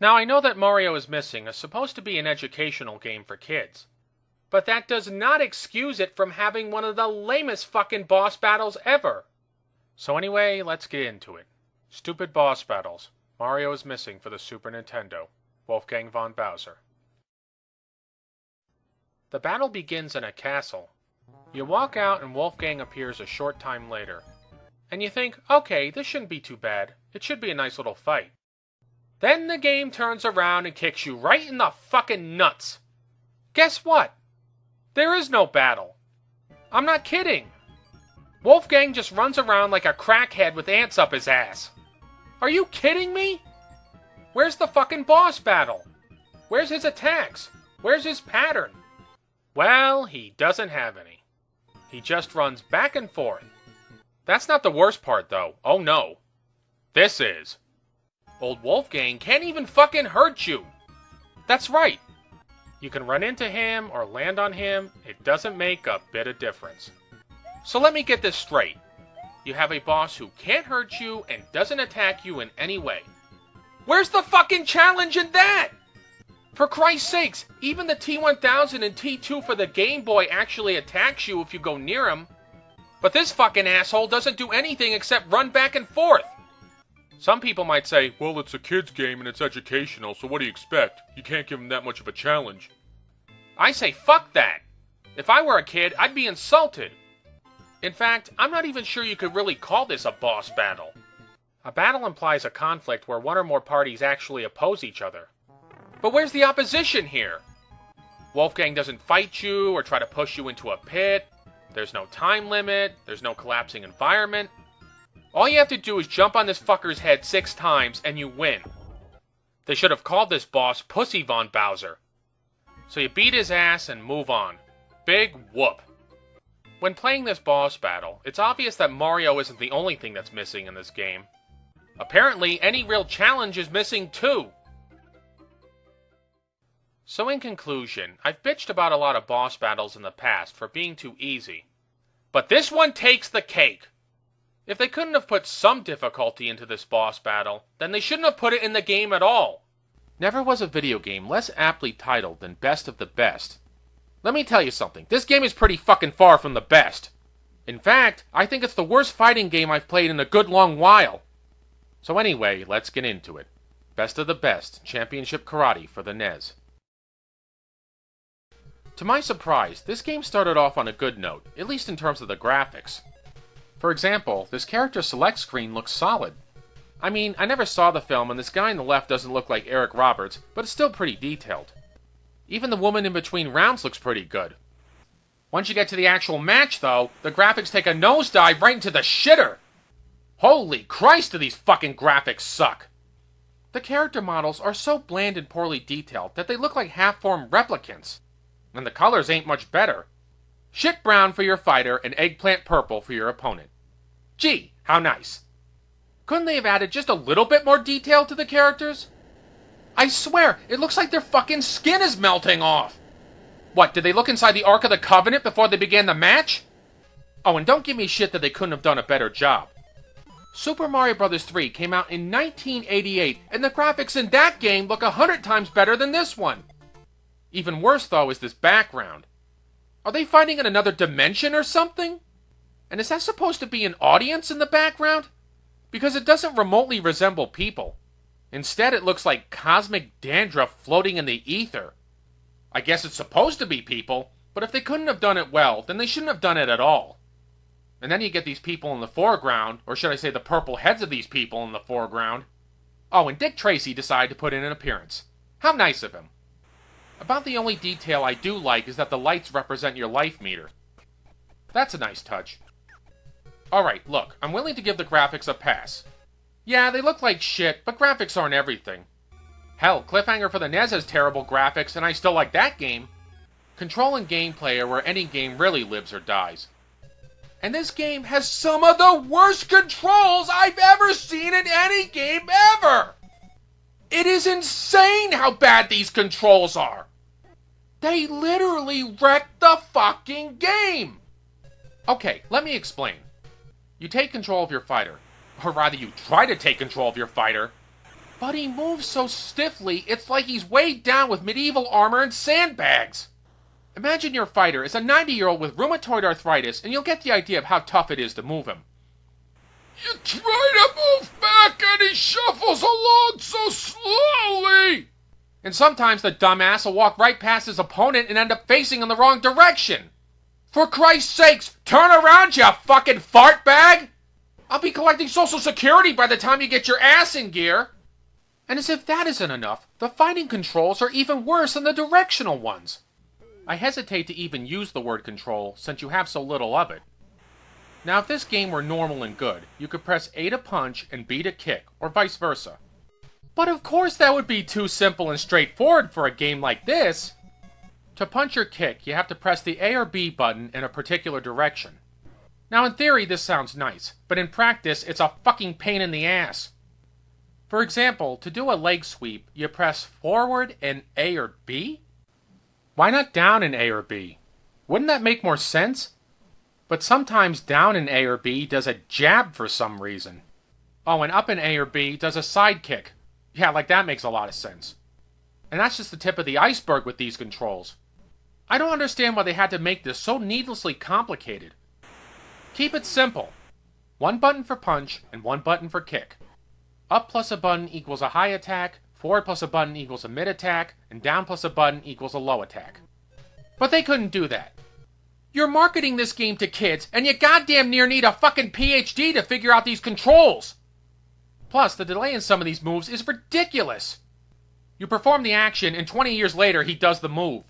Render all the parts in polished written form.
Now I know that Mario is Missing is supposed to be an educational game for kids, but that does not excuse it from having one of the lamest fucking boss battles ever. So anyway, let's get into it. Stupid boss battles. Mario is Missing for the Super Nintendo. Wolfgang von Bowser. The battle begins in a castle. You walk out and Wolfgang appears a short time later. And you think, okay, this shouldn't be too bad. It should be a nice little fight. Then the game turns around and kicks you right in the fucking nuts. Guess what? There is no battle. I'm not kidding. Wolfgang just runs around like a crackhead with ants up his ass. Are you kidding me? Where's the fucking boss battle? Where's his attacks? Where's his pattern? Well, he doesn't have any. He just runs back and forth. That's not the worst part, though. Oh no. This is. Old Wolfgang can't even fucking hurt you. That's right. You can run into him or land on him. It doesn't make a bit of difference. So let me get this straight. You have a boss who can't hurt you and doesn't attack you in any way. Where's the fucking challenge in that? For Christ's sakes, even the T-1000 and T2 for the Game Boy actually attacks you if you go near him. But this fucking asshole doesn't do anything except run back and forth. Some people might say, well, it's a kid's game and it's educational, so what do you expect? You can't give him that much of a challenge. I say fuck that. If I were a kid, I'd be insulted. In fact, I'm not even sure you could really call this a boss battle. A battle implies a conflict where one or more parties actually oppose each other. But where's the opposition here? Wolfgang doesn't fight you or try to push you into a pit. There's no time limit. There's no collapsing environment. All you have to do is jump on this fucker's head 6 times and you win. They should have called this boss Pussy von Bowser. So you beat his ass and move on. Big whoop. When playing this boss battle, it's obvious that Mario isn't the only thing that's missing in this game. Apparently, any real challenge is missing too. So in conclusion, I've bitched about a lot of boss battles in the past for being too easy. But this one takes the cake. If they couldn't have put some difficulty into this boss battle, then they shouldn't have put it in the game at all. Never was a video game less aptly titled than Best of the Best. Let me tell you something, this game is pretty fucking far from the best. In fact, I think it's the worst fighting game I've played in a good long while. So anyway, let's get into it. Best of the Best, Championship Karate for the NES. To my surprise, this game started off on a good note, at least in terms of the graphics. For example, this character select screen looks solid. I mean, I never saw the film and this guy on the left doesn't look like Eric Roberts, but it's still pretty detailed. Even the woman in between rounds looks pretty good. Once you get to the actual match, though, the graphics take a nosedive right into the shitter! Holy Christ, do these fucking graphics suck! The character models are so bland and poorly detailed that they look like half-formed replicants. And the colors ain't much better. Shit brown for your fighter and eggplant purple for your opponent. Gee, how nice. Couldn't they have added just a little bit more detail to the characters? I swear, it looks like their fucking skin is melting off. What, did they look inside the Ark of the Covenant before they began the match? Oh, and don't give me shit that they couldn't have done a better job. Super Mario Bros. 3 came out in 1988, and the graphics in that game look 100 times better than this one. Even worse, though, is this background. Are they fighting in another dimension or something? And is that supposed to be an audience in the background? Because it doesn't remotely resemble people. Instead, it looks like cosmic dandruff floating in the ether. I guess it's supposed to be people, but if they couldn't have done it well, then they shouldn't have done it at all. And then you get these people in the foreground, or should I say the purple heads of these people in the foreground. Oh, and Dick Tracy decided to put in an appearance. How nice of him. About the only detail I do like is that the lights represent your life meter. That's a nice touch. Alright, look, I'm willing to give the graphics a pass. Yeah, they look like shit, but graphics aren't everything. Hell, Cliffhanger for the NES has terrible graphics, and I still like that game. Control and gameplay are where any game really lives or dies. And this game has some of the worst controls I've ever seen in any game ever! It is insane how bad these controls are! They literally wrecked the fucking game! Okay, let me explain. You take control of your fighter, or rather you try to take control of your fighter, But he moves so stiffly, it's like he's weighed down with medieval armor and sandbags. Imagine your fighter is a 90-year-old with rheumatoid arthritis, and you'll get the idea of how tough it is to move him. You try to move back and he shuffles along so slowly! And sometimes the dumbass will walk right past his opponent and end up facing in the wrong direction. For Christ's sakes, turn around, you fucking fart bag! I'll be collecting Social Security by the time you get your ass in gear. And as if that isn't enough, the fighting controls are even worse than the directional ones. I hesitate to even use the word control, since you have so little of it. Now, if this game were normal and good, you could press A to punch and B to kick, or vice versa. But of course that would be too simple and straightforward for a game like this. To punch or kick, you have to press the A or B button in a particular direction. Now, in theory, this sounds nice, but in practice, it's a fucking pain in the ass. For example, to do a leg sweep, you press forward and A or B? Why not down in A or B? Wouldn't that make more sense? But sometimes down in A or B does a jab for some reason. Oh, and up in A or B does a side kick. Yeah, like that makes a lot of sense. And that's just the tip of the iceberg with these controls. I don't understand why they had to make this so needlessly complicated. Keep it simple. One button for punch and one button for kick. Up plus a button equals a high attack, forward plus a button equals a mid attack, and down plus a button equals a low attack. But they couldn't do that. You're marketing this game to kids, and you goddamn near need a fucking PhD to figure out these controls! Plus, the delay in some of these moves is ridiculous. You perform the action, and 20 years later, he does the move.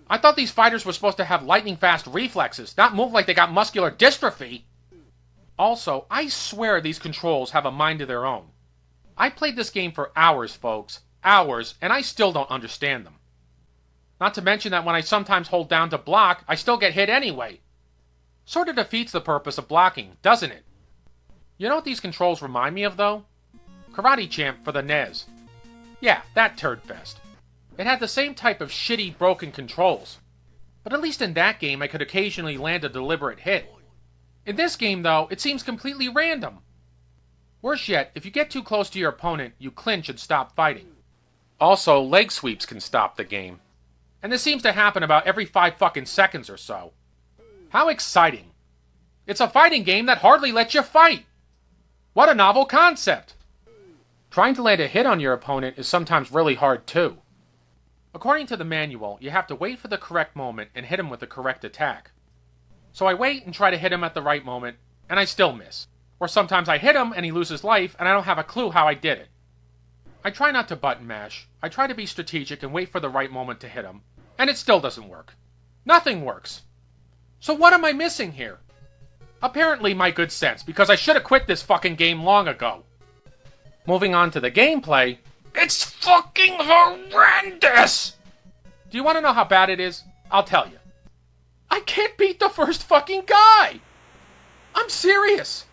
I thought these fighters were supposed to have lightning-fast reflexes, not move like they got muscular dystrophy. Also, I swear these controls have a mind of their own. I played this game for hours, folks. Hours, and I still don't understand them. Not to mention that when I sometimes hold down to block, I still get hit anyway. Sort of defeats the purpose of blocking, doesn't it? You know what these controls remind me of, though? Karate Champ for the NES. Yeah, that turd fest. It had the same type of shitty, broken controls. But at least in that game, I could occasionally land a deliberate hit. In this game, though, it seems completely random. Worse yet, if you get too close to your opponent, you clinch and stop fighting. Also, leg sweeps can stop the game. And this seems to happen about every 5 fucking seconds or so. How exciting. It's a fighting game that hardly lets you fight. What a novel concept. Trying to land a hit on your opponent is sometimes really hard too. According to the manual, you have to wait for the correct moment and hit him with the correct attack. So I wait and try to hit him at the right moment, and I still miss. Or sometimes I hit him and he loses life and I don't have a clue how I did it. I try not to button mash. I try to be strategic and wait for the right moment to hit him. And it still doesn't work. Nothing works. So what am I missing here? Apparently my good sense, because I should have quit this fucking game long ago. Moving on to the gameplay, it's fucking horrendous! Do you want to know how bad it is? I'll tell you. I can't beat the first fucking guy! I'm serious!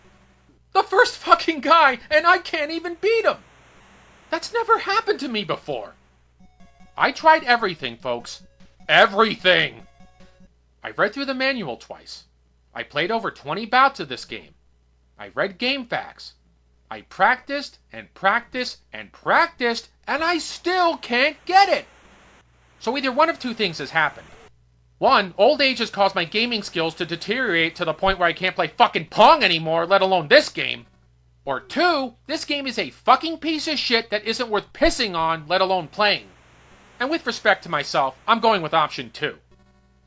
The first fucking guy, and I can't even beat him! That's never happened to me before. I tried everything, folks. Everything! I read through the manual twice. I played over 20 bouts of this game. I read game facts. I practiced and practiced and practiced, and I still can't get it! So either one of two things has happened. One, old age has caused my gaming skills to deteriorate to the point where I can't play fucking Pong anymore, let alone this game. Or two, this game is a fucking piece of shit that isn't worth pissing on, let alone playing. And with respect to myself, I'm going with option 2.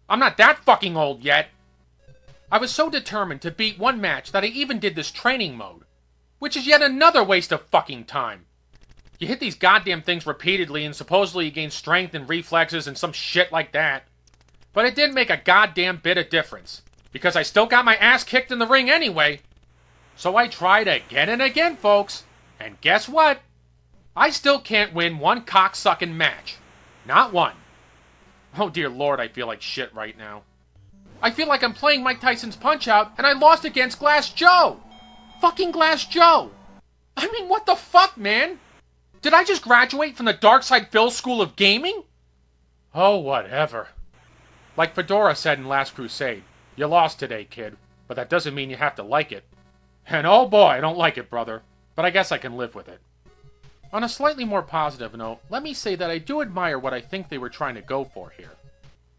I'm not that fucking old yet. I was so determined to beat one match that I even did this training mode. Which is yet another waste of fucking time. You hit these goddamn things repeatedly and supposedly you gain strength and reflexes and some shit like that. But it didn't make a goddamn bit of difference. Because I still got my ass kicked in the ring anyway. So I tried again and again, folks. And guess what? I still can't win one cocksucking match. Not one. Oh dear lord, I feel like shit right now. I feel like I'm playing Mike Tyson's Punch-Out and I lost against Glass Joe. Fucking Glass Joe. I mean, what the fuck, man? Did I just graduate from the Dark Side Phil School of Gaming? Oh, whatever. Like Fedora said in Last Crusade, you lost today, kid, but that doesn't mean you have to like it. And oh boy, I don't like it, brother, but I guess I can live with it. On a slightly more positive note, let me say that I do admire what I think they were trying to go for here.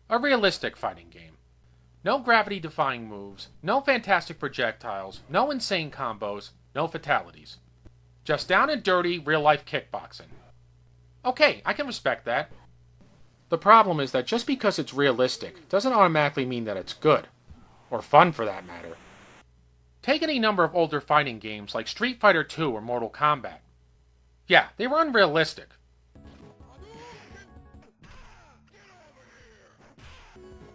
A realistic fighting game. No gravity-defying moves, no fantastic projectiles, no insane combos, no fatalities. Just down and dirty, real-life kickboxing. Okay, I can respect that. The problem is that just because it's realistic doesn't automatically mean that it's good. Or fun, for that matter. Take any number of older fighting games like Street Fighter II or Mortal Kombat. Yeah, they were unrealistic.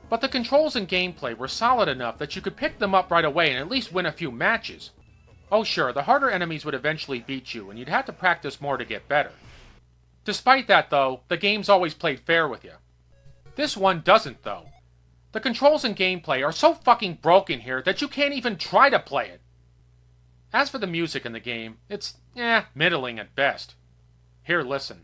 But the controls and gameplay were solid enough that you could pick them up right away and at least win a few matches. Oh sure, the harder enemies would eventually beat you, and you'd have to practice more to get better. Despite that, though, the games always played fair with you. This one doesn't, though. The controls and gameplay are so fucking broken here that you can't even try to play it. As for the music in the game, it's, middling at best. Here, listen.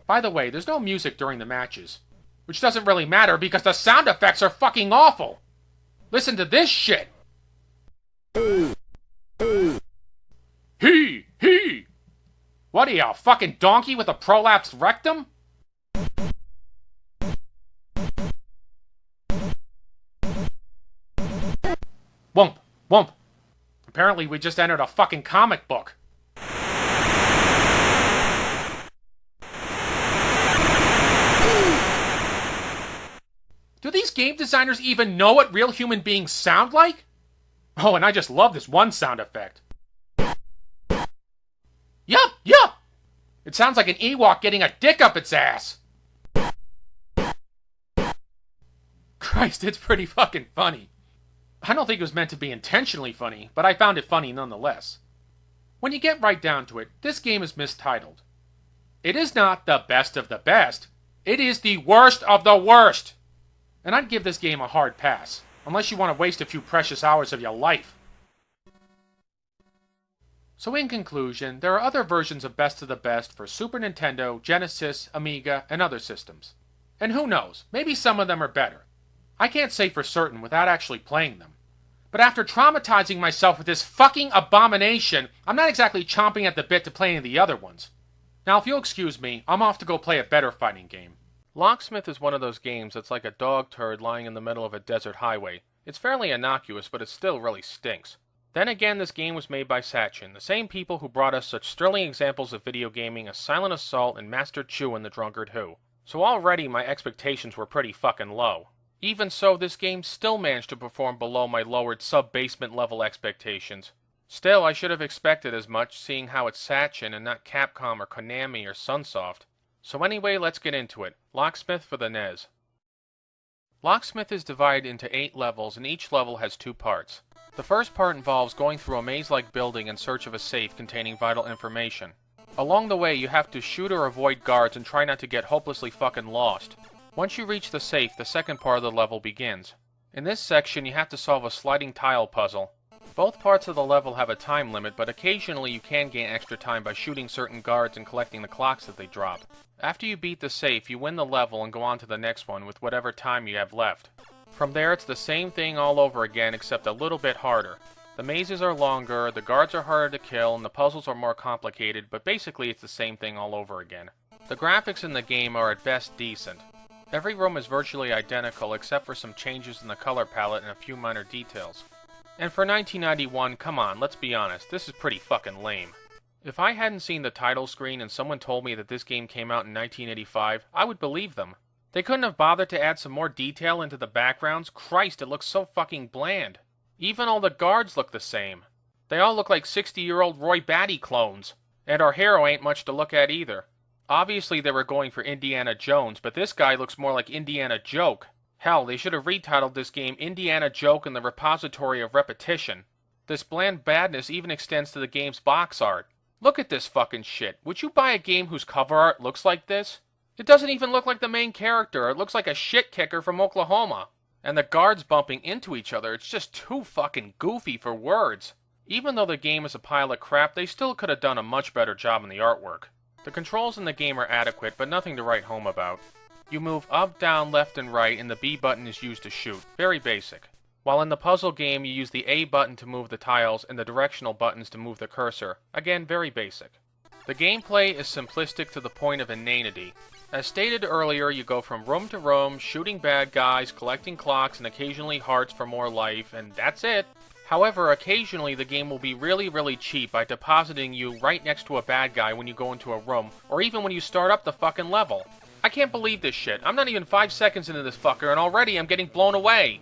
By the way, there's no music during the matches. Which doesn't really matter because the sound effects are fucking awful! Listen to this shit! He! What are you, a fucking donkey with a prolapsed rectum? Wump. Apparently we just entered a fucking comic book. Do these game designers even know what real human beings sound like? Oh, and I just love this one sound effect. Yup! It sounds like an Ewok getting a dick up its ass. Christ, it's pretty fucking funny. I don't think it was meant to be intentionally funny, but I found it funny nonetheless. When you get right down to it, this game is mistitled. It is not the best of the best. It is the worst of the worst. And I'd give this game a hard pass, unless you want to waste a few precious hours of your life. So in conclusion, there are other versions of Best of the Best for Super Nintendo, Genesis, Amiga, and other systems. And who knows, maybe some of them are better. I can't say for certain without actually playing them. But after traumatizing myself with this fucking abomination, I'm not exactly chomping at the bit to play any of the other ones. Now if you'll excuse me, I'm off to go play a better fighting game. Locksmith is one of those games that's like a dog turd lying in the middle of a desert highway. It's fairly innocuous, but it still really stinks. Then again, this game was made by Sachin, the same people who brought us such sterling examples of video gaming as Silent Assault and Master Chew and the Drunkard Who. So already my expectations were pretty fucking low. Even so, this game still managed to perform below my lowered sub-basement level expectations. Still, I should have expected as much, seeing how it's Sachin and not Capcom or Konami or Sunsoft. So anyway, let's get into it. Locksmith for the NES. Locksmith is divided into 8 levels, and each level has 2 parts. The first part involves going through a maze-like building in search of a safe containing vital information. Along the way, you have to shoot or avoid guards and try not to get hopelessly fucking lost. Once you reach the safe, the second part of the level begins. In this section, you have to solve a sliding tile puzzle. Both parts of the level have a time limit, but occasionally you can gain extra time by shooting certain guards and collecting the clocks that they drop. After you beat the safe, you win the level and go on to the next one with whatever time you have left. From there, it's the same thing all over again, except a little bit harder. The mazes are longer, the guards are harder to kill, and the puzzles are more complicated, but basically it's the same thing all over again. The graphics in the game are at best decent. Every room is virtually identical except for some changes in the color palette and a few minor details. And for 1991, come on, let's be honest, this is pretty fucking lame. If I hadn't seen the title screen and someone told me that this game came out in 1985, I would believe them. They couldn't have bothered to add some more detail into the backgrounds? Christ, it looks so fucking bland. Even all the guards look the same. They all look like 60-year-old Roy Batty clones. And our hero ain't much to look at either. Obviously they were going for Indiana Jones, but this guy looks more like Indiana Joke. Hell, they should have retitled this game Indiana Joke and the Repository of Repetition. This bland badness even extends to the game's box art. Look at this fucking shit. Would you buy a game whose cover art looks like this? It doesn't even look like the main character. It looks like a shit kicker from Oklahoma. And the guards bumping into each other, it's just too fucking goofy for words. Even though the game is a pile of crap, they still could have done a much better job in the artwork. The controls in the game are adequate, but nothing to write home about. You move up, down, left, and right, and the B button is used to shoot. Very basic. While in the puzzle game, you use the A button to move the tiles and the directional buttons to move the cursor. Again, very basic. The gameplay is simplistic to the point of inanity. As stated earlier, you go from room to room, shooting bad guys, collecting clocks, and occasionally hearts for more life, and that's it. However, occasionally the game will be really cheap by depositing you right next to a bad guy when you go into a room, or even when you start up the fucking level. I can't believe this shit. I'm not even 5 seconds into this fucker, and already I'm getting blown away.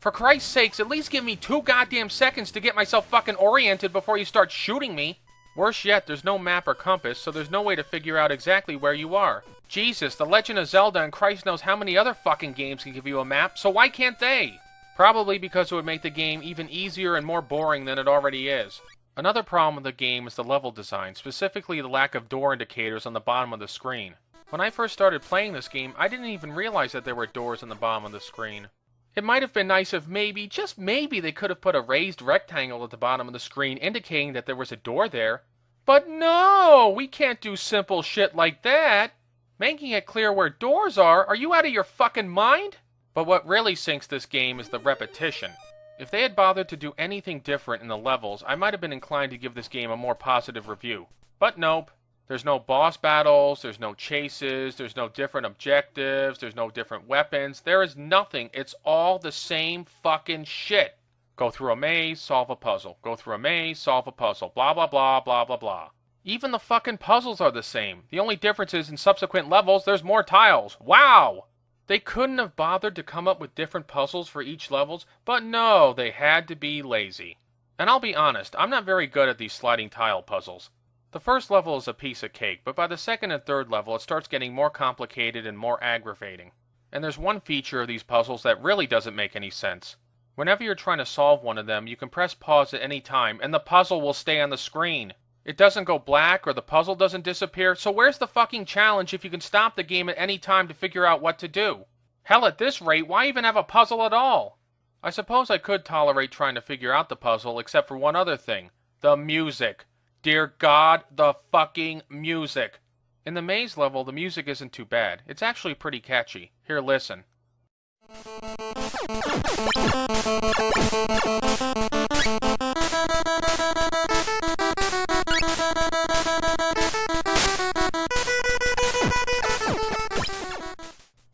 For Christ's sakes, at least give me 2 goddamn seconds to get myself fucking oriented before you start shooting me. Worse yet, there's no map or compass, so there's no way to figure out exactly where you are. Jesus, The Legend of Zelda and Christ knows how many other fucking games can give you a map, so why can't they? Probably because it would make the game even easier and more boring than it already is. Another problem with the game is the level design, specifically the lack of door indicators on the bottom of the screen. When I first started playing this game, I didn't even realize that there were doors on the bottom of the screen. It might have been nice if maybe, just maybe, they could have put a raised rectangle at the bottom of the screen indicating that there was a door there. But no, we can't do simple shit like that. Making it clear where doors are you out of your fucking mind? But what really sinks this game is the repetition. If they had bothered to do anything different in the levels, I might have been inclined to give this game a more positive review. But nope. There's no boss battles, there's no chases, there's no different objectives, there's no different weapons, there is nothing. It's all the same fucking shit. Go through a maze, solve a puzzle. Go through a maze, solve a puzzle. Blah, blah, blah, blah, blah, blah. Even the fucking puzzles are the same. The only difference is in subsequent levels, there's more tiles. Wow! They couldn't have bothered to come up with different puzzles for each levels, but no, they had to be lazy. And I'll be honest, I'm not very good at these sliding tile puzzles. The first level is a piece of cake, but by the second and third level it starts getting more complicated and more aggravating. And there's one feature of these puzzles that really doesn't make any sense. Whenever you're trying to solve one of them, you can press pause at any time, and the puzzle will stay on the screen. It doesn't go black, or the puzzle doesn't disappear, so where's the fucking challenge if you can stop the game at any time to figure out what to do? Hell, at this rate, why even have a puzzle at all? I suppose I could tolerate trying to figure out the puzzle, except for one other thing. The music. Dear God, the fucking music. In the maze level, the music isn't too bad. It's actually pretty catchy. Here, listen.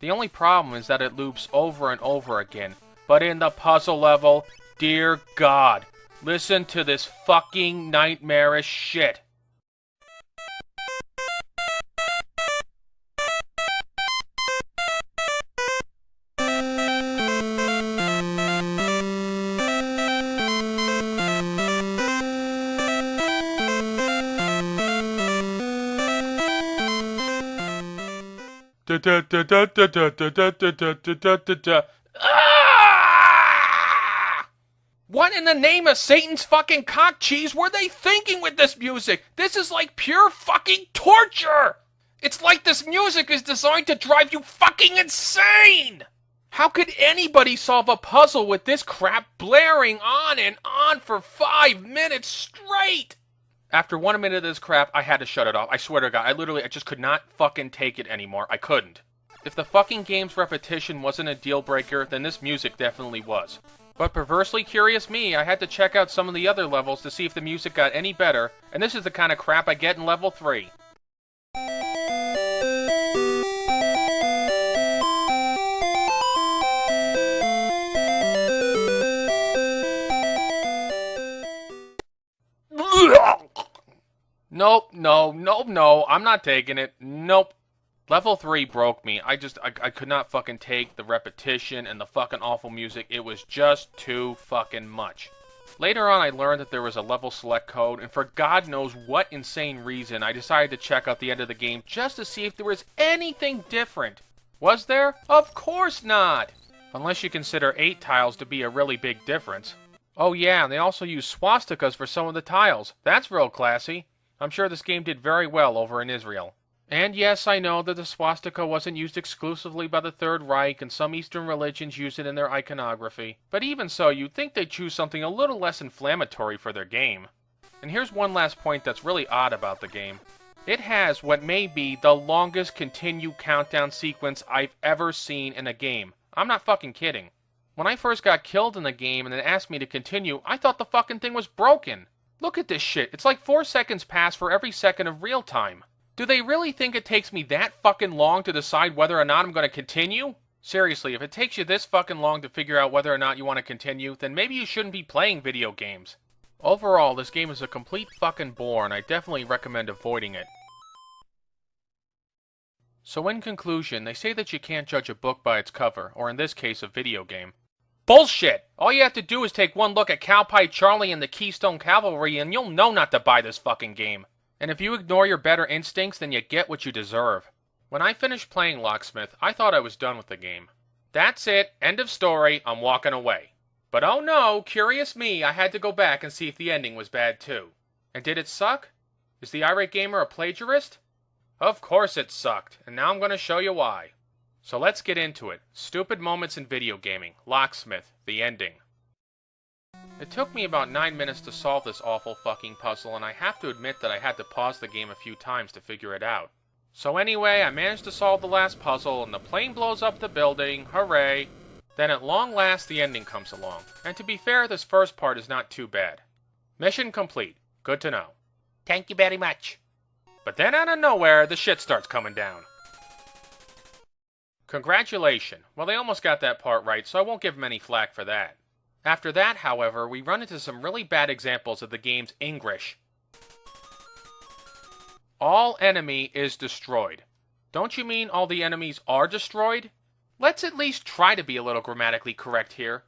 The only problem is that it loops over and over again. But in the puzzle level, dear God, listen to this fucking nightmarish shit. What in the name of Satan's fucking cock cheese were they thinking with this music? This is like pure fucking torture! It's like this music is designed to drive you fucking insane! How could anybody solve a puzzle with this crap blaring on and on for 5 minutes straight? After 1 minute of this crap, I had to shut it off. I swear to God, I just could not fucking take it anymore. I couldn't. If the fucking game's repetition wasn't a deal breaker, then this music definitely was. But perversely curious me, I had to check out some of the other levels to see if the music got any better, and this is the kind of crap I get in level 3. Nope, no, I'm not taking it. Nope. Level 3 broke me. I could not fucking take the repetition and the fucking awful music. It was just too fucking much. Later on, I learned that there was a level select code, and for God knows what insane reason, I decided to check out the end of the game just to see if there was anything different. Was there? Of course not! Unless you consider 8 tiles to be a really big difference. Oh yeah, and they also use swastikas for some of the tiles. That's real classy. I'm sure this game did very well over in Israel. And yes, I know that the swastika wasn't used exclusively by the Third Reich, and some Eastern religions use it in their iconography. But even so, you'd think they'd choose something a little less inflammatory for their game. And here's one last point that's really odd about the game. It has what may be the longest continue countdown sequence I've ever seen in a game. I'm not fucking kidding. When I first got killed in the game and then asked me to continue, I thought the fucking thing was broken. Look at this shit. It's like 4 seconds pass for every second of real time. Do they really think it takes me that fucking long to decide whether or not I'm going to continue? Seriously, if it takes you this fucking long to figure out whether or not you want to continue, then maybe you shouldn't be playing video games. Overall, this game is a complete fucking bore, and I definitely recommend avoiding it. So in conclusion, they say that you can't judge a book by its cover, or in this case, a video game. Bullshit! All you have to do is take one look at Cowpie Charlie and the Keystone Cavalry, and you'll know not to buy this fucking game. And if you ignore your better instincts, then you get what you deserve. When I finished playing Locksmith, I thought I was done with the game. That's it, end of story, I'm walking away. But oh no, curious me, I had to go back and see if the ending was bad too. And did it suck? Is the irate gamer a plagiarist? Of course it sucked, and now I'm going to show you why. So let's get into it. Stupid moments in video gaming. Locksmith, the ending. It took me about 9 minutes to solve this awful fucking puzzle, and I have to admit that I had to pause the game a few times to figure it out. So anyway, I managed to solve the last puzzle, and the plane blows up the building, hooray! Then at long last, the ending comes along. And to be fair, this first part is not too bad. Mission complete. Good to know. Thank you very much. But then out of nowhere, the shit starts coming down. Congratulations. Well, they almost got that part right, so I won't give them any flack for that. After that, however, we run into some really bad examples of the game's English. All enemy is destroyed. Don't you mean all the enemies are destroyed? Let's at least try to be a little grammatically correct here.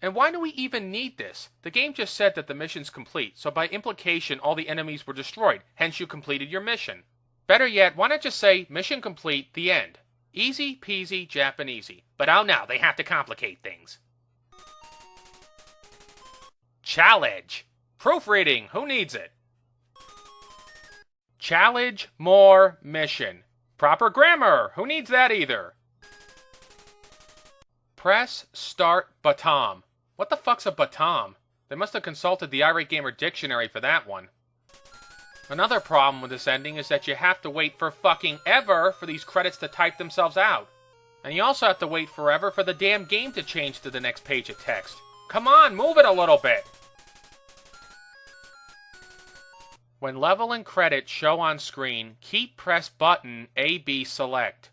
And why do we even need this? The game just said that the mission's complete, so by implication all the enemies were destroyed, hence you completed your mission. Better yet, why not just say, mission complete, the end? Easy peasy Japanesey. But oh no, they have to complicate things. Challenge. Proofreading, who needs it? Challenge more mission. Proper grammar, who needs that either? Press start batom. What the fuck's a batom? They must have consulted the Irate Gamer dictionary for that one. Another problem with this ending is that you have to wait for fucking ever for these credits to type themselves out. And you also have to wait forever for the damn game to change to the next page of text. Come on, move it a little bit! When level and credit show on screen, keep press button AB select.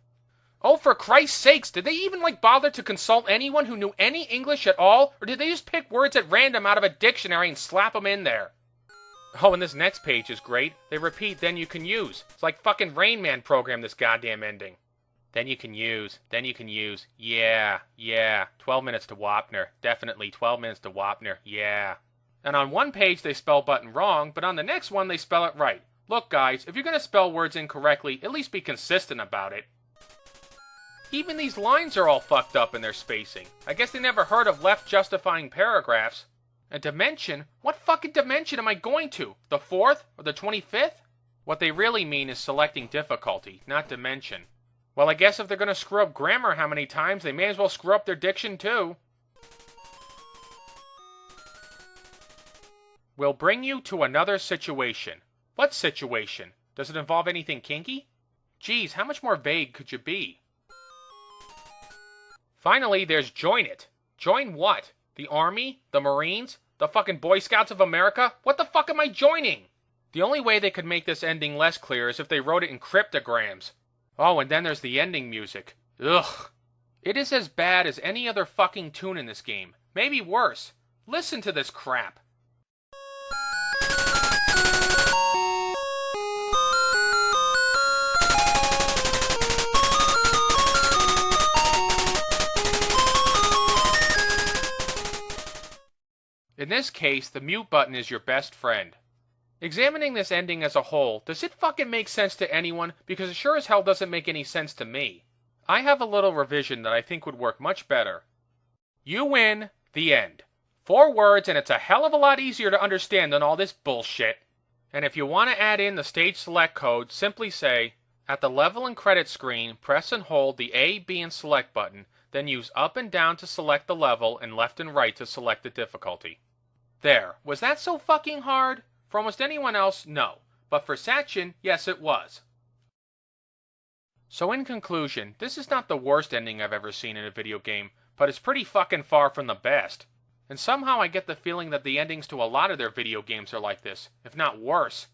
Oh, for Christ's sakes, did they even bother to consult anyone who knew any English at all? Or did they just pick words at random out of a dictionary and slap them in there? Oh, and this next page is great. They repeat, then you can use. It's like fucking Rain Man programmed this goddamn ending. Then you can use. Yeah. 12 minutes to Wapner. Definitely 12 minutes to Wapner. Yeah. And on one page they spell button wrong, but on the next one they spell it right. Look guys, if you're going to spell words incorrectly, at least be consistent about it. Even these lines are all fucked up in their spacing. I guess they never heard of left justifying paragraphs. A dimension? What fucking dimension am I going to? The 4th? Or the 25th? What they really mean is selecting difficulty, not dimension. Well, I guess if they're going to screw up grammar how many times, they may as well screw up their diction too. We'll bring you to another situation. What situation? Does it involve anything kinky? Geez, how much more vague could you be? Finally, there's join it. Join what? The Army? The Marines? The fucking Boy Scouts of America? What the fuck am I joining? The only way they could make this ending less clear is if they wrote it in cryptograms. Oh, and then there's the ending music. Ugh. It is as bad as any other fucking tune in this game. Maybe worse. Listen to this crap. In this case, the mute button is your best friend. Examining this ending as a whole, does it fucking make sense to anyone? Because it sure as hell doesn't make any sense to me. I have a little revision that I think would work much better. You win, the end. 4 words, and it's a hell of a lot easier to understand than all this bullshit. And if you want to add in the stage select code, simply say, At the level and credit screen, press and hold the A, B, and select button, then use up and down to select the level and left and right to select the difficulty. There. Was that so fucking hard? For almost anyone else, no. But for Sachin, yes it was. So in conclusion, this is not the worst ending I've ever seen in a video game, but it's pretty fucking far from the best. And somehow I get the feeling that the endings to a lot of their video games are like this, if not worse.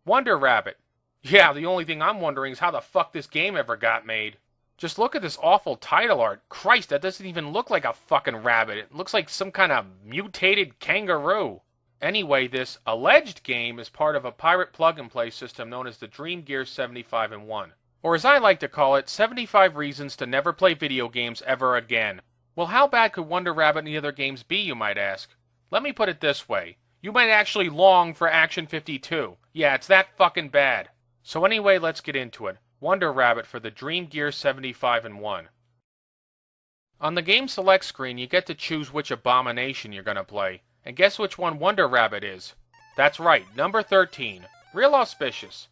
Wonder Rabbit. Yeah, the only thing I'm wondering is how the fuck this game ever got made. Just look at this awful title art. Christ, that doesn't even look like a fucking rabbit. It looks like some kind of mutated kangaroo. Anyway, this alleged game is part of a pirate plug-and-play system known as the Dreamgear 75-in-1. Or as I like to call it, 75 reasons to never play video games ever again. Well, how bad could Wonder Rabbit and the other games be, you might ask? Let me put it this way. You might actually long for Action 52. Yeah, it's that fucking bad. So anyway, let's get into it. Wonder Rabbit for the Dreamgear 75-in-1. On the game select screen, you get to choose which abomination you're gonna play. And guess which one Wonder Rabbit is? That's right, number 13. Real auspicious.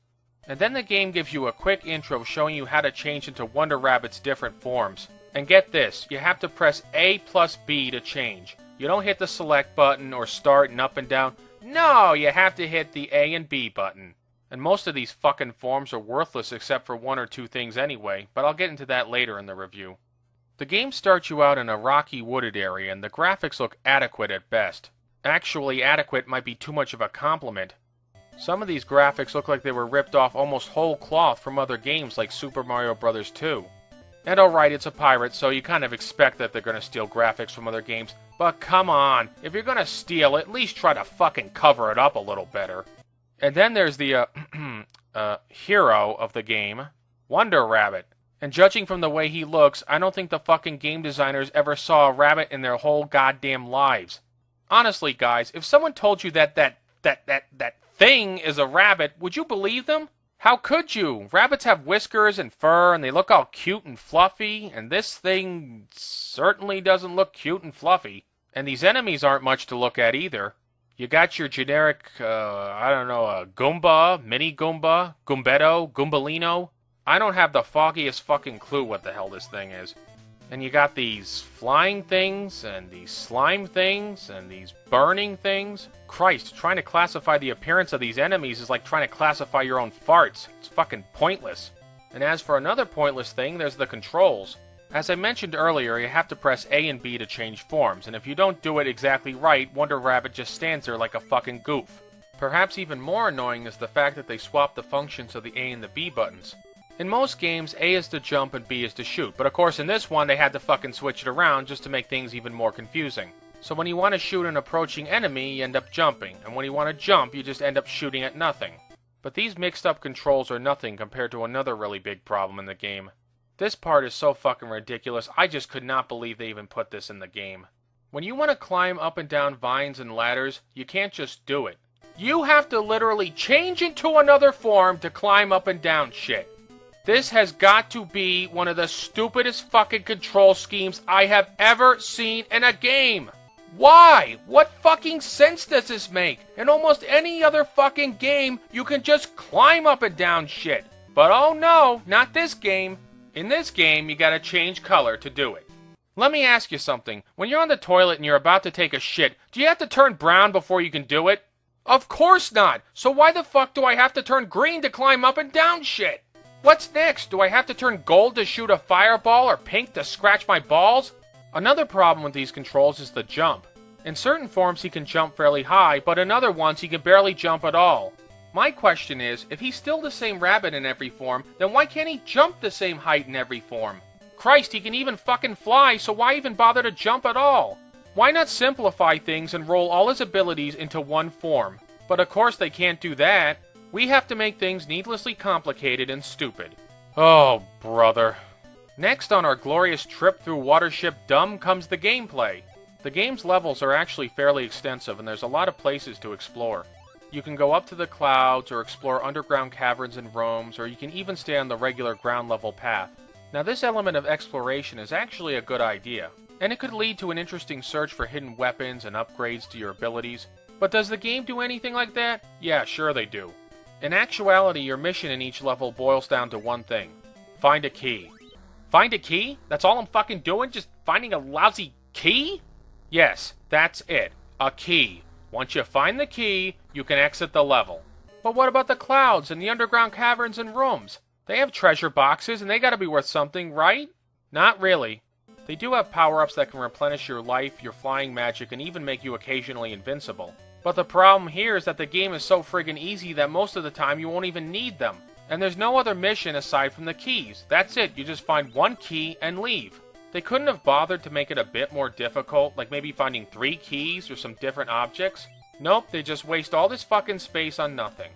And then the game gives you a quick intro showing you how to change into Wonder Rabbit's different forms. And get this, you have to press A plus B to change. You don't hit the select button or start and up and down. No, you have to hit the A and B button. And most of these fucking forms are worthless except for one or two things anyway, but I'll get into that later in the review. The game starts you out in a rocky wooded area and the graphics look adequate at best. Actually, adequate might be too much of a compliment. Some of these graphics look like they were ripped off almost whole cloth from other games like Super Mario Bros. 2. And alright, it's a pirate, so you kind of expect that they're gonna steal graphics from other games, but come on, if you're gonna steal, at least try to fucking cover it up a little better. And then there's the, hero of the game, Wonder Rabbit. And judging from the way he looks, I don't think the fucking game designers ever saw a rabbit in their whole goddamn lives. Honestly, guys, if someone told you that thing is a rabbit, would you believe them? How could you? Rabbits have whiskers and fur, and they look all cute and fluffy, and this thing certainly doesn't look cute and fluffy. And these enemies aren't much to look at either. You got your generic, Goomba, Mini Goomba, Goombetto, Goombalino. I don't have the foggiest fucking clue what the hell this thing is. And you got these flying things, and these slime things, and these burning things. Christ, trying to classify the appearance of these enemies is like trying to classify your own farts. It's fucking pointless. And as for another pointless thing, there's the controls. As I mentioned earlier, you have to press A and B to change forms, and if you don't do it exactly right, Wonder Rabbit just stands there like a fucking goof. Perhaps even more annoying is the fact that they swapped the functions of the A and the B buttons. In most games, A is to jump and B is to shoot, but of course in this one they had to fucking switch it around just to make things even more confusing. So when you want to shoot an approaching enemy, you end up jumping, and when you want to jump, you just end up shooting at nothing. But these mixed up controls are nothing compared to another really big problem in the game. This part is so fucking ridiculous, I just could not believe they even put this in the game. When you want to climb up and down vines and ladders, you can't just do it. You have to literally change into another form to climb up and down shit. This has got to be one of the stupidest fucking control schemes I have ever seen in a game. Why? What fucking sense does this make? In almost any other fucking game, you can just climb up and down shit. But oh no, not this game. In this game, you gotta change color to do it. Let me ask you something. When you're on the toilet and you're about to take a shit, do you have to turn brown before you can do it? Of course not! So why the fuck do I have to turn green to climb up and down shit? What's next? Do I have to turn gold to shoot a fireball or pink to scratch my balls? Another problem with these controls is the jump. In certain forms he can jump fairly high, but in other ones he can barely jump at all. My question is, if he's still the same rabbit in every form, then why can't he jump the same height in every form? Christ, he can even fucking fly, so why even bother to jump at all? Why not simplify things and roll all his abilities into one form? But of course they can't do that. We have to make things needlessly complicated and stupid. Oh, brother. Next on our glorious trip through Watership Dumb comes the gameplay. The game's levels are actually fairly extensive and there's a lot of places to explore. You can go up to the clouds or explore underground caverns and roams, or you can even stay on the regular ground level path. Now this element of exploration is actually a good idea, and it could lead to an interesting search for hidden weapons and upgrades to your abilities. But does the game do anything like that? Yeah, sure they do. In actuality, your mission in each level boils down to one thing. Find a key. Find a key? That's all I'm fucking doing? Just finding a lousy key? Yes, that's it. A key. Once you find the key, you can exit the level. But what about the clouds and the underground caverns and rooms? They have treasure boxes and they gotta be worth something, right? Not really. They do have power-ups that can replenish your life, your flying magic, and even make you occasionally invincible. But the problem here is that the game is so friggin' easy that most of the time you won't even need them. And there's no other mission aside from the keys. That's it, you just find one key and leave. They couldn't have bothered to make it a bit more difficult, like maybe finding 3 keys or some different objects? Nope, they just waste all this fucking space on nothing.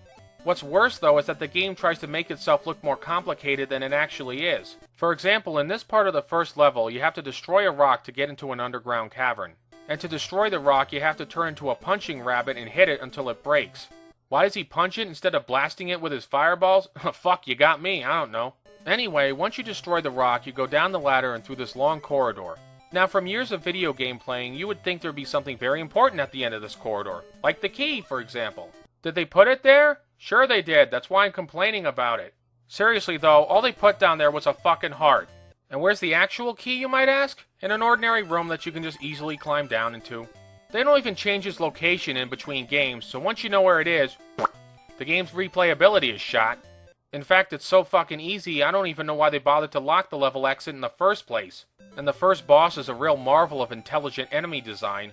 What's worse though is that the game tries to make itself look more complicated than it actually is. For example, in this part of the first level, you have to destroy a rock to get into an underground cavern. And to destroy the rock, you have to turn into a punching rabbit and hit it until it breaks. Why does he punch it instead of blasting it with his fireballs? Fuck, you got me, I don't know. Anyway, once you destroy the rock, you go down the ladder and through this long corridor. Now, from years of video game playing, you would think there'd be something very important at the end of this corridor. Like the key, for example. Did they put it there? Sure they did, that's why I'm complaining about it. Seriously though, all they put down there was a fucking heart. And where's the actual key, you might ask? In an ordinary room that you can just easily climb down into. They don't even change its location in between games, so once you know where it is, the game's replayability is shot. In fact, it's so fucking easy, I don't even know why they bothered to lock the level exit in the first place. And the first boss is a real marvel of intelligent enemy design.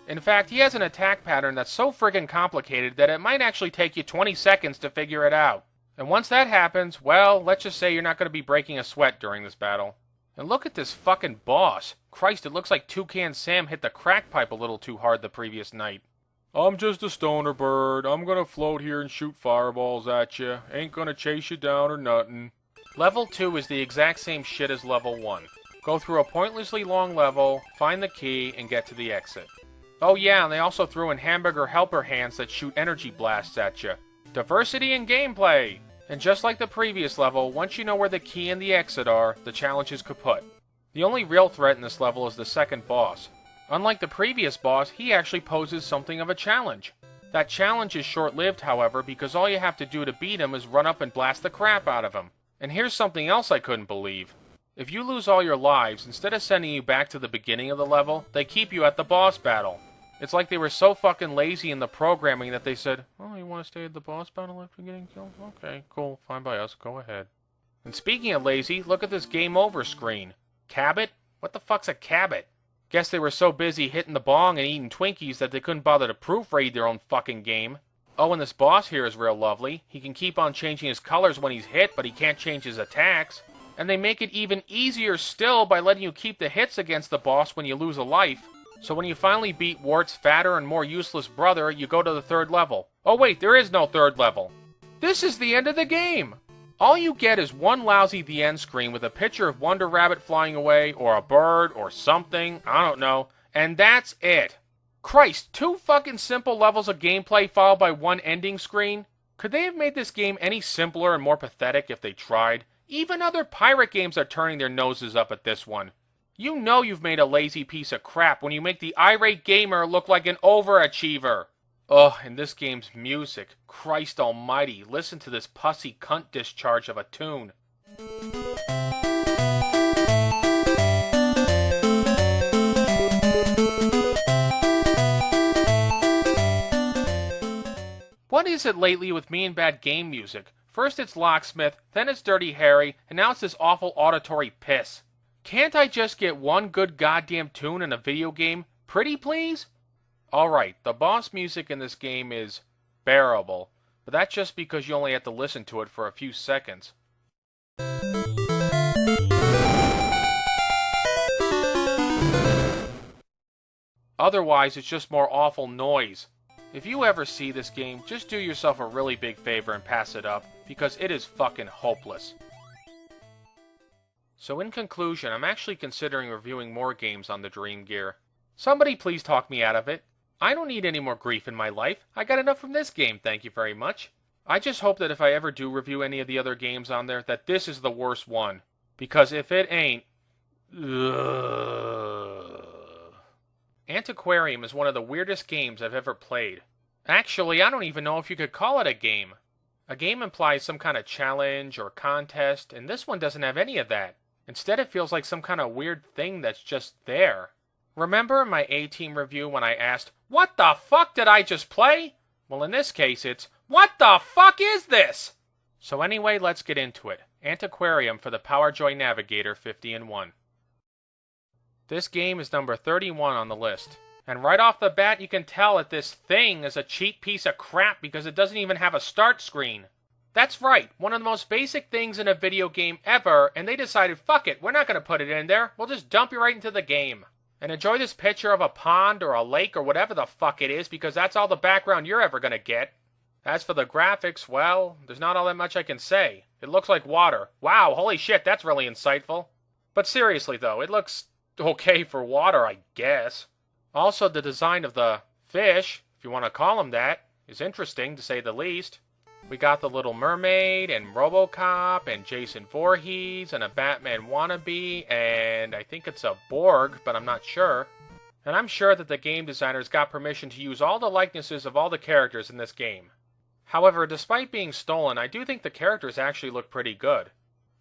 In fact, he has an attack pattern that's so friggin' complicated that it might actually take you 20 seconds to figure it out. And once that happens, well, let's just say you're not going to be breaking a sweat during this battle. And look at this fucking boss. Christ, it looks like Toucan Sam hit the crack pipe a little too hard the previous night. I'm just a stoner bird. I'm gonna float here and shoot fireballs at you. Ain't gonna chase you down or nothing. Level 2 is the exact same shit as Level 1. Go through a pointlessly long level, find the key, and get to the exit. Oh yeah, and they also threw in hamburger helper hands that shoot energy blasts at you. Diversity in gameplay! And just like the previous level, once you know where the key and the exit are, the challenge is kaput. The only real threat in this level is the second boss. Unlike the previous boss, he actually poses something of a challenge. That challenge is short-lived, however, because all you have to do to beat him is run up and blast the crap out of him. And here's something else I couldn't believe. If you lose all your lives, instead of sending you back to the beginning of the level, they keep you at the boss battle. It's like they were so fucking lazy in the programming that they said, oh, you want to stay at the boss battle after getting killed? Okay, cool, fine by us, go ahead. And speaking of lazy, look at this game over screen. Cabot? What the fuck's a cabot? Guess they were so busy hitting the bong and eating Twinkies that they couldn't bother to proofread their own fucking game. Oh, and this boss here is real lovely. He can keep on changing his colors when he's hit, but he can't change his attacks. And they make it even easier still by letting you keep the hits against the boss when you lose a life. So when you finally beat Wart's fatter and more useless brother, you go to the third level. Oh wait, there is no third level. This is the end of the game! All you get is one lousy the end screen with a picture of Wonder Rabbit flying away, or a bird, or something, I don't know, and that's it. Christ, 2 fucking simple levels of gameplay followed by one ending screen? Could they have made this game any simpler and more pathetic if they tried? Even other pirate games are turning their noses up at this one. You know you've made a lazy piece of crap when you make the irate gamer look like an overachiever. Ugh, and this game's music. Christ almighty, listen to this pussy cunt discharge of a tune. What is it lately with me and bad game music? First it's Locksmith, then it's Dirty Harry, and now it's this awful auditory piss. Can't I just get one good goddamn tune in a video game? Pretty please? Alright, the boss music in this game is bearable, but that's just because you only have to listen to it for a few seconds. Otherwise, it's just more awful noise. If you ever see this game, just do yourself a really big favor and pass it up, because it is fucking hopeless. So in conclusion, I'm actually considering reviewing more games on the Dreamgear. Somebody please talk me out of it. I don't need any more grief in my life. I got enough from this game, thank you very much. I just hope that if I ever do review any of the other games on there, that this is the worst one. Because if it ain't... Antiquarium is one of the weirdest games I've ever played. Actually, I don't even know if you could call it a game. A game implies some kind of challenge or contest, and this one doesn't have any of that. Instead, it feels like some kind of weird thing that's just there. Remember in my A-Team review when I asked, "What the fuck did I just play?" Well, in this case, it's, "What the fuck is this?" So anyway, let's get into it. Antiquarium for the PowerJoy Navigator 50-in-1. This game is number 31 on the list. And right off the bat, you can tell that this thing is a cheap piece of crap because it doesn't even have a start screen. That's right, one of the most basic things in a video game ever, and they decided, fuck it, we're not going to put it in there, we'll just dump you right into the game. And enjoy this picture of a pond or a lake or whatever the fuck it is, because that's all the background you're ever going to get. As for the graphics, well, there's not all that much I can say. It looks like water. Wow, holy shit, that's really insightful. But seriously though, it looks okay for water, I guess. Also, the design of the fish, if you want to call him that, is interesting to say the least. We got the Little Mermaid, and RoboCop, and Jason Voorhees, and a Batman wannabe, and I think it's a Borg, but I'm not sure. And I'm sure that the game designers got permission to use all the likenesses of all the characters in this game. However, despite being stolen, I do think the characters actually look pretty good.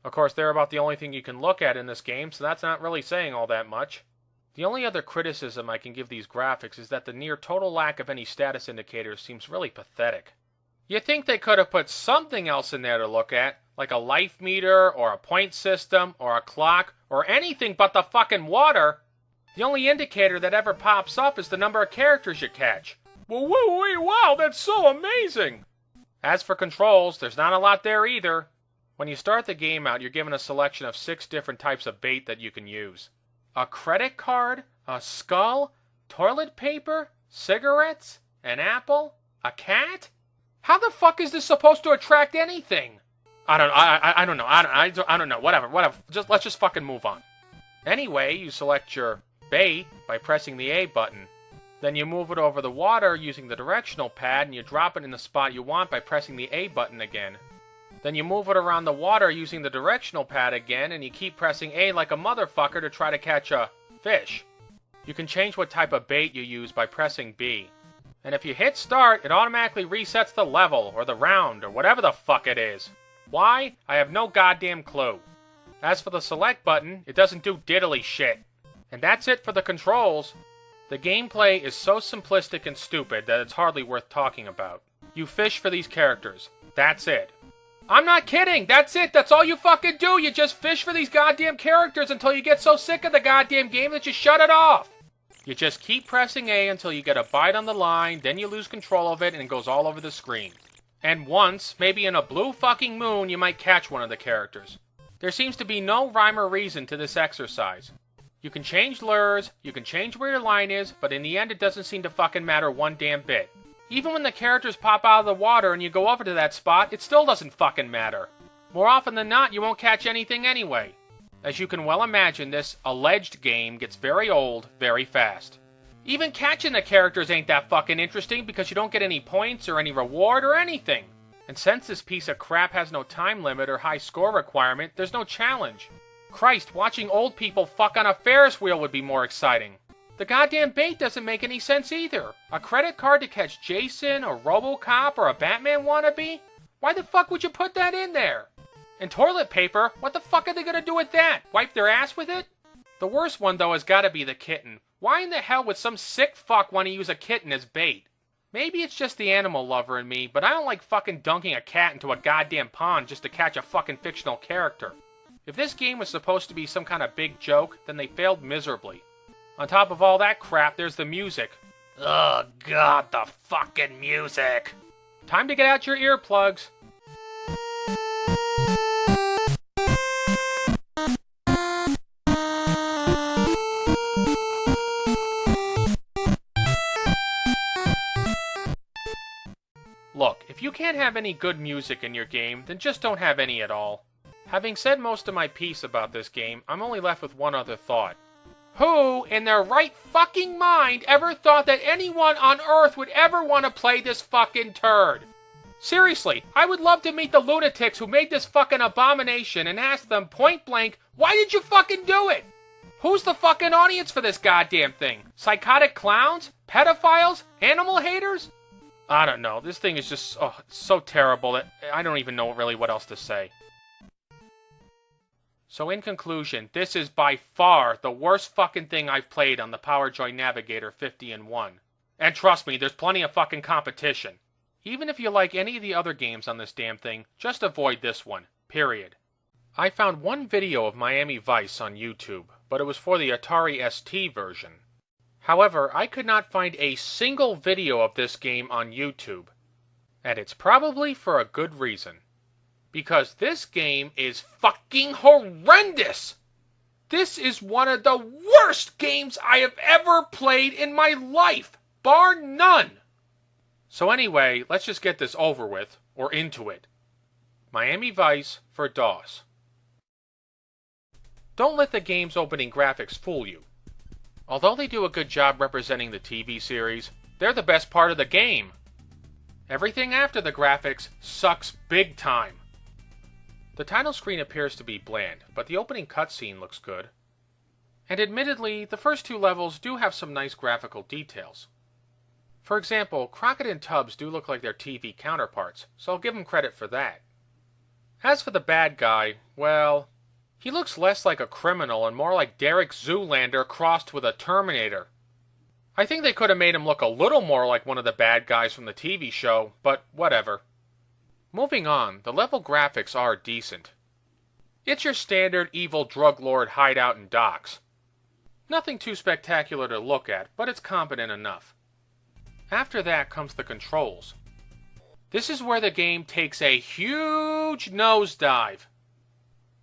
Of course, they're about the only thing you can look at in this game, so that's not really saying all that much. The only other criticism I can give these graphics is that the near total lack of any status indicators seems really pathetic. You'd think they could have put something else in there to look at, like a life meter, or a point system, or a clock, or anything but the fucking water. The only indicator that ever pops up is the number of characters you catch. Well, wow, that's so amazing! As for controls, there's not a lot there either. When you start the game out, you're given a selection of 6 different types of bait that you can use. A credit card, a skull, toilet paper, cigarettes, an apple, a cat? How the fuck is this supposed to attract anything? I don't know, whatever, let's just fucking move on. Anyway, you select your bait by pressing the A button. Then you move it over the water using the directional pad, and you drop it in the spot you want by pressing the A button again. Then you move it around the water using the directional pad again, and you keep pressing A like a motherfucker to try to catch a fish. You can change what type of bait you use by pressing B. And if you hit start, it automatically resets the level, or the round, or whatever the fuck it is. Why? I have no goddamn clue. As for the select button, it doesn't do diddly shit. And that's it for the controls. The gameplay is so simplistic and stupid that it's hardly worth talking about. You fish for these characters. That's it. I'm not kidding! That's it! That's all you fucking do! You just fish for these goddamn characters until you get so sick of the goddamn game that you shut it off! You just keep pressing A until you get a bite on the line, then you lose control of it and it goes all over the screen. And once, maybe in a blue fucking moon, you might catch one of the characters. There seems to be no rhyme or reason to this exercise. You can change lures, you can change where your line is, but in the end it doesn't seem to fucking matter one damn bit. Even when the characters pop out of the water and you go over to that spot, it still doesn't fucking matter. More often than not, you won't catch anything anyway. As you can well imagine, this alleged game gets very old very fast. Even catching the characters ain't that fucking interesting because you don't get any points or any reward or anything. And since this piece of crap has no time limit or high score requirement, there's no challenge. Christ, watching old people fuck on a Ferris wheel would be more exciting. The goddamn bait doesn't make any sense either. A credit card to catch Jason, or RoboCop, or a Batman wannabe? Why the fuck would you put that in there? And toilet paper? What the fuck are they gonna do with that? Wipe their ass with it? The worst one, though, has gotta be the kitten. Why in the hell would some sick fuck want to use a kitten as bait? Maybe it's just the animal lover in me, but I don't like fucking dunking a cat into a goddamn pond just to catch a fucking fictional character. If this game was supposed to be some kind of big joke, then they failed miserably. On top of all that crap, there's the music. Oh god, the fucking music. Time to get out your earplugs. Look, if you can't have any good music in your game, then just don't have any at all. Having said most of my piece about this game, I'm only left with one other thought. Who, in their right fucking mind, ever thought that anyone on Earth would ever want to play this fucking turd? Seriously, I would love to meet the lunatics who made this fucking abomination and ask them point blank, why did you fucking do it? Who's the fucking audience for this goddamn thing? Psychotic clowns? Pedophiles? Animal haters? I don't know. This thing is just it's so terrible that I don't even know really what else to say. So in conclusion, this is by far the worst fucking thing I've played on the PowerJoy Navigator 50-in-1. And trust me, there's plenty of fucking competition. Even if you like any of the other games on this damn thing, just avoid this one. Period. I found one video of Miami Vice on YouTube, but it was for the Atari ST version. However, I could not find a single video of this game on YouTube. And it's probably for a good reason. Because this game is fucking horrendous! This is one of the worst games I have ever played in my life, bar none! So anyway, let's just get this over with, or into it. Miami Vice for DOS. Don't let the game's opening graphics fool you. Although they do a good job representing the TV series, they're the best part of the game. Everything after the graphics sucks big time. The title screen appears to be bland, but the opening cutscene looks good. And admittedly, the first two levels do have some nice graphical details. For example, Crockett and Tubbs do look like their TV counterparts, so I'll give them credit for that. As for the bad guy, well, he looks less like a criminal and more like Derek Zoolander crossed with a Terminator. I think they could have made him look a little more like one of the bad guys from the TV show, but whatever. Moving on, the level graphics are decent. It's your standard evil drug lord hideout in docks. Nothing too spectacular to look at, but it's competent enough. After that comes the controls. This is where the game takes a huge nosedive.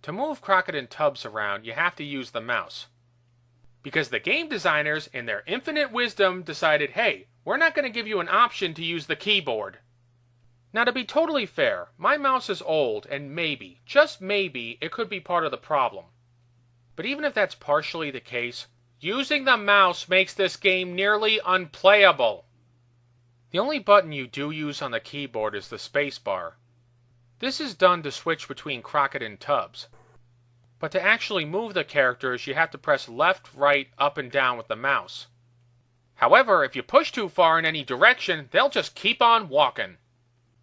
To move Crockett and Tubbs around, you have to use the mouse. Because the game designers, in their infinite wisdom, decided, hey, we're not going to give you an option to use the keyboard. Now, to be totally fair, my mouse is old, and maybe, just maybe, it could be part of the problem. But even if that's partially the case, using the mouse makes this game nearly unplayable. The only button you do use on the keyboard is the spacebar. This is done to switch between Crockett and Tubbs. But to actually move the characters, you have to press left, right, up, and down with the mouse. However, if you push too far in any direction, they'll just keep on walking.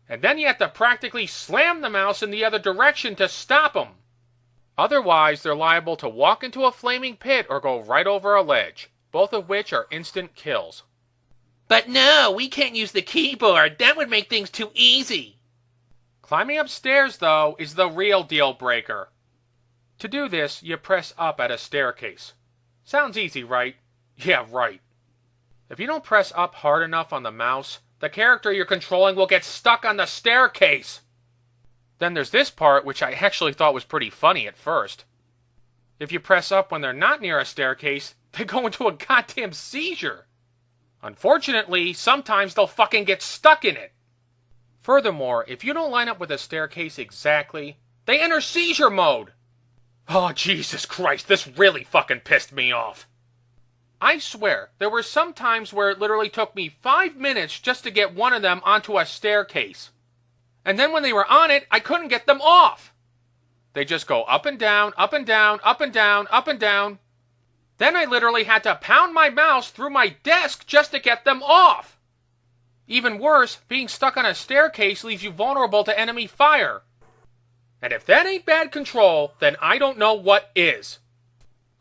And then you have to practically slam the mouse in the other direction to stop them. Otherwise, they're liable to walk into a flaming pit or go right over a ledge, both of which are instant kills. But no, we can't use the keyboard. That would make things too easy. Climbing upstairs, though, is the real deal breaker. To do this, you press up at a staircase. Sounds easy, right? Yeah, right. If you don't press up hard enough on the mouse, the character you're controlling will get stuck on the staircase. Then there's this part, which I actually thought was pretty funny at first. If you press up when they're not near a staircase, they go into a goddamn seizure. Unfortunately, sometimes they'll fucking get stuck in it. Furthermore, if you don't line up with a staircase exactly, they enter seizure mode. Oh, Jesus Christ, this really fucking pissed me off. I swear, there were some times where it literally took me 5 minutes just to get one of them onto a staircase. And then when they were on it, I couldn't get them off. They just go up and down, up and down, up and down, up and down. Then I literally had to pound my mouse through my desk just to get them off. Even worse, being stuck on a staircase leaves you vulnerable to enemy fire. And if that ain't bad control, then I don't know what is.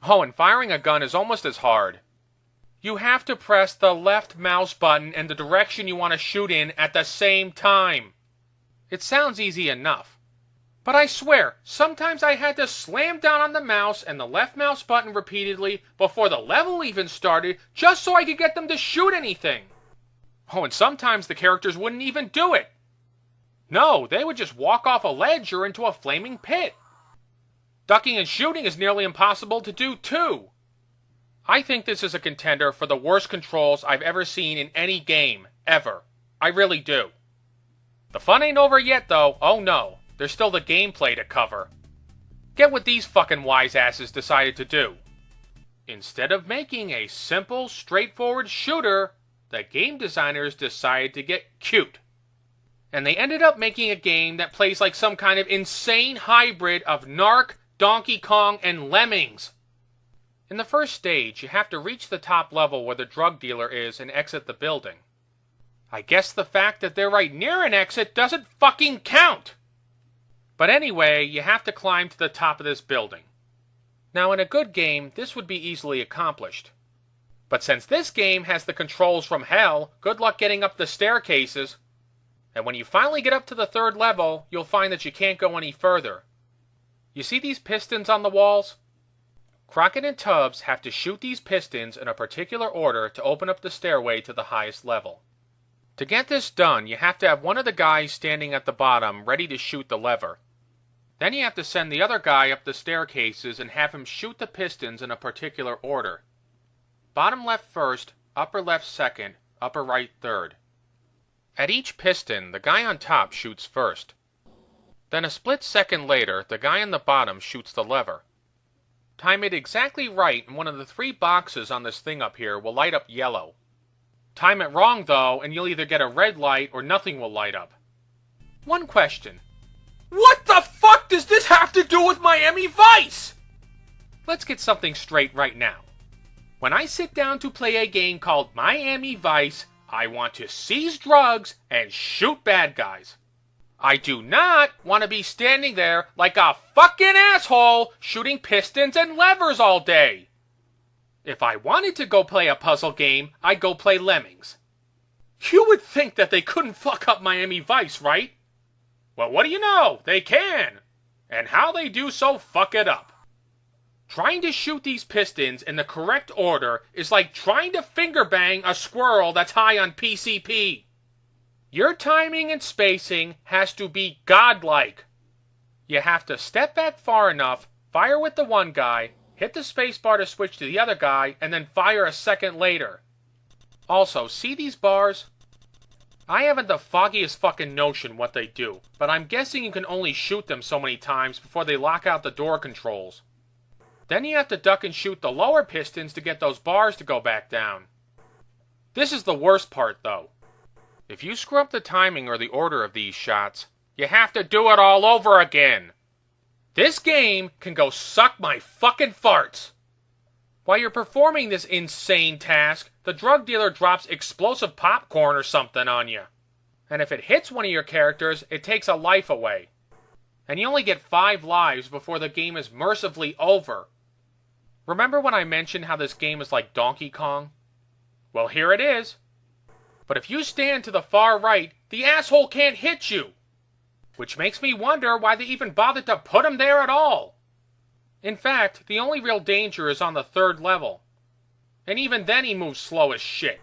Oh, and firing a gun is almost as hard. You have to press the left mouse button in the direction you want to shoot in at the same time. It sounds easy enough. But I swear, sometimes I had to slam down on the mouse and the left mouse button repeatedly before the level even started just so I could get them to shoot anything. Oh, and sometimes the characters wouldn't even do it. No, they would just walk off a ledge or into a flaming pit. Ducking and shooting is nearly impossible to do too. I think this is a contender for the worst controls I've ever seen in any game, ever. I really do. The fun ain't over yet though, oh no. There's still the gameplay to cover. Get what these fucking wise-asses decided to do. Instead of making a simple, straightforward shooter, the game designers decided to get cute. And they ended up making a game that plays like some kind of insane hybrid of Narc, Donkey Kong, and Lemmings. In the first stage, you have to reach the top level where the drug dealer is and exit the building. I guess the fact that they're right near an exit doesn't fucking count! But anyway, you have to climb to the top of this building. Now in a good game, this would be easily accomplished. But since this game has the controls from hell, good luck getting up the staircases. And when you finally get up to the third level, you'll find that you can't go any further. You see these pistons on the walls? Crockett and Tubbs have to shoot these pistons in a particular order to open up the stairway to the highest level. To get this done, you have to have one of the guys standing at the bottom ready to shoot the lever. Then you have to send the other guy up the staircases and have him shoot the pistons in a particular order. Bottom left first, upper left second, upper right third. At each piston, the guy on top shoots first. Then a split second later, the guy on the bottom shoots the lever. Time it exactly right and one of the 3 boxes on this thing up here will light up yellow. Time it wrong though, and you'll either get a red light or nothing will light up. One question. What the fuck does this have to do with Miami Vice? Let's get something straight right now. When I sit down to play a game called Miami Vice, I want to seize drugs and shoot bad guys. I do not want to be standing there like a fucking asshole shooting pistons and levers all day. If I wanted to go play a puzzle game, I'd go play Lemmings. You would think that they couldn't fuck up Miami Vice, right? Well, what do you know? They can. And how they do so fuck it up. Trying to shoot these pistons in the correct order is like trying to finger bang a squirrel that's high on PCP. Your timing and spacing has to be godlike. You have to step back far enough, fire with the one guy, hit the spacebar to switch to the other guy, and then fire a second later. Also, see these bars? I haven't the foggiest fucking notion what they do, but I'm guessing you can only shoot them so many times before they lock out the door controls. Then you have to duck and shoot the lower pistons to get those bars to go back down. This is the worst part though. If you screw up the timing or the order of these shots, you have to do it all over again. This game can go suck my fucking farts. While you're performing this insane task, the drug dealer drops explosive popcorn or something on you. And if it hits one of your characters, it takes a life away. And you only get 5 lives before the game is mercifully over. Remember when I mentioned how this game is like Donkey Kong? Well, here it is. But if you stand to the far right, the asshole can't hit you. Which makes me wonder why they even bothered to put him there at all. In fact, the only real danger is on the 3rd level. And even then he moves slow as shit.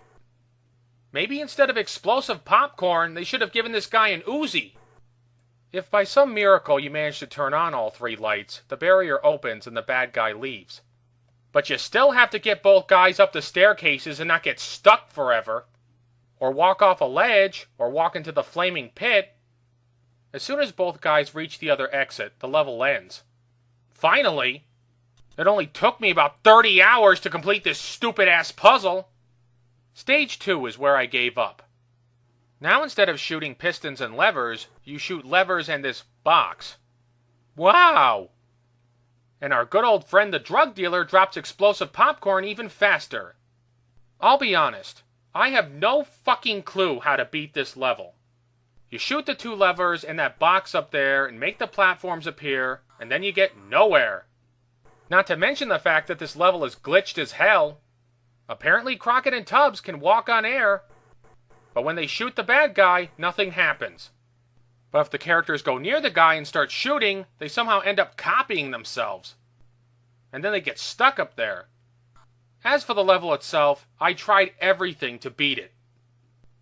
Maybe instead of explosive popcorn, they should have given this guy an Uzi. If by some miracle you manage to turn on all 3 lights, the barrier opens and the bad guy leaves. But you still have to get both guys up the staircases and not get stuck forever. Or walk off a ledge, or walk into the flaming pit. As soon as both guys reach the other exit, the level ends. Finally! It only took me about 30 hours to complete this stupid-ass puzzle. Stage 2 is where I gave up. Now instead of shooting pistons and levers, you shoot levers and this box. Wow! And our good old friend the drug dealer drops explosive popcorn even faster. I'll be honest, I have no fucking clue how to beat this level. You shoot the 2 levers and that box up there and make the platforms appear, and then you get nowhere. Not to mention the fact that this level is glitched as hell. Apparently Crockett and Tubbs can walk on air, but when they shoot the bad guy, nothing happens. But if the characters go near the guy and start shooting, they somehow end up copying themselves. And then they get stuck up there. As for the level itself, I tried everything to beat it.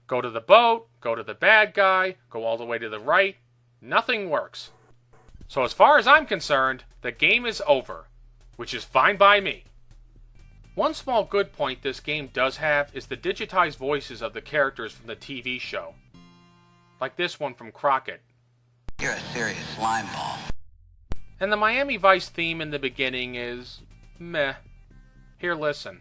Go to the boat, go to the bad guy, go all the way to the right. Nothing works. So as far as I'm concerned, the game is over, which is fine by me. One small good point this game does have is the digitized voices of the characters from the TV show. Like this one from Crockett. You're a serious slime ball. And the Miami Vice theme in the beginning is meh. Here, listen.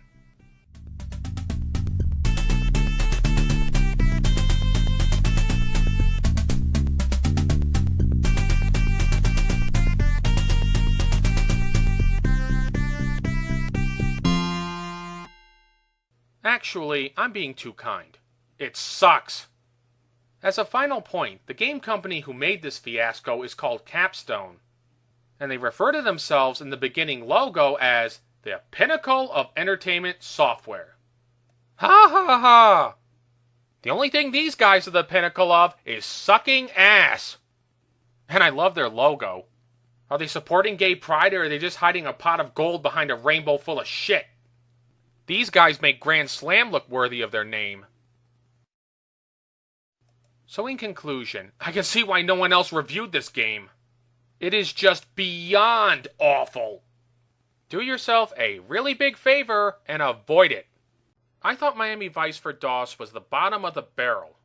Actually, I'm being too kind. It sucks. As a final point, the game company who made this fiasco is called Capstone, and they refer to themselves in the beginning logo as the pinnacle of entertainment software. Ha ha ha! The only thing these guys are the pinnacle of is sucking ass. And I love their logo. Are they supporting gay pride, or are they just hiding a pot of gold behind a rainbow full of shit? These guys make Grand Slam look worthy of their name. So in conclusion, I can see why no one else reviewed this game. It is just beyond awful. Do yourself a really big favor and avoid it. I thought Miami Vice for DOS was the bottom of the barrel,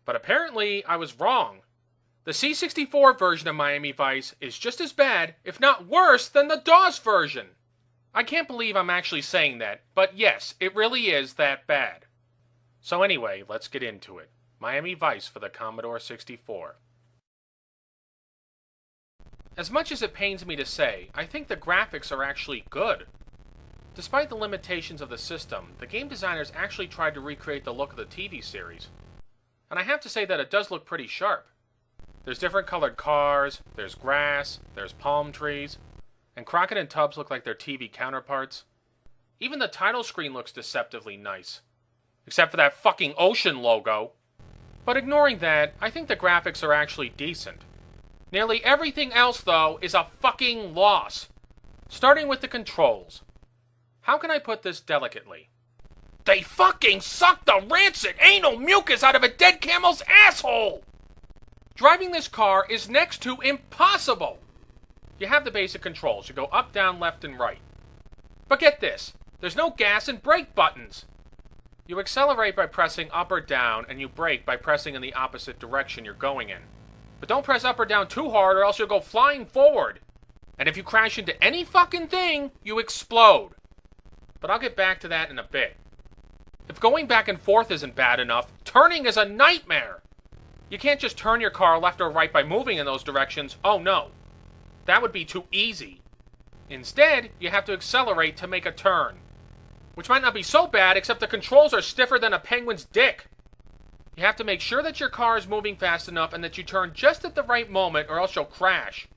but apparently I was wrong. The C64 version of Miami Vice is just as bad, if not worse, than the DOS version. I can't believe I'm actually saying that, but yes, it really is that bad. So anyway, let's get into it. Miami Vice for the Commodore 64. As much as it pains me to say, I think the graphics are actually good. Despite the limitations of the system, the game designers actually tried to recreate the look of the TV series. And I have to say that it does look pretty sharp. There's different colored cars, there's grass, there's palm trees, and Crockett and Tubbs look like their TV counterparts. Even the title screen looks deceptively nice. Except for that fucking ocean logo. But ignoring that, I think the graphics are actually decent. Nearly everything else, though, is a fucking loss. Starting with the controls. How can I put this delicately? They fucking suck the rancid anal mucus out of a dead camel's asshole! Driving this car is next to impossible! You have the basic controls. You go up, down, left, and right. But get this. There's no gas and brake buttons. You accelerate by pressing up or down, and you brake by pressing in the opposite direction you're going in. But don't press up or down too hard, or else you'll go flying forward. And if you crash into any fucking thing, you explode. But I'll get back to that in a bit. If going back and forth isn't bad enough, turning is a nightmare. You can't just turn your car left or right by moving in those directions. Oh no. That would be too easy. Instead, you have to accelerate to make a turn. Which might not be so bad, except the controls are stiffer than a penguin's dick. You have to make sure that your car is moving fast enough and that you turn just at the right moment, or else you'll crash.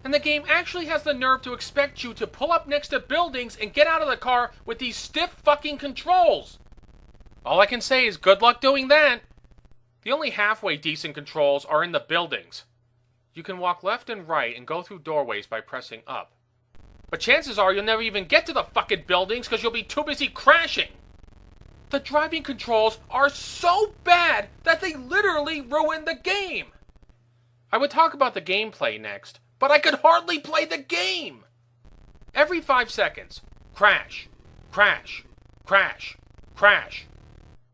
And the game actually has the nerve to expect you to pull up next to buildings and get out of the car with these stiff fucking controls. All I can say is good luck doing that. The only halfway decent controls are in the buildings. You can walk left and right and go through doorways by pressing up. But chances are you'll never even get to the fucking buildings because you'll be too busy crashing. The driving controls are so bad that they literally ruin the game. I would talk about the gameplay next, but I could hardly play the game. Every 5 seconds, crash, crash, crash, crash.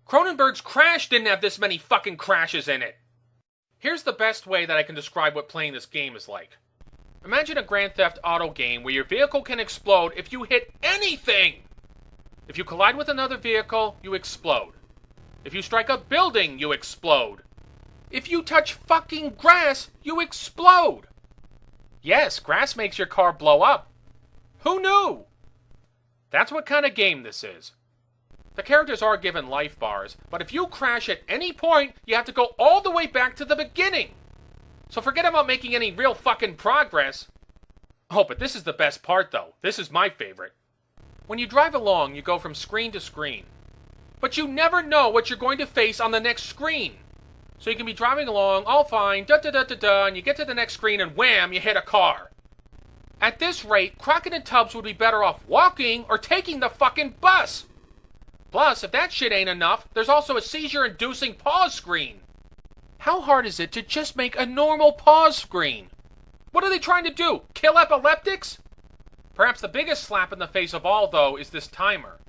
Cronenberg's Crash didn't have this many fucking crashes in it. Here's the best way that I can describe what playing this game is like. Imagine a Grand Theft Auto game where your vehicle can explode if you hit anything. If you collide with another vehicle, you explode. If you strike a building, you explode. If you touch fucking grass, you explode. Yes, grass makes your car blow up. Who knew? That's what kind of game this is. The characters are given life bars, but if you crash at any point, you have to go all the way back to the beginning. So forget about making any real fucking progress. Oh, but this is the best part though. This is my favorite. When you drive along, you go from screen to screen. But you never know what you're going to face on the next screen. So you can be driving along, all fine, da-da-da-da-da, and you get to the next screen and wham, you hit a car. At this rate, Crockett and Tubbs would be better off walking or taking the fucking bus. Plus, if that shit ain't enough, there's also a seizure-inducing pause screen. How hard is it to just make a normal pause screen? What are they trying to do? Kill epileptics? Perhaps the biggest slap in the face of all, though, is this timer.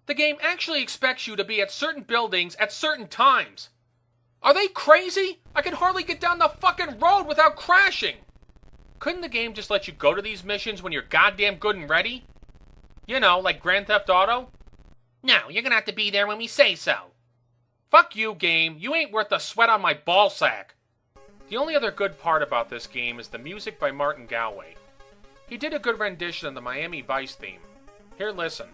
The game actually expects you to be at certain buildings at certain times. Are they crazy? I can hardly get down the fucking road without crashing. Couldn't the game just let you go to these missions when you're goddamn good and ready? You know, like Grand Theft Auto? No, you're gonna have to be there when we say so. Fuck you, game. You ain't worth the sweat on my ballsack. The only other good part about this game is the music by Martin Galway. He did a good rendition of the Miami Vice theme. Here, listen.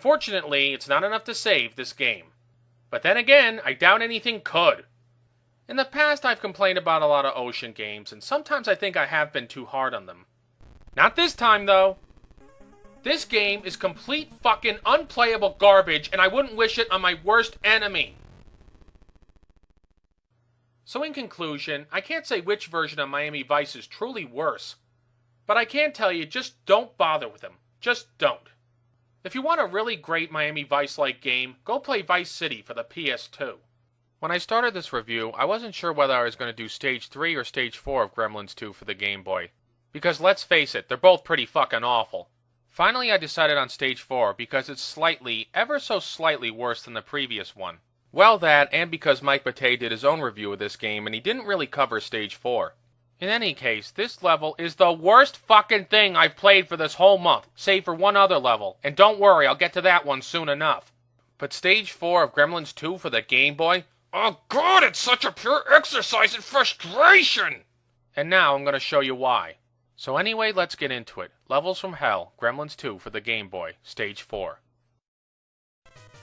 Unfortunately, it's not enough to save this game. But then again, I doubt anything could. In the past, I've complained about a lot of ocean games, and sometimes I think I have been too hard on them. Not this time, though. This game is complete fucking unplayable garbage, and I wouldn't wish it on my worst enemy. So in conclusion, I can't say which version of Miami Vice is truly worse. But I can tell you, just don't bother with them. Just don't. If you want a really great Miami Vice-like game, go play Vice City for the PS2. When I started this review, I wasn't sure whether I was going to do Stage 3 or Stage 4 of Gremlins 2 for the Game Boy. Because let's face it, they're both pretty fucking awful. Finally, I decided on Stage 4 because it's slightly, ever so slightly worse than the previous one. Well, that, and because Mike Matei did his own review of this game and he didn't really cover Stage 4. In any case, this level is the worst fucking thing I've played for this whole month, save for one other level, and don't worry, I'll get to that one soon enough. But Stage 4 of Gremlins 2 for the Game Boy? Oh god, it's such a pure exercise in frustration! And now I'm going to show you why. So anyway, let's get into it. Levels from Hell, Gremlins 2 for the Game Boy, Stage 4.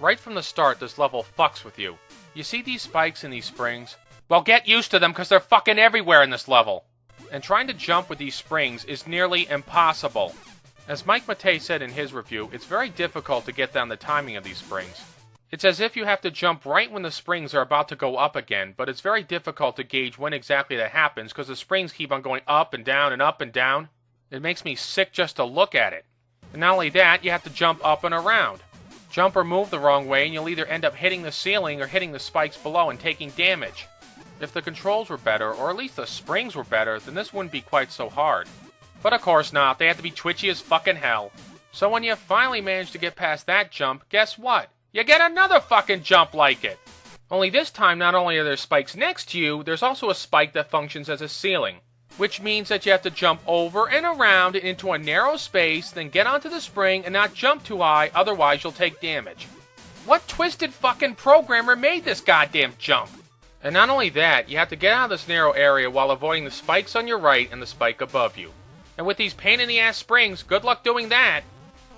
Right from the start, this level fucks with you. You see these spikes and these springs? Well, get used to them because they're fucking everywhere in this level. And trying to jump with these springs is nearly impossible. As Mike Matei said in his review, it's very difficult to get down the timing of these springs. It's as if you have to jump right when the springs are about to go up again, but it's very difficult to gauge when exactly that happens because the springs keep on going up and down and up and down. It makes me sick just to look at it. And not only that, you have to jump up and around. Jump or move the wrong way and you'll either end up hitting the ceiling or hitting the spikes below and taking damage. If the controls were better, or at least the springs were better, then this wouldn't be quite so hard. But of course not, they have to be twitchy as fucking hell. So when you finally manage to get past that jump, guess what? You get another fucking jump like it! Only this time, not only are there spikes next to you, there's also a spike that functions as a ceiling. Which means that you have to jump over and around into a narrow space, then get onto the spring and not jump too high, otherwise you'll take damage. What twisted fucking programmer made this goddamn jump? And not only that, you have to get out of this narrow area while avoiding the spikes on your right and the spike above you. And with these pain-in-the-ass springs, good luck doing that.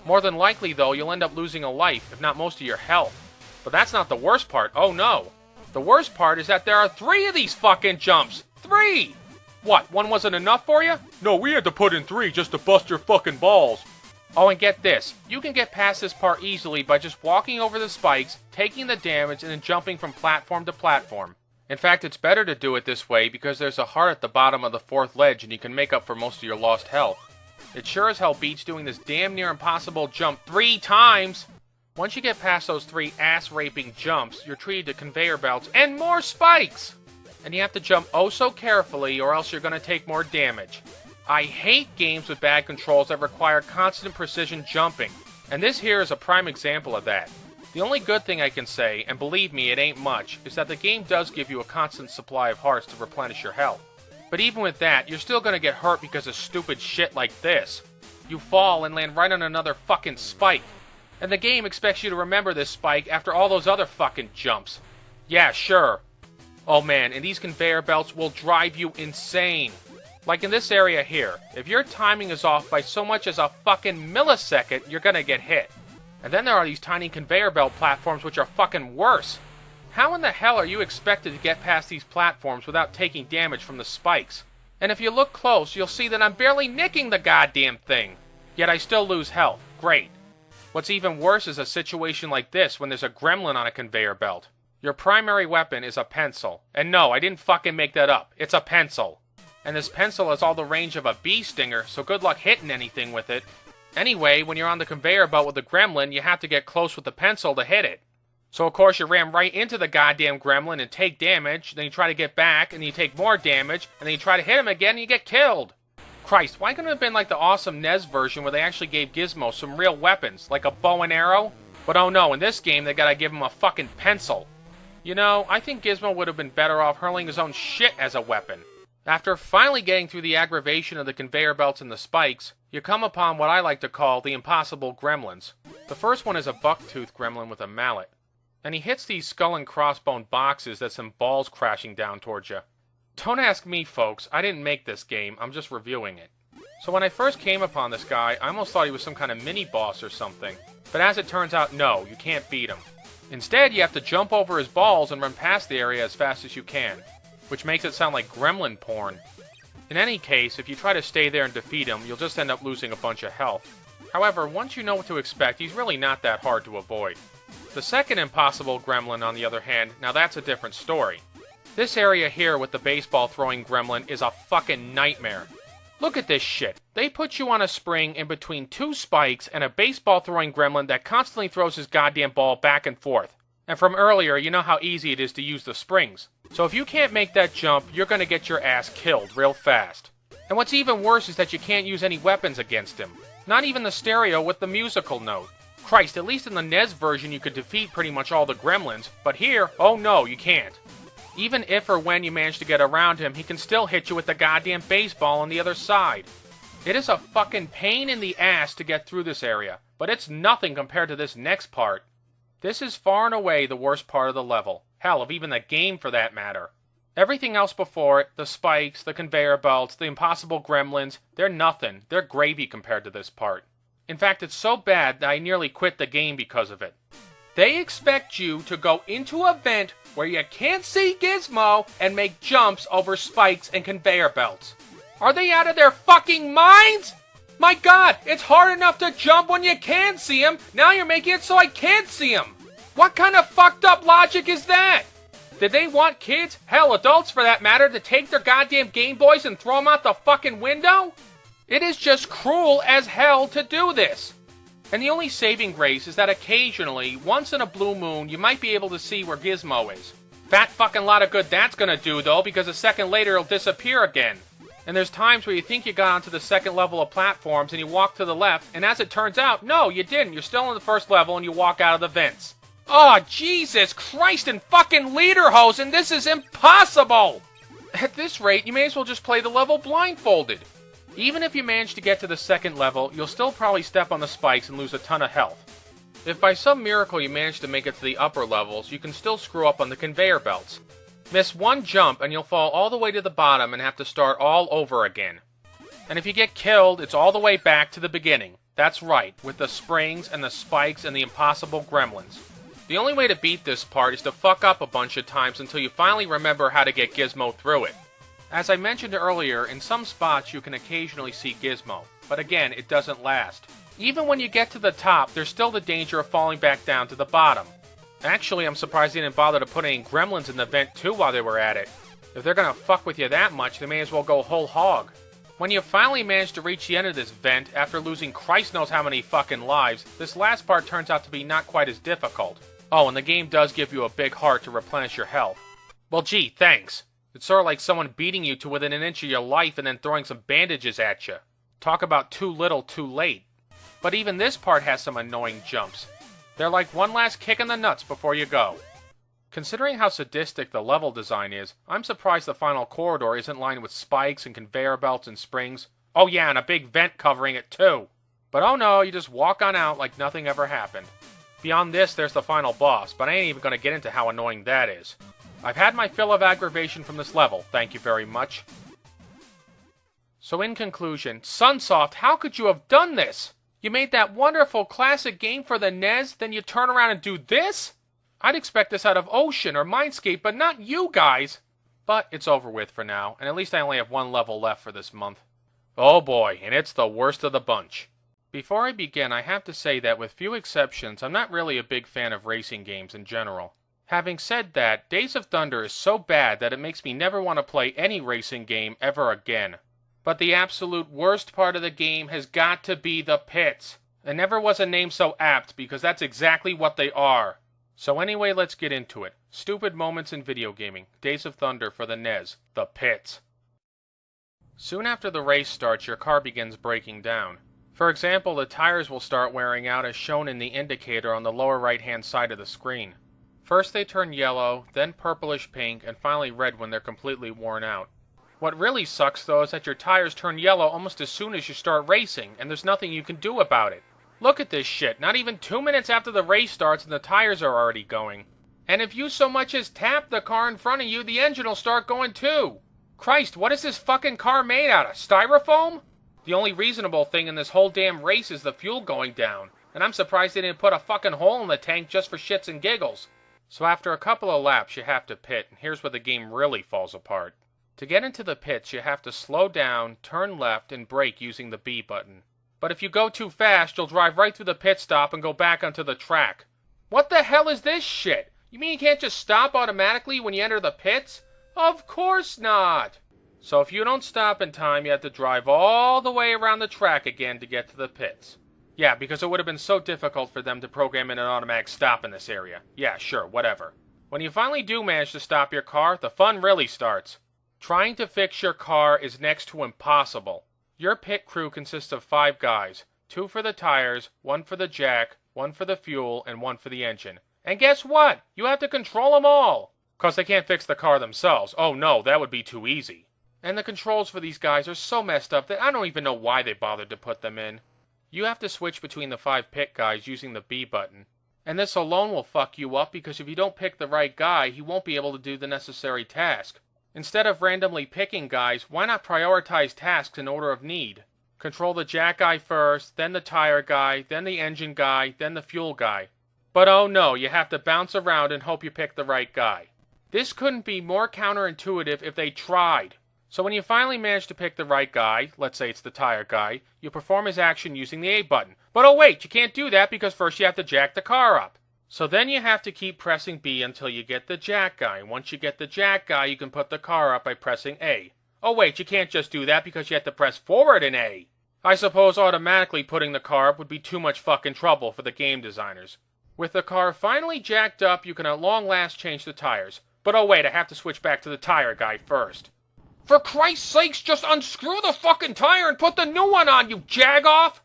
More than likely, though, you'll end up losing a life, if not most of your health. But that's not the worst part, oh no. The worst part is that there are 3 of these fucking jumps! 3! What, one wasn't enough for you? No, we had to put in 3 just to bust your fucking balls. Oh, and get this. You can get past this part easily by just walking over the spikes, taking the damage, and then jumping from platform to platform. In fact, it's better to do it this way because there's a heart at the bottom of the 4th ledge and you can make up for most of your lost health. It sure as hell beats doing this damn near impossible jump 3 times! Once you get past those 3 ass-raping jumps, you're treated to conveyor belts and more spikes! And you have to jump oh so carefully or else you're going to take more damage. I hate games with bad controls that require constant precision jumping, and this here is a prime example of that. The only good thing I can say, and believe me, it ain't much, is that the game does give you a constant supply of hearts to replenish your health. But even with that, you're still gonna get hurt because of stupid shit like this. You fall and land right on another fucking spike. And the game expects you to remember this spike after all those other fucking jumps. Yeah, sure. Oh man, and these conveyor belts will drive you insane. Like in this area here, if your timing is off by so much as a fucking millisecond, you're gonna get hit. And then there are these tiny conveyor belt platforms which are fucking worse. How in the hell are you expected to get past these platforms without taking damage from the spikes? And if you look close, you'll see that I'm barely nicking the goddamn thing. Yet I still lose health. Great. What's even worse is a situation like this when there's a gremlin on a conveyor belt. Your primary weapon is a pencil. And no, I didn't fucking make that up. It's a pencil. And this pencil has all the range of a bee stinger, so good luck hitting anything with it. Anyway, when you're on the conveyor belt with the gremlin, you have to get close with the pencil to hit it. So of course you ram right into the goddamn gremlin and take damage, then you try to get back, and you take more damage, and then you try to hit him again and you get killed. Christ, why couldn't it have been like the awesome NES version where they actually gave Gizmo some real weapons, like a bow and arrow? But oh no, in this game they gotta give him a fucking pencil. You know, I think Gizmo would have been better off hurling his own shit as a weapon. After finally getting through the aggravation of the conveyor belts and the spikes, you come upon what I like to call the impossible gremlins. The first one is a buck-toothed gremlin with a mallet. And he hits these skull and crossbone boxes that send balls crashing down towards you. Don't ask me, folks. I didn't make this game. I'm just reviewing it. So when I first came upon this guy, I almost thought he was some kind of mini-boss or something. But as it turns out, no, you can't beat him. Instead, you have to jump over his balls and run past the area as fast as you can, which makes it sound like gremlin porn. In any case, if you try to stay there and defeat him, you'll just end up losing a bunch of health. However, once you know what to expect, he's really not that hard to avoid. The second impossible gremlin, on the other hand, now that's a different story. This area here with the baseball throwing gremlin is a fucking nightmare. Look at this shit. They put you on a spring in between two spikes and a baseball throwing gremlin that constantly throws his goddamn ball back and forth. And from earlier, you know how easy it is to use the springs. So if you can't make that jump, you're gonna get your ass killed real fast. And what's even worse is that you can't use any weapons against him. Not even the stereo with the musical note. Christ, at least in the NES version you could defeat pretty much all the gremlins, but here, oh no, you can't. Even if or when you manage to get around him, he can still hit you with the goddamn baseball on the other side. It is a fucking pain in the ass to get through this area, but it's nothing compared to this next part. This is far and away the worst part of the level. Hell, of even the game for that matter. Everything else before it, the spikes, the conveyor belts, the impossible gremlins, they're nothing. They're gravy compared to this part. In fact, it's so bad that I nearly quit the game because of it. They expect you to go into a vent where you can't see Gizmo and make jumps over spikes and conveyor belts. Are they out of their fucking minds? My god, it's hard enough to jump when you can see him. Now you're making it so I can't see him. What kind of fucked up logic is that? Did they want kids, hell adults for that matter, to take their goddamn Game Boys and throw them out the fucking window? It is just cruel as hell to do this. And the only saving grace is that occasionally, once in a blue moon, you might be able to see where Gizmo is. Fat fucking lot of good that's gonna do though, because a second later it'll disappear again. And there's times where you think you got onto the second level of platforms and you walk to the left, and as it turns out, no, you didn't. You're still on the first level and you walk out of the vents. Oh, Jesus Christ and fucking lederhosen, this is impossible! At this rate, you may as well just play the level blindfolded. Even if you manage to get to the second level, you'll still probably step on the spikes and lose a ton of health. If by some miracle you manage to make it to the upper levels, you can still screw up on the conveyor belts. Miss one jump and you'll fall all the way to the bottom and have to start all over again. And if you get killed, it's all the way back to the beginning. That's right, with the springs and the spikes and the impossible gremlins. The only way to beat this part is to fuck up a bunch of times until you finally remember how to get Gizmo through it. As I mentioned earlier, in some spots you can occasionally see Gizmo, but again, it doesn't last. Even when you get to the top, there's still the danger of falling back down to the bottom. Actually, I'm surprised they didn't bother to put any gremlins in the vent too while they were at it. If they're gonna fuck with you that much, they may as well go whole hog. When you finally manage to reach the end of this vent, after losing Christ knows how many fucking lives, this last part turns out to be not quite as difficult. Oh, and the game does give you a big heart to replenish your health. Well, gee, thanks. It's sort of like someone beating you to within an inch of your life and then throwing some bandages at you. Talk about too little, too late. But even this part has some annoying jumps. They're like one last kick in the nuts before you go. Considering how sadistic the level design is, I'm surprised the final corridor isn't lined with spikes and conveyor belts and springs. Oh yeah, and a big vent covering it too. But oh no, you just walk on out like nothing ever happened. Beyond this, there's the final boss, but I ain't even gonna get into how annoying that is. I've had my fill of aggravation from this level, thank you very much. So in conclusion, Sunsoft, how could you have done this? You made that wonderful classic game for the NES, then you turn around and do this? I'd expect this out of Ocean or Mindscape, but not you guys! But it's over with for now, and at least I only have one level left for this month. Oh boy, and it's the worst of the bunch. Before I begin, I have to say that with few exceptions, I'm not really a big fan of racing games in general. Having said that, Days of Thunder is so bad that it makes me never want to play any racing game ever again. But the absolute worst part of the game has got to be the pits. There never was a name so apt, because that's exactly what they are. So anyway, let's get into it. Stupid moments in video gaming. Days of Thunder for the NES. The pits. Soon after the race starts, your car begins breaking down. For example, the tires will start wearing out as shown in the indicator on the lower right-hand side of the screen. First they turn yellow, then purplish pink, and finally red when they're completely worn out. What really sucks though is that your tires turn yellow almost as soon as you start racing, and there's nothing you can do about it. Look at this shit, not even 2 minutes after the race starts and the tires are already going. And if you so much as tap the car in front of you, the engine will start going too. Christ, what is this fucking car made out of? Styrofoam? The only reasonable thing in this whole damn race is the fuel going down, and I'm surprised they didn't put a fucking hole in the tank just for shits and giggles. So after a couple of laps you have to pit, and here's where the game really falls apart. To get into the pits you have to slow down, turn left, and brake using the B button. But if you go too fast you'll drive right through the pit stop and go back onto the track. What the hell is this shit? You mean you can't just stop automatically when you enter the pits? Of course not! So if you don't stop in time, you have to drive all the way around the track again to get to the pits. Yeah, because it would have been so difficult for them to program in an automatic stop in this area. Yeah, sure, whatever. When you finally do manage to stop your car, the fun really starts. Trying to fix your car is next to impossible. Your pit crew consists of 5 guys. 2 for the tires, 1 for the jack, 1 for the fuel, and 1 for the engine. And guess what? You have to control them all! 'Cause they can't fix the car themselves. Oh no, that would be too easy. And the controls for these guys are so messed up that I don't even know why they bothered to put them in. You have to switch between the 5 pit guys using the B button. And this alone will fuck you up because if you don't pick the right guy, he won't be able to do the necessary task. Instead of randomly picking guys, why not prioritize tasks in order of need? Control the jack guy first, then the tire guy, then the engine guy, then the fuel guy. But oh no, you have to bounce around and hope you pick the right guy. This couldn't be more counterintuitive if they tried. So when you finally manage to pick the right guy, let's say it's the tire guy, you perform his action using the A button. But oh wait, you can't do that because first you have to jack the car up. So then you have to keep pressing B until you get the jack guy. Once you get the jack guy, you can put the car up by pressing A. Oh wait, you can't just do that because you have to press forward in A. I suppose automatically putting the car up would be too much fucking trouble for the game designers. With the car finally jacked up, you can at long last change the tires. But oh wait, I have to switch back to the tire guy first. For Christ's sakes, just unscrew the fucking tire and put the new one on, you jagoff!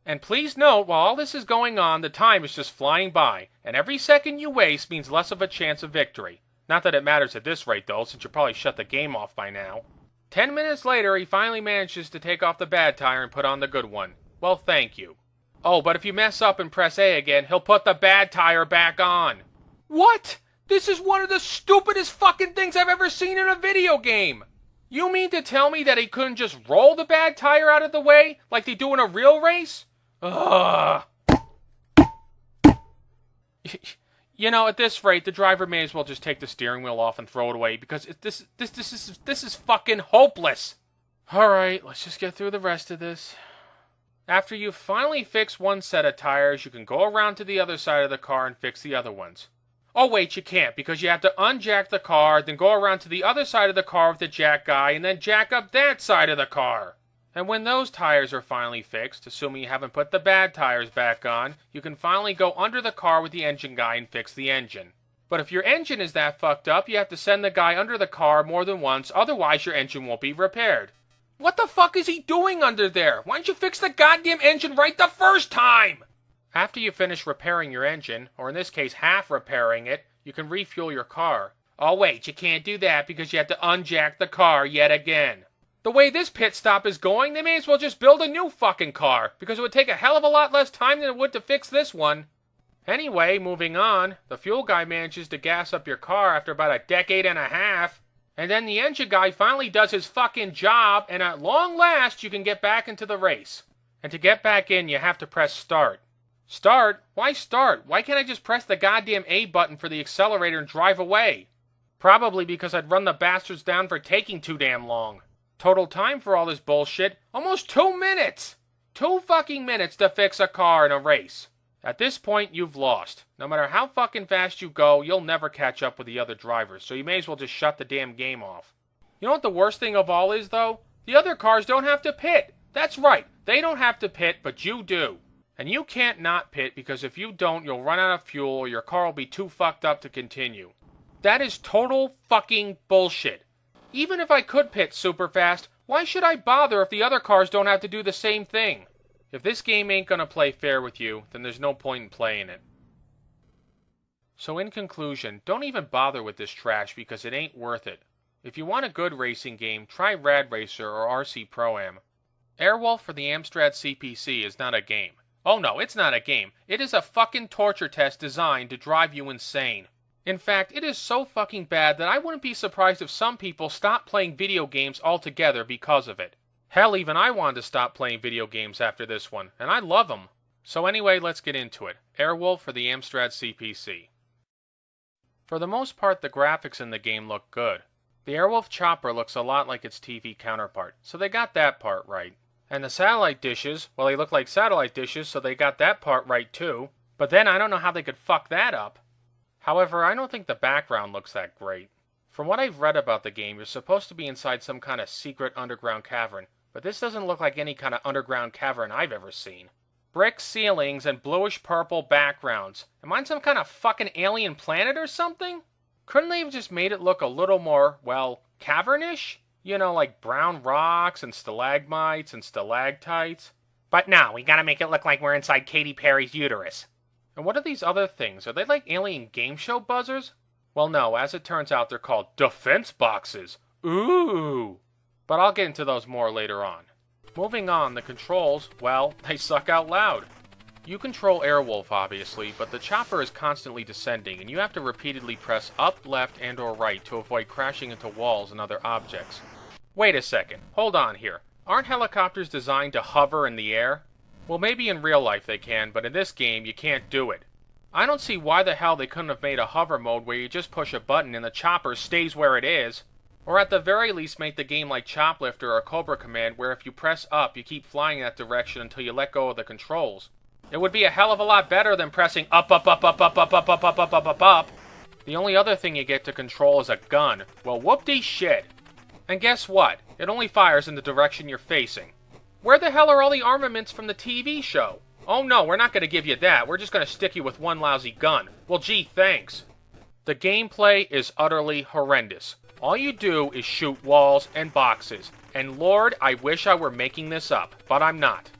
And please note, while all this is going on, the time is just flying by, and every second you waste means less of a chance of victory. Not that it matters at this rate, though, since you'll probably shut the game off by now. 10 minutes later, he finally manages to take off the bad tire and put on the good one. Well, thank you. Oh, but if you mess up and press A again, he'll put the bad tire back on. What? This is one of the stupidest fucking things I've ever seen in a video game! You mean to tell me that he couldn't just roll the bad tire out of the way, like they do in a real race? Ugh. You know, at this rate, the driver may as well just take the steering wheel off and throw it away, because this is fucking hopeless. Alright, let's just get through the rest of this. After you finally fix one set of tires, you can go around to the other side of the car and fix the other ones. Oh wait, you can't, because you have to unjack the car, then go around to the other side of the car with the jack guy, and then jack up that side of the car. And when those tires are finally fixed, assuming you haven't put the bad tires back on, you can finally go under the car with the engine guy and fix the engine. But if your engine is that fucked up, you have to send the guy under the car more than once, otherwise your engine won't be repaired. What the fuck is he doing under there? Why don't you fix the goddamn engine right the first time? After you finish repairing your engine, or in this case half repairing it, you can refuel your car. Oh wait, you can't do that because you have to unjack the car yet again. The way this pit stop is going, they may as well just build a new fucking car, because it would take a hell of a lot less time than it would to fix this one. Anyway, moving on, the fuel guy manages to gas up your car after about a decade and a half. And then the engine guy finally does his fucking job, and at long last you can get back into the race. And to get back in, you have to press start. Start? Why start? Why can't I just press the goddamn A button for the accelerator and drive away? Probably because I'd run the bastards down for taking too damn long. Total time for all this bullshit, almost 2 minutes! 2 fucking minutes to fix a car in a race. At this point, you've lost. No matter how fucking fast you go, you'll never catch up with the other drivers, so you may as well just shut the damn game off. You know what the worst thing of all is, though? The other cars don't have to pit. That's right, they don't have to pit, but you do. And you can't not pit, because if you don't, you'll run out of fuel or your car will be too fucked up to continue. That is total fucking bullshit. Even if I could pit super fast, why should I bother if the other cars don't have to do the same thing? If this game ain't gonna play fair with you, then there's no point in playing it. So in conclusion, don't even bother with this trash because it ain't worth it. If you want a good racing game, try Rad Racer or RC Pro-Am. Airwolf for the Amstrad CPC is not a game. Oh no, it's not a game. It is a fucking torture test designed to drive you insane. In fact, it is so fucking bad that I wouldn't be surprised if some people stopped playing video games altogether because of it. Hell, even I wanted to stop playing video games after this one, and I love them. So anyway, let's get into it. Airwolf for the Amstrad CPC. For the most part, the graphics in the game look good. The Airwolf chopper looks a lot like its TV counterpart, so they got that part right. And the satellite dishes, well, they look like satellite dishes, so they got that part right too. But then I don't know how they could fuck that up. However, I don't think the background looks that great. From what I've read about the game, you're supposed to be inside some kind of secret underground cavern, but this doesn't look like any kind of underground cavern I've ever seen. Brick ceilings and bluish-purple backgrounds. Am I on some kind of fucking alien planet or something? Couldn't they have just made it look a little more, well, cavernish? You know, like brown rocks and stalagmites and stalactites? But no, we gotta make it look like we're inside Katy Perry's uterus. And what are these other things? Are they like alien game show buzzers? Well, no, as it turns out, they're called defense boxes. Ooh! But I'll get into those more later on. Moving on, the controls, well, they suck out loud. You control Airwolf, obviously, but the chopper is constantly descending, and you have to repeatedly press up, left, and or right to avoid crashing into walls and other objects. Wait a second, hold on here. Aren't helicopters designed to hover in the air? Well, maybe in real life they can, but in this game, you can't do it. I don't see why the hell they couldn't have made a hover mode where you just push a button and the chopper stays where it is. Or at the very least make the game like Choplifter or Cobra Command where if you press up, you keep flying in that direction until you let go of the controls. It would be a hell of a lot better than pressing up, up, up, up, up, up, up, up, up, up, up, up, up. The only other thing you get to control is a gun. Well, whoop-de-shit. And guess what? It only fires in the direction you're facing. Where the hell are all the armaments from the TV show? Oh no, we're not going to give you that. We're just going to stick you with one lousy gun. Well, gee, thanks. The gameplay is utterly horrendous. All you do is shoot walls and boxes. And Lord, I wish I were making this up, but I'm not.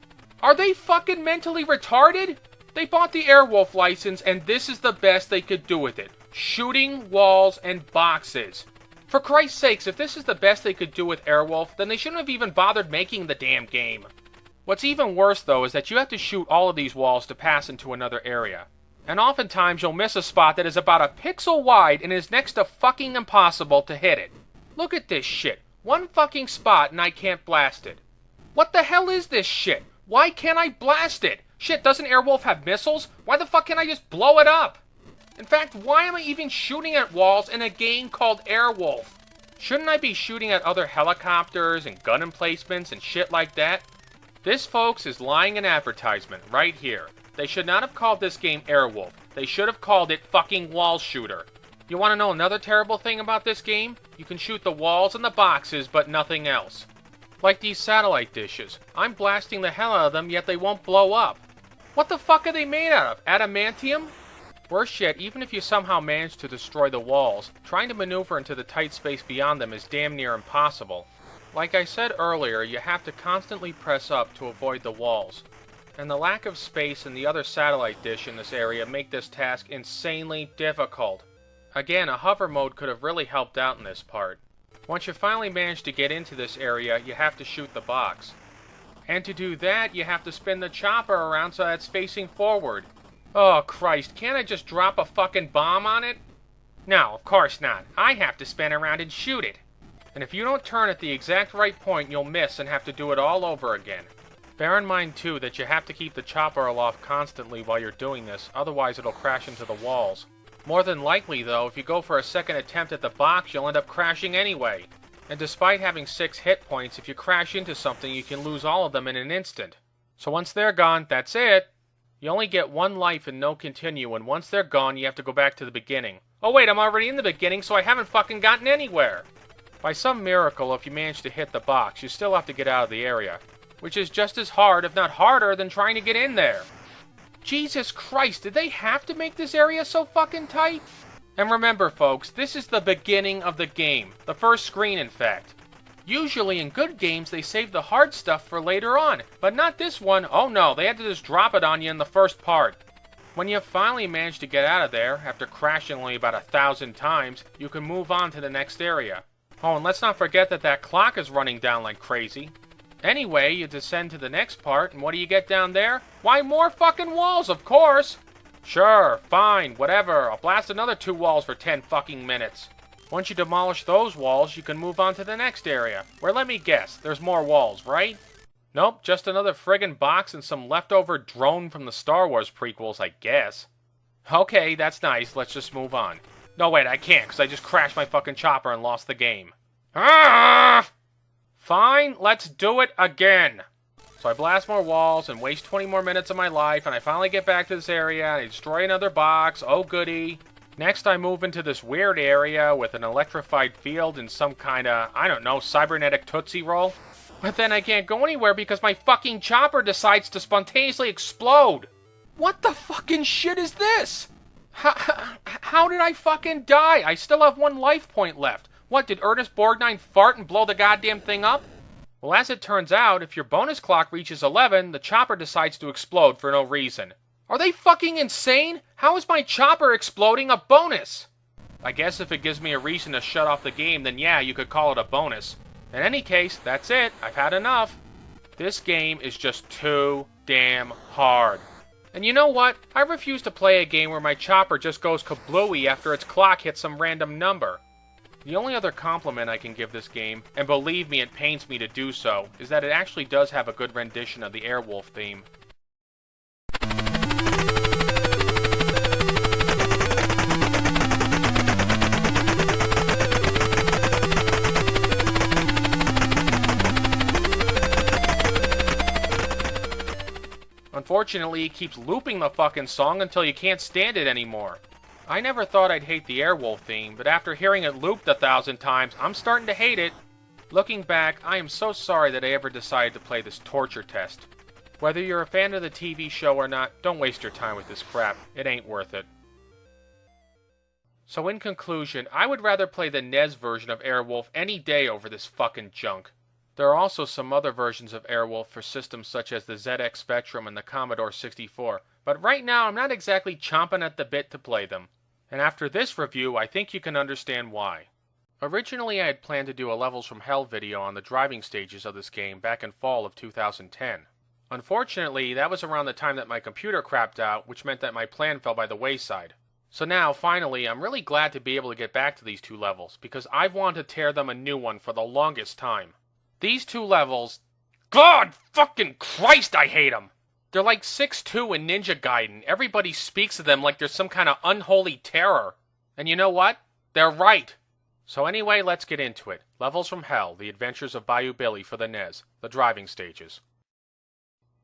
Are they fucking mentally retarded? They bought the Airwolf license and this is the best they could do with it. Shooting walls and boxes. For Christ's sakes, if this is the best they could do with Airwolf, then they shouldn't have even bothered making the damn game. What's even worse, though, is that you have to shoot all of these walls to pass into another area. And oftentimes you'll miss a spot that is about a pixel wide and is next to fucking impossible to hit it. Look at this shit. One fucking spot and I can't blast it. What the hell is this shit? Why can't I blast it? Shit, doesn't Airwolf have missiles? Why the fuck can't I just blow it up? In fact, why am I even shooting at walls in a game called Airwolf? Shouldn't I be shooting at other helicopters and gun emplacements and shit like that? This, folks, is lying in advertisement right here. They should not have called this game Airwolf. They should have called it fucking Wall Shooter. You want to know another terrible thing about this game? You can shoot the walls and the boxes, but nothing else. Like these satellite dishes. I'm blasting the hell out of them, yet they won't blow up. What the fuck are they made out of? Adamantium? Worse yet, even if you somehow manage to destroy the walls, trying to maneuver into the tight space beyond them is damn near impossible. Like I said earlier, you have to constantly press up to avoid the walls. And the lack of space in the other satellite dish in this area make this task insanely difficult. Again, a hover mode could have really helped out in this part. Once you finally manage to get into this area, you have to shoot the box. And to do that, you have to spin the chopper around so that it's facing forward. Oh Christ, can't I just drop a fucking bomb on it? No, of course not. I have to spin around and shoot it. And if you don't turn at the exact right point, you'll miss and have to do it all over again. Bear in mind, too, that you have to keep the chopper aloft constantly while you're doing this, otherwise it'll crash into the walls. More than likely, though, if you go for a second attempt at the box, you'll end up crashing anyway. And despite having 6 hit points, if you crash into something, you can lose all of them in an instant. So once they're gone, that's it. You only get 1 life and no continue, and once they're gone, you have to go back to the beginning. Oh wait, I'm already in the beginning, so I haven't fucking gotten anywhere! By some miracle, if you manage to hit the box, you still have to get out of the area. Which is just as hard, if not harder, than trying to get in there. Jesus Christ, did they have to make this area so fucking tight? And remember, folks, this is the beginning of the game. The first screen, in fact. Usually in good games, they save the hard stuff for later on. But not this one. Oh no, they had to just drop it on you in the first part. When you finally manage to get out of there, after crashing only about 1,000 times, you can move on to the next area. Oh, and let's not forget that that clock is running down like crazy. Anyway, you descend to the next part, and what do you get down there? Why, more fucking walls, of course! Sure, fine, whatever, I'll blast another 2 walls for 10 fucking minutes. Once you demolish those walls, you can move on to the next area, where, let me guess, there's more walls, right? Nope, just another friggin' box and some leftover drone from the Star Wars prequels, I guess. Okay, that's nice, let's just move on. No, wait, I can't, because I just crashed my fucking chopper and lost the game. Ah! Fine, let's do it again. So I blast more walls and waste 20 more minutes of my life, and I finally get back to this area, and I destroy another box, oh goody. Next I move into this weird area with an electrified field and some kinda, I don't know, cybernetic Tootsie Roll. But then I can't go anywhere because my fucking chopper decides to spontaneously explode. What the fucking shit is this? How did I fucking die? I still have 1 life point left. What, did Ernest Borgnine fart and blow the goddamn thing up? Well, as it turns out, if your bonus clock reaches 11, the chopper decides to explode for no reason. Are they fucking insane? How is my chopper exploding a bonus? I guess if it gives me a reason to shut off the game, then yeah, you could call it a bonus. In any case, that's it. I've had enough. This game is just too damn hard. And you know what? I refuse to play a game where my chopper just goes kablooey after its clock hits some random number. The only other compliment I can give this game, and believe me, it pains me to do so, is that it actually does have a good rendition of the Airwolf theme. Unfortunately, it keeps looping the fucking song until you can't stand it anymore. I never thought I'd hate the Airwolf theme, but after hearing it looped 1,000 times, I'm starting to hate it. Looking back, I am so sorry that I ever decided to play this torture test. Whether you're a fan of the TV show or not, don't waste your time with this crap. It ain't worth it. So in conclusion, I would rather play the NES version of Airwolf any day over this fucking junk. There are also some other versions of Airwolf for systems such as the ZX Spectrum and the Commodore 64, but right now I'm not exactly chomping at the bit to play them. And after this review, I think you can understand why. Originally I had planned to do a Levels from Hell video on the driving stages of this game back in fall of 2010. Unfortunately, that was around the time that my computer crapped out, which meant that my plan fell by the wayside. So now, finally, I'm really glad to be able to get back to these 2 levels, because I've wanted to tear them a new one for the longest time. These 2 levels, God fucking Christ, I hate them! They're like 6-2 in Ninja Gaiden. Everybody speaks of them like they're some kind of unholy terror. And you know what? They're right. So anyway, let's get into it. Levels from Hell, The Adventures of Bayou Billy for the NES, the driving stages.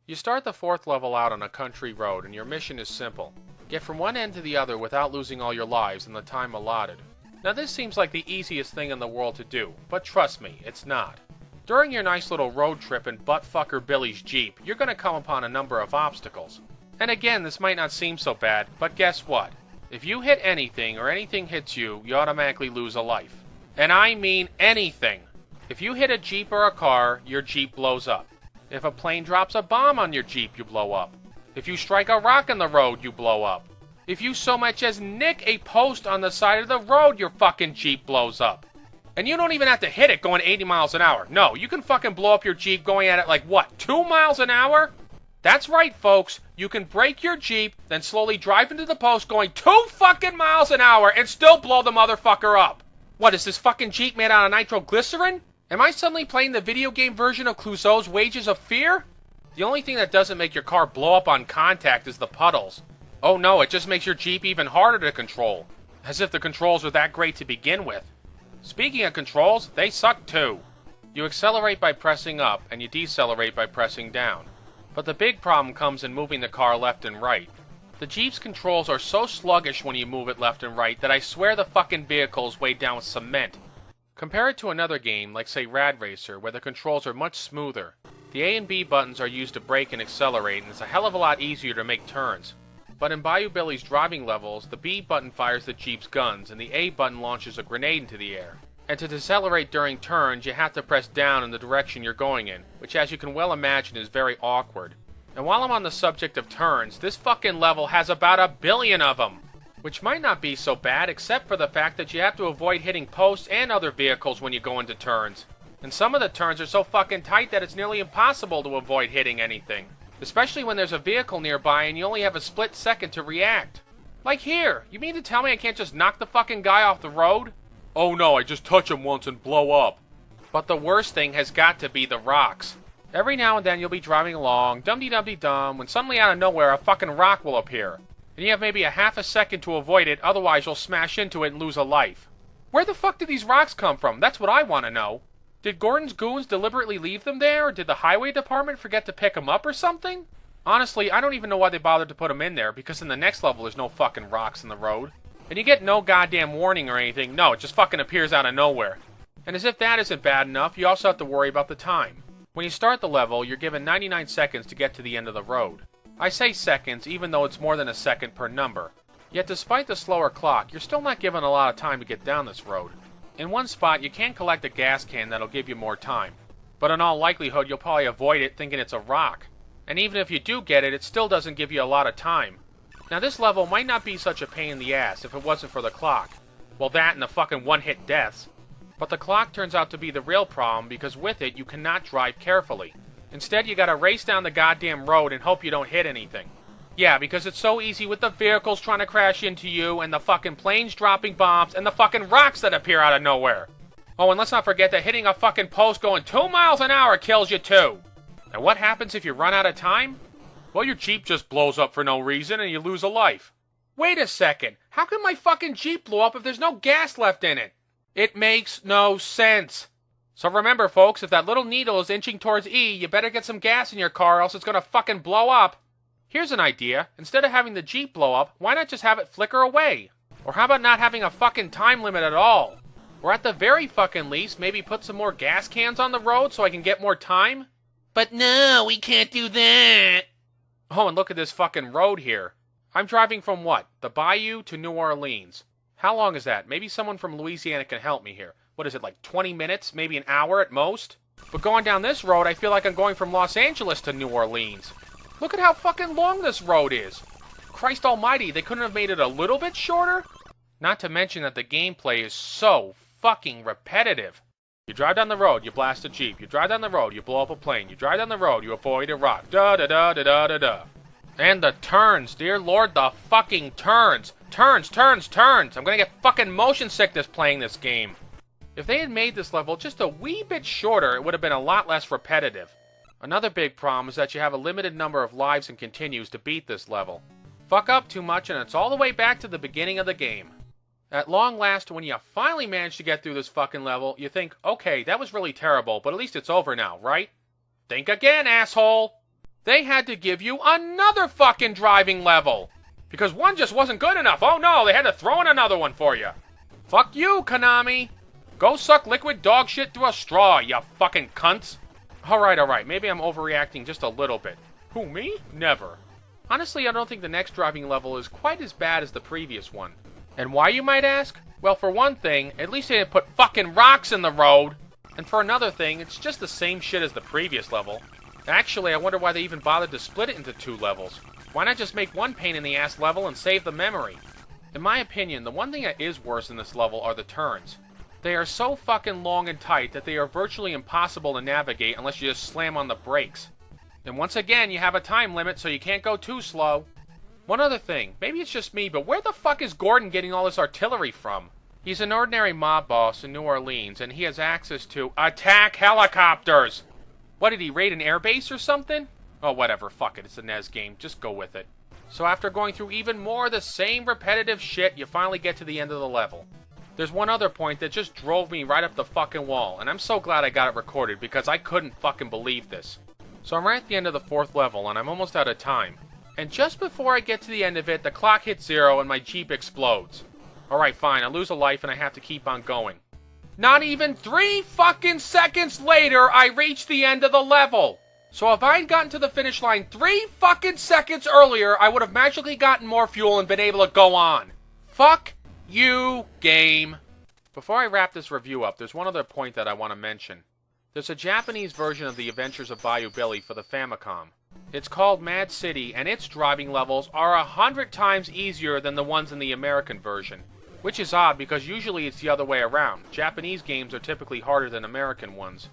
You start the 4th level out on a country road, and your mission is simple. Get from one end to the other without losing all your lives in the time allotted. Now this seems like the easiest thing in the world to do, but trust me, it's not. During your nice little road trip in Buttfucker Billy's Jeep, you're going to come upon a number of obstacles. And again, this might not seem so bad, but guess what? If you hit anything or anything hits you, you automatically lose a life. And I mean anything. If you hit a Jeep or a car, your Jeep blows up. If a plane drops a bomb on your Jeep, you blow up. If you strike a rock in the road, you blow up. If you so much as nick a post on the side of the road, your fucking Jeep blows up. And you don't even have to hit it going 80 miles an hour. No, you can fucking blow up your Jeep going at it like, what, 2 miles an hour? That's right, folks. You can break your Jeep, then slowly drive into the post going 2 fucking miles an hour and still blow the motherfucker up. What, is this fucking Jeep made out of nitroglycerin? Am I suddenly playing the video game version of Clouseau's Wages of Fear? The only thing that doesn't make your car blow up on contact is the puddles. Oh no, it just makes your Jeep even harder to control. As if the controls are that great to begin with. Speaking of controls, they suck too. You accelerate by pressing up, and you decelerate by pressing down. But the big problem comes in moving the car left and right. The Jeep's controls are so sluggish when you move it left and right that I swear the fucking vehicle is weighed down with cement. Compare it to another game, like say Rad Racer, where the controls are much smoother. The A and B buttons are used to brake and accelerate, and it's a hell of a lot easier to make turns. But in Bayou Billy's driving levels, the B button fires the Jeep's guns, and the A button launches a grenade into the air. And to decelerate during turns, you have to press down in the direction you're going in, which as you can well imagine is very awkward. And while I'm on the subject of turns, this fucking level has about 1 billion of them! Which might not be so bad, except for the fact that you have to avoid hitting posts and other vehicles when you go into turns. And some of the turns are so fucking tight that it's nearly impossible to avoid hitting anything. Especially when there's a vehicle nearby and you only have a split second to react. Like here, you mean to tell me I can't just knock the fucking guy off the road? oh no, I just touch them once and blow up. But the worst thing has got to be the rocks. Every now and then you'll be driving along, dum-de-dum-de-dum, when suddenly out of nowhere a fucking rock will appear. And you have maybe a half a second to avoid it, otherwise you'll smash into it and lose a life. Where the fuck did these rocks come from? That's what I want to know. Did Gordon's goons deliberately leave them there, or did the highway department forget to pick them up or something? Honestly, I don't even know why they bothered to put them in there, because in the next level there's no fucking rocks in the road. And you get no goddamn warning or anything. No, it just fucking appears out of nowhere. And as if that isn't bad enough, you also have to worry about the time. When you start the level, you're given 99 seconds to get to the end of the road. I say seconds, even though it's more than a second per number. Yet despite the slower clock, you're still not given a lot of time to get down this road. In one spot, you can collect a gas can that'll give you more time. But in all likelihood, you'll probably avoid it thinking it's a rock. And even if you do get it, it still doesn't give you a lot of time. Now this level might not be such a pain in the ass if it wasn't for the clock. Well, that and the fucking one-hit deaths. But the clock turns out to be the real problem because with it, you cannot drive carefully. Instead, you gotta race down the goddamn road and hope you don't hit anything. Yeah, because it's so easy with the vehicles trying to crash into you, and the fucking planes dropping bombs, and the fucking rocks that appear out of nowhere. Oh, and let's not forget that hitting a fucking post going 2 miles an hour kills you too. And what happens if you run out of time? Well, your Jeep just blows up for no reason, and you lose a life. Wait a second, how can my fucking Jeep blow up if there's no gas left in it? It makes no sense. So remember, folks, if that little needle is inching towards E, you better get some gas in your car, else it's gonna fucking blow up. Here's an idea. Instead of having the Jeep blow up, why not just have it flicker away? Or how about not having a fucking time limit at all? Or at the very fucking least, maybe put some more gas cans on the road so I can get more time? But no, we can't do that. Oh, and look at this fucking road here. I'm driving from what? The Bayou to New Orleans. How long is that? Maybe someone from Louisiana can help me here. What is it, like 20 minutes? Maybe an hour at most? But going down this road, I feel like I'm going from Los Angeles to New Orleans. Look at how fucking long this road is. Christ almighty, they couldn't have made it a little bit shorter? Not to mention that the gameplay is so fucking repetitive. You drive down the road, you blast a Jeep. You drive down the road, you blow up a plane. You drive down the road, you avoid a rock. Da-da-da-da-da-da-da. And the turns, dear lord, the fucking turns. Turns. I'm gonna get fucking motion sickness playing this game. If they had made this level just a wee bit shorter, it would have been a lot less repetitive. Another big problem is that you have a limited number of lives and continues to beat this level. Fuck up too much and it's all the way back to the beginning of the game. At long last, when you finally manage to get through this fucking level, you think, okay, that was really terrible, but at least it's over now, right? Think again, asshole! They had to give you another fucking driving level! Because one just wasn't good enough. Oh no, they had to throw in another one for you. Fuck you, Konami! Go suck liquid dog shit through a straw, you fucking cunts! Alright, maybe I'm overreacting just a little bit. Who, me? Never. Honestly, I don't think the next driving level is quite as bad as the previous one. And why, you might ask? Well, for one thing, at least they didn't put fucking rocks in the road. And for another thing, it's just the same shit as the previous level. Actually, I wonder why they even bothered to split it into 2 levels. Why not just make one pain-in-the-ass level and save the memory? In my opinion, the one thing that is worse in this level are the turns. They are so fucking long and tight that they are virtually impossible to navigate unless you just slam on the brakes. And once again, you have a time limit, so you can't go too slow. One other thing, maybe it's just me, but where the fuck is Gordon getting all this artillery from? He's an ordinary mob boss in New Orleans, and he has access to attack helicopters! What, did he raid an airbase or something? Oh, whatever, fuck it, it's a NES game, just go with it. So after going through even more of the same repetitive shit, you finally get to the end of the level. There's one other point that just drove me right up the fucking wall, and I'm so glad I got it recorded because I couldn't fucking believe this. So I'm right at the end of the 4th level, and I'm almost out of time. And just before I get to the end of it, the clock hits 0 and my Jeep explodes. Alright, fine, I lose a life and I have to keep on going. Not even 3 fucking seconds later, I reach the end of the level! So if I'd gotten to the finish line 3 fucking seconds earlier, I would have magically gotten more fuel and been able to go on. Fuck you, game. Before I wrap this review up, there's one other point that I want to mention. There's a Japanese version of The Adventures of Bayou Billy for the Famicom. It's called Mad City, and its driving levels are 100 times easier than the ones in the American version. Which is odd, because usually it's the other way around. Japanese games are typically harder than American ones.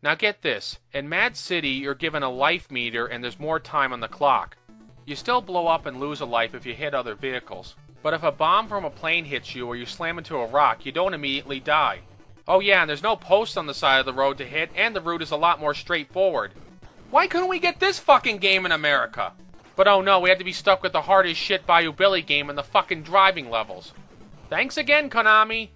Now get this, in Mad City you're given a life meter and there's more time on the clock. You still blow up and lose a life if you hit other vehicles. But if a bomb from a plane hits you or you slam into a rock, you don't immediately die. Oh yeah, and there's no posts on the side of the road to hit, and the route is a lot more straightforward. Why couldn't we get this fucking game in America? But oh no, we had to be stuck with the hardest shit Bayou Billy game and the fucking driving levels. Thanks again, Konami!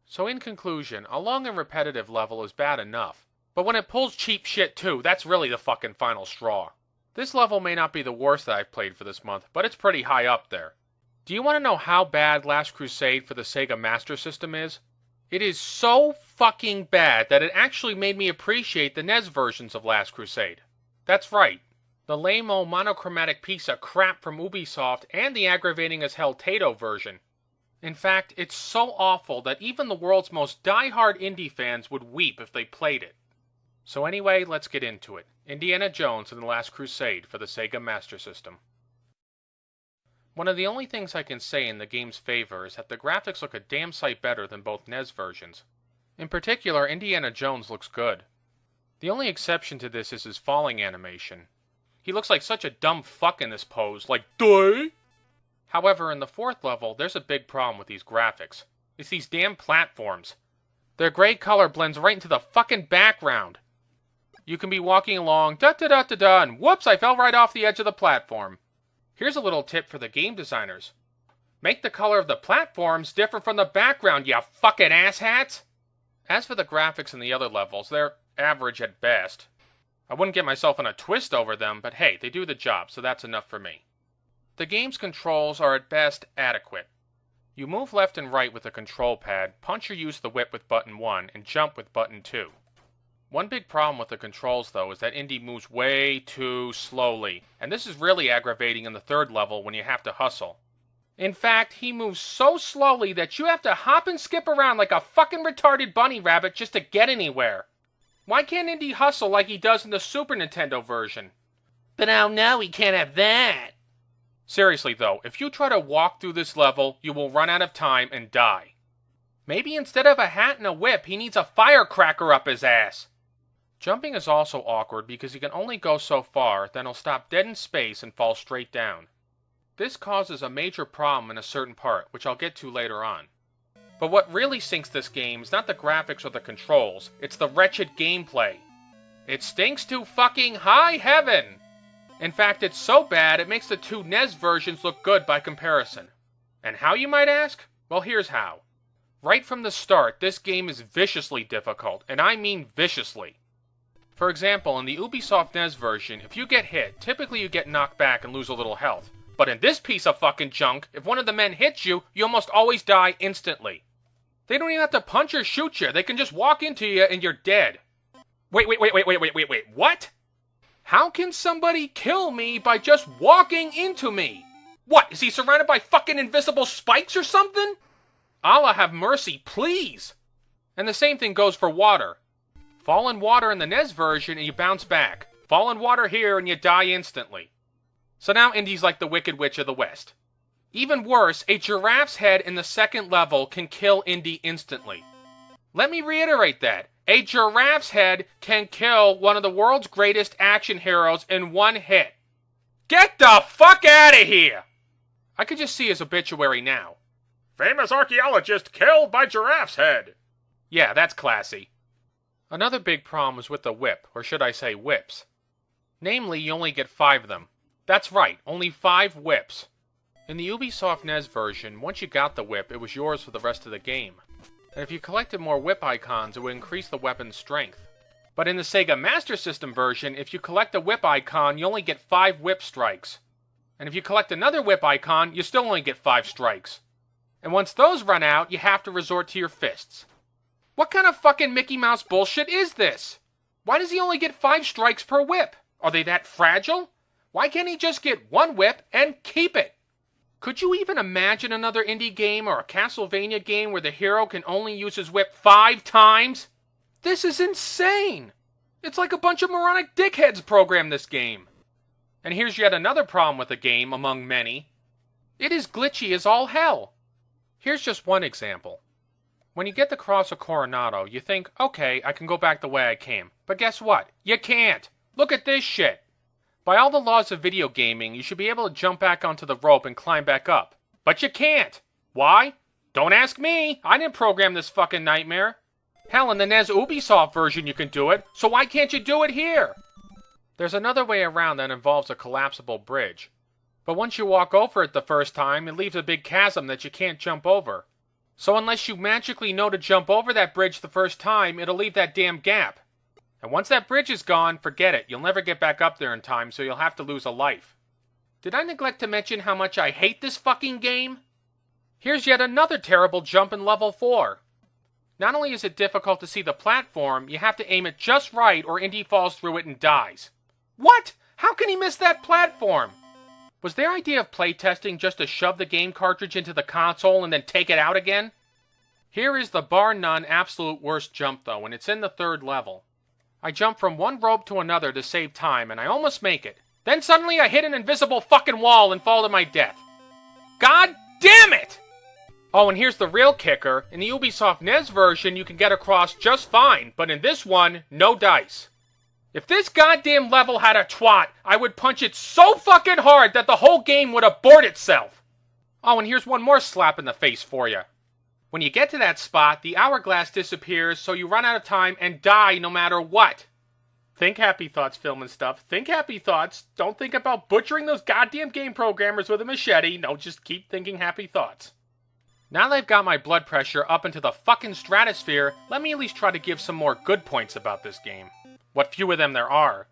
So in conclusion, a long and repetitive level is bad enough. But when it pulls cheap shit too, that's really the fucking final straw. This level may not be the worst that I've played for this month, but it's pretty high up there. Do you want to know how bad Last Crusade for the Sega Master System is? It is so fucking bad that it actually made me appreciate the NES versions of Last Crusade. That's right. The lame-o monochromatic piece of crap from Ubisoft and the aggravating as hell Tato version. In fact, it's so awful that even the world's most die-hard indie fans would weep if they played it. So anyway, let's get into it. Indiana Jones and the Last Crusade for the Sega Master System. One of the only things I can say in the game's favor is that the graphics look a damn sight better than both NES versions. In particular, Indiana Jones looks good. The only exception to this is his falling animation. He looks like such a dumb fuck in this pose, like, duh! However, in the fourth level, there's a big problem with these graphics. It's these damn platforms. Their gray color blends right into the fucking background. You can be walking along, da-da-da-da-da, and whoops, I fell right off the edge of the platform. Here's a little tip for the game designers. Make the color of the platforms different from the background, you fucking asshats! As for the graphics in the other levels, they're average at best. I wouldn't get myself in a twist over them, but hey, they do the job, so that's enough for me. The game's controls are at best adequate. You move left and right with the control pad, punch or use the whip with button 1, and jump with button 2. One big problem with the controls, though, is that Indy moves way too slowly, and this is really aggravating in the third level when you have to hustle. In fact, he moves so slowly that you have to hop and skip around like a fucking retarded bunny rabbit just to get anywhere. Why can't Indy hustle like he does in the Super Nintendo version? But oh no, he can't have that! Seriously though, if you try to walk through this level, you will run out of time and die. Maybe instead of a hat and a whip, he needs a firecracker up his ass. Jumping is also awkward because he can only go so far, then he'll stop dead in space and fall straight down. This causes a major problem in a certain part, which I'll get to later on. But what really sinks this game is not the graphics or the controls, it's the wretched gameplay. It stinks to fucking high heaven! In fact, it's so bad it makes the two NES versions look good by comparison. And how, you might ask? Well, here's how. Right from the start, this game is viciously difficult, and I mean viciously. For example, in the Ubisoft NES version, if you get hit, typically you get knocked back and lose a little health. But in this piece of fucking junk, if one of the men hits you, you almost always die instantly. They don't even have to punch or shoot you, they can just walk into you and you're dead. Wait, what? How can somebody kill me by just walking into me? What, is he surrounded by fucking invisible spikes or something? Allah have mercy, please! And the same thing goes for water. Fall in water in the NES version and you bounce back. Fall in water here and you die instantly. So now Indy's like the Wicked Witch of the West. Even worse, a giraffe's head in the second level can kill Indy instantly. Let me reiterate that. A giraffe's head can kill one of the world's greatest action heroes in one hit. Get the fuck out of here! I could just see his obituary now. Famous archaeologist killed by giraffe's head. Yeah, that's classy. Another big problem is with the whip, or should I say whips. Namely, you only get 5 of them. That's right, only 5 whips. In the Ubisoft NES version, once you got the whip, it was yours for the rest of the game. And if you collected more whip icons, it would increase the weapon's strength. But in the Sega Master System version, if you collect a whip icon, you only get 5 whip strikes. And if you collect another whip icon, you still only get 5 strikes. And once those run out, you have to resort to your fists. What kind of fucking Mickey Mouse bullshit is this? Why does he only get 5 strikes per whip? Are they that fragile? Why can't he just get 1 whip and keep it? Could you even imagine another indie game or a Castlevania game where the hero can only use his whip 5 times? This is insane! It's like a bunch of moronic dickheads programmed this game. And here's yet another problem with the game, among many. It is glitchy as all hell. Here's just one example. When you get the Cross of Coronado, you think, okay, I can go back the way I came. But guess what? You can't! Look at this shit! By all the laws of video gaming, you should be able to jump back onto the rope and climb back up. But you can't! Why? Don't ask me! I didn't program this fucking nightmare! Hell, in the NES Ubisoft version you can do it, so why can't you do it here? There's another way around that involves a collapsible bridge. But once you walk over it the first time, it leaves a big chasm that you can't jump over. So unless you magically know to jump over that bridge the first time, it'll leave that damn gap. And once that bridge is gone, forget it. You'll never get back up there in time, so you'll have to lose a life. Did I neglect to mention how much I hate this fucking game? Here's yet another terrible jump in level 4. Not only is it difficult to see the platform, you have to aim it just right or Indy falls through it and dies. What? How can he miss that platform? Was their idea of playtesting just to shove the game cartridge into the console and then take it out again? Here is the bar none absolute worst jump though, and it's in the 3rd level. I jump from one rope to another to save time, and I almost make it. Then suddenly I hit an invisible fucking wall and fall to my death. God damn it! Oh, and here's the real kicker. In the Ubisoft NES version, you can get across just fine, but in this one, no dice. If this goddamn level had a twat, I would punch it so fucking hard that the whole game would abort itself. Oh, and here's one more slap in the face for you. When you get to that spot, the hourglass disappears, so you run out of time and die no matter what. Think happy thoughts, Filmnstuff. Think happy thoughts. Don't think about butchering those goddamn game programmers with a machete. No, just keep thinking happy thoughts. Now that I've got my blood pressure up into the fucking stratosphere, let me at least try to give some more good points about this game. What few of them there are.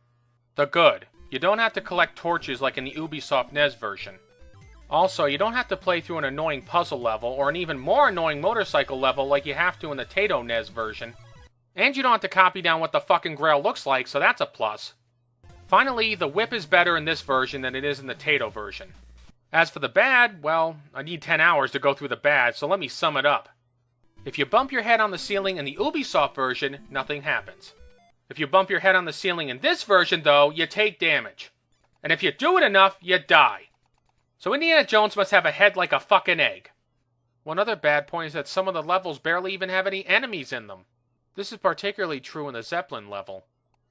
The good. You don't have to collect torches like in the Ubisoft NES version. Also, you don't have to play through an annoying puzzle level or an even more annoying motorcycle level like you have to in the Tato NES version. And you don't have to copy down what the fucking Grail looks like, so that's a plus. Finally, the whip is better in this version than it is in the Tato version. As for the bad, well, I need 10 hours to go through the bad, so let me sum it up. If you bump your head on the ceiling in the Ubisoft version, nothing happens. If you bump your head on the ceiling in this version, though, you take damage. And if you do it enough, you die. So Indiana Jones must have a head like a fucking egg. One other bad point is that some of the levels barely even have any enemies in them. This is particularly true in the Zepplin level.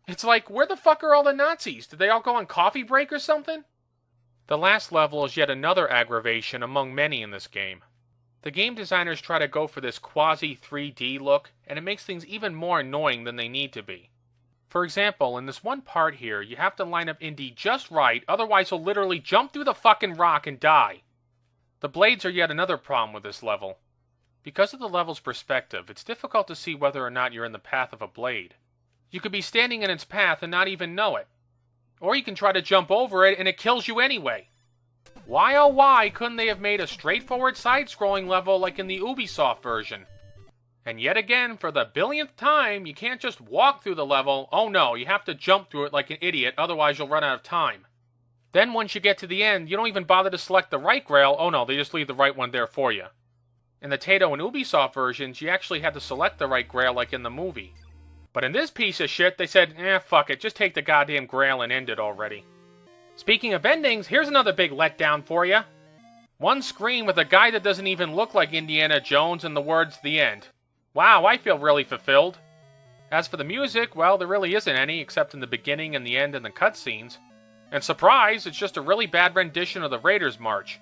It's like, where the fuck are all the Nazis? Did they all go on coffee break or something? The last level is yet another aggravation among many in this game. The game designers try to go for this quasi-3D look, and it makes things even more annoying than they need to be. For example, in this one part here, you have to line up Indy just right, otherwise he'll literally jump through the fucking rock and die. The blades are yet another problem with this level. Because of the level's perspective, it's difficult to see whether or not you're in the path of a blade. You could be standing in its path and not even know it. Or you can try to jump over it and it kills you anyway. Why oh why couldn't they have made a straightforward side-scrolling level like in the Ubisoft version? And yet again, for the billionth time, you can't just walk through the level. Oh no, you have to jump through it like an idiot, otherwise you'll run out of time. Then once you get to the end, you don't even bother to select the right grail. Oh no, they just leave the right one there for you. In the Tato and Ubisoft versions, you actually had to select the right grail like in the movie. But in this piece of shit, they said, fuck it, just take the goddamn grail and end it already. Speaking of endings, here's another big letdown for you. One screen with a guy that doesn't even look like Indiana Jones and the words, "The End." Wow, I feel really fulfilled. As for the music, well, there really isn't any, except in the beginning and the end and the cutscenes. And surprise, it's just a really bad rendition of the Raiders March.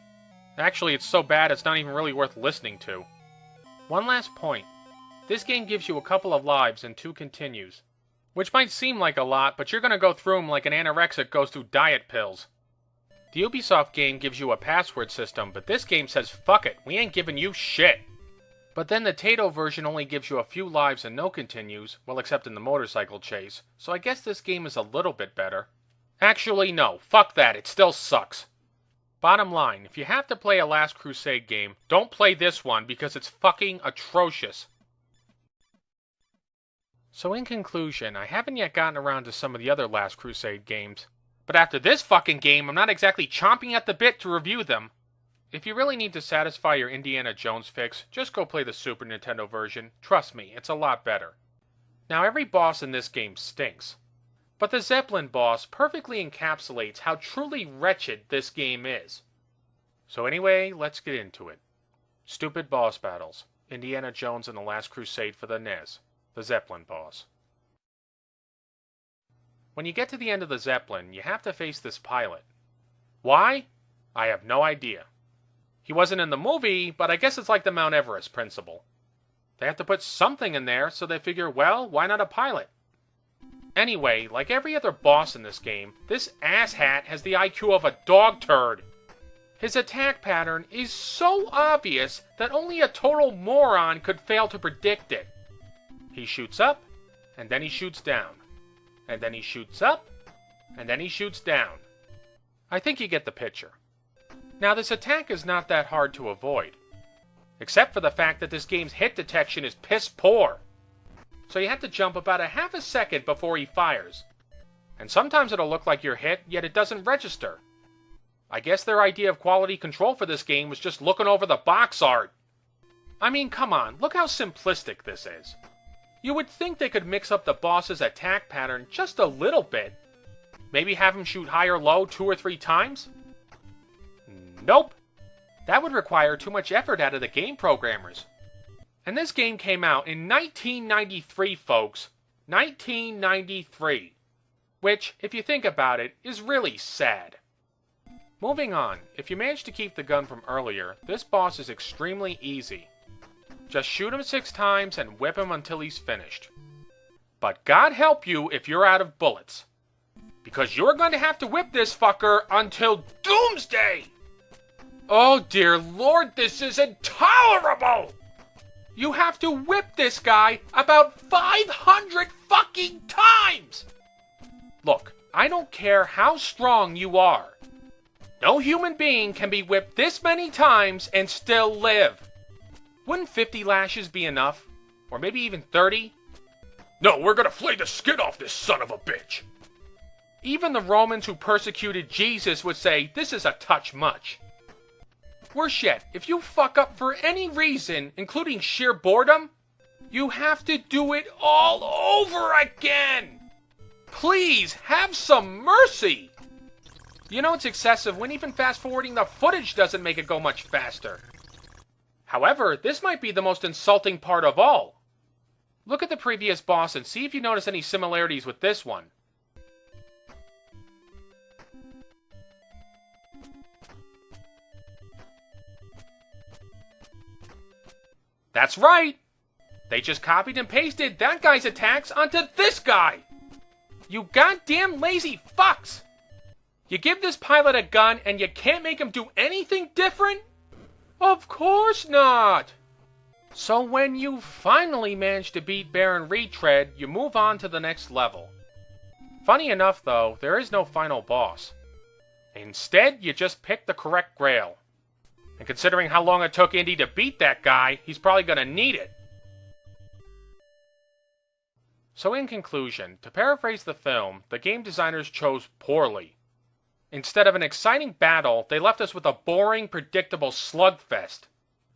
Actually, it's so bad it's not even really worth listening to. One last point. This game gives you a couple of lives and 2 continues. Which might seem like a lot, but you're gonna go through them like an anorexic goes through diet pills. The Ubisoft game gives you a password system, but this game says, fuck it, we ain't giving you shit. But then the Tato version only gives you a few lives and no continues, well except in the motorcycle chase, so I guess this game is a little bit better. Actually no, fuck that, it still sucks. Bottom line, if you have to play a Last Crusade game, don't play this one because it's fucking atrocious. So in conclusion, I haven't yet gotten around to some of the other Last Crusade games, but after this fucking game, I'm not exactly chomping at the bit to review them. If you really need to satisfy your Indiana Jones fix, just go play the Super Nintendo version. Trust me, it's a lot better. Now every boss in this game stinks. But the Zepplin boss perfectly encapsulates how truly wretched this game is. So anyway, let's get into it. Stupid boss battles. Indiana Jones and the Last Crusade for the NES. The Zepplin boss. When you get to the end of the Zepplin, you have to face this pilot. Why? I have no idea. He wasn't in the movie, but I guess it's like the Mount Everest principle. They have to put something in there, so they figure, well, why not a pilot? Anyway, like every other boss in this game, this asshat has the IQ of a dog turd. His attack pattern is so obvious that only a total moron could fail to predict it. He shoots up, and then he shoots down. And then he shoots up, and then he shoots down. I think you get the picture. Now, this attack is not that hard to avoid, except for the fact that this game's hit detection is piss poor. So you have to jump about a half a second before he fires. And sometimes it'll look like you're hit, yet it doesn't register. I guess their idea of quality control for this game was just looking over the box art. I mean, come on, look how simplistic this is. You would think they could mix up the boss's attack pattern just a little bit. Maybe have him shoot high or low 2 or 3 times? Nope. That would require too much effort out of the game programmers. And this game came out in 1993, folks. 1993. Which, if you think about it, is really sad. Moving on, if you manage to keep the gun from earlier, this boss is extremely easy. Just shoot him 6 times and whip him until he's finished. But God help you if you're out of bullets. Because you're going to have to whip this fucker until doomsday! Oh dear Lord, this is intolerable! You have to whip this guy about 500 fucking times! Look, I don't care how strong you are. No human being can be whipped this many times and still live. Wouldn't 50 lashes be enough? Or maybe even 30? No, we're gonna flay the skin off this son of a bitch! Even the Romans who persecuted Jesus would say this is a touch much. Worse yet, if you fuck up for any reason, including sheer boredom, you have to do it all over again! Please, have some mercy! You know it's excessive when even fast-forwarding the footage doesn't make it go much faster. However, this might be the most insulting part of all. Look at the previous boss and see if you notice any similarities with this one. That's right! They just copied and pasted that guy's attacks onto this guy! You goddamn lazy fucks! You give this pilot a gun and you can't make him do anything different? Of course not! So when you finally manage to beat Baron Retread, you move on to the next level. Funny enough though, there is no final boss. Instead, you just pick the correct grail. And considering how long it took Indy to beat that guy, he's probably gonna need it. So in conclusion, to paraphrase the film, the game designers chose poorly. Instead of an exciting battle, they left us with a boring, predictable slugfest.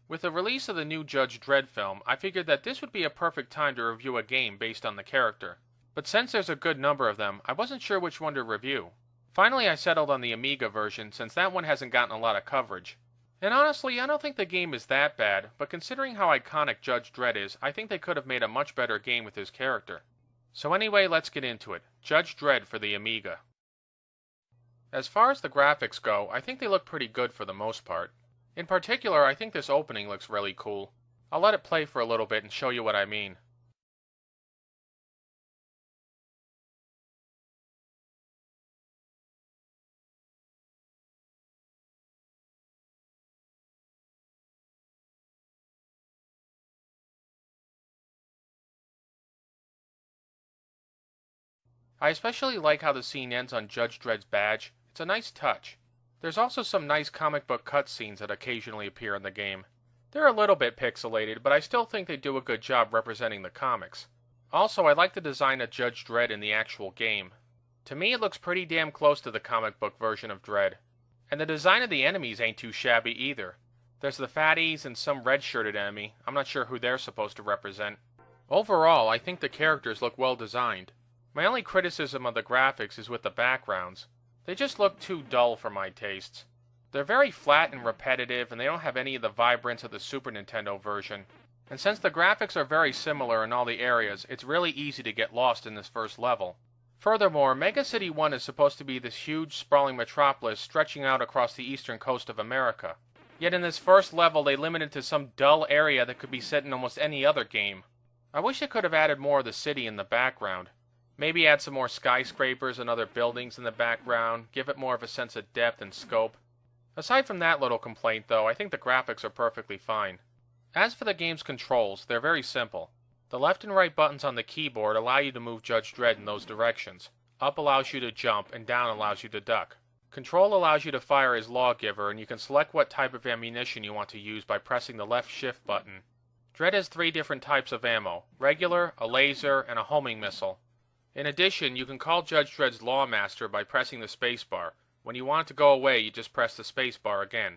With the release of the new Judge Dredd film, I figured that this would be a perfect time to review a game based on the character. But since there's a good number of them, I wasn't sure which one to review. Finally, I settled on the Amiga version since that one hasn't gotten a lot of coverage. And honestly, I don't think the game is that bad, but considering how iconic Judge Dredd is, I think they could have made a much better game with his character. So anyway, let's get into it. Judge Dredd for the Amiga. As far as the graphics go, I think they look pretty good for the most part. In particular, I think this opening looks really cool. I'll let it play for a little bit and show you what I mean. I especially like how the scene ends on Judge Dredd's badge. It's a nice touch. There's also some nice comic book cutscenes that occasionally appear in the game. They're a little bit pixelated, but I still think they do a good job representing the comics. Also, I like the design of Judge Dredd in the actual game. To me, it looks pretty damn close to the comic book version of Dredd. And the design of the enemies ain't too shabby either. There's the fatties and some red-shirted enemy. I'm not sure who they're supposed to represent. Overall, I think the characters look well designed. My only criticism of the graphics is with the backgrounds. They just look too dull for my tastes. They're very flat and repetitive, and they don't have any of the vibrance of the Super Nintendo version. And since the graphics are very similar in all the areas, it's really easy to get lost in this first level. Furthermore, Mega City 1 is supposed to be this huge, sprawling metropolis stretching out across the eastern coast of America. Yet in this first level, they limit it to some dull area that could be set in almost any other game. I wish they could have added more of the city in the background. Maybe add some more skyscrapers and other buildings in the background, give it more of a sense of depth and scope. Aside from that little complaint, though, I think the graphics are perfectly fine. As for the game's controls, they're very simple. The left and right buttons on the keyboard allow you to move Judge Dredd in those directions. Up allows you to jump, and down allows you to duck. Control allows you to fire as Lawgiver, and you can select what type of ammunition you want to use by pressing the left shift button. Dredd has 3 different types of ammo: regular, a laser, and a homing missile. In addition, you can call Judge Dredd's Lawmaster by pressing the spacebar. When you want it to go away, you just press the spacebar again.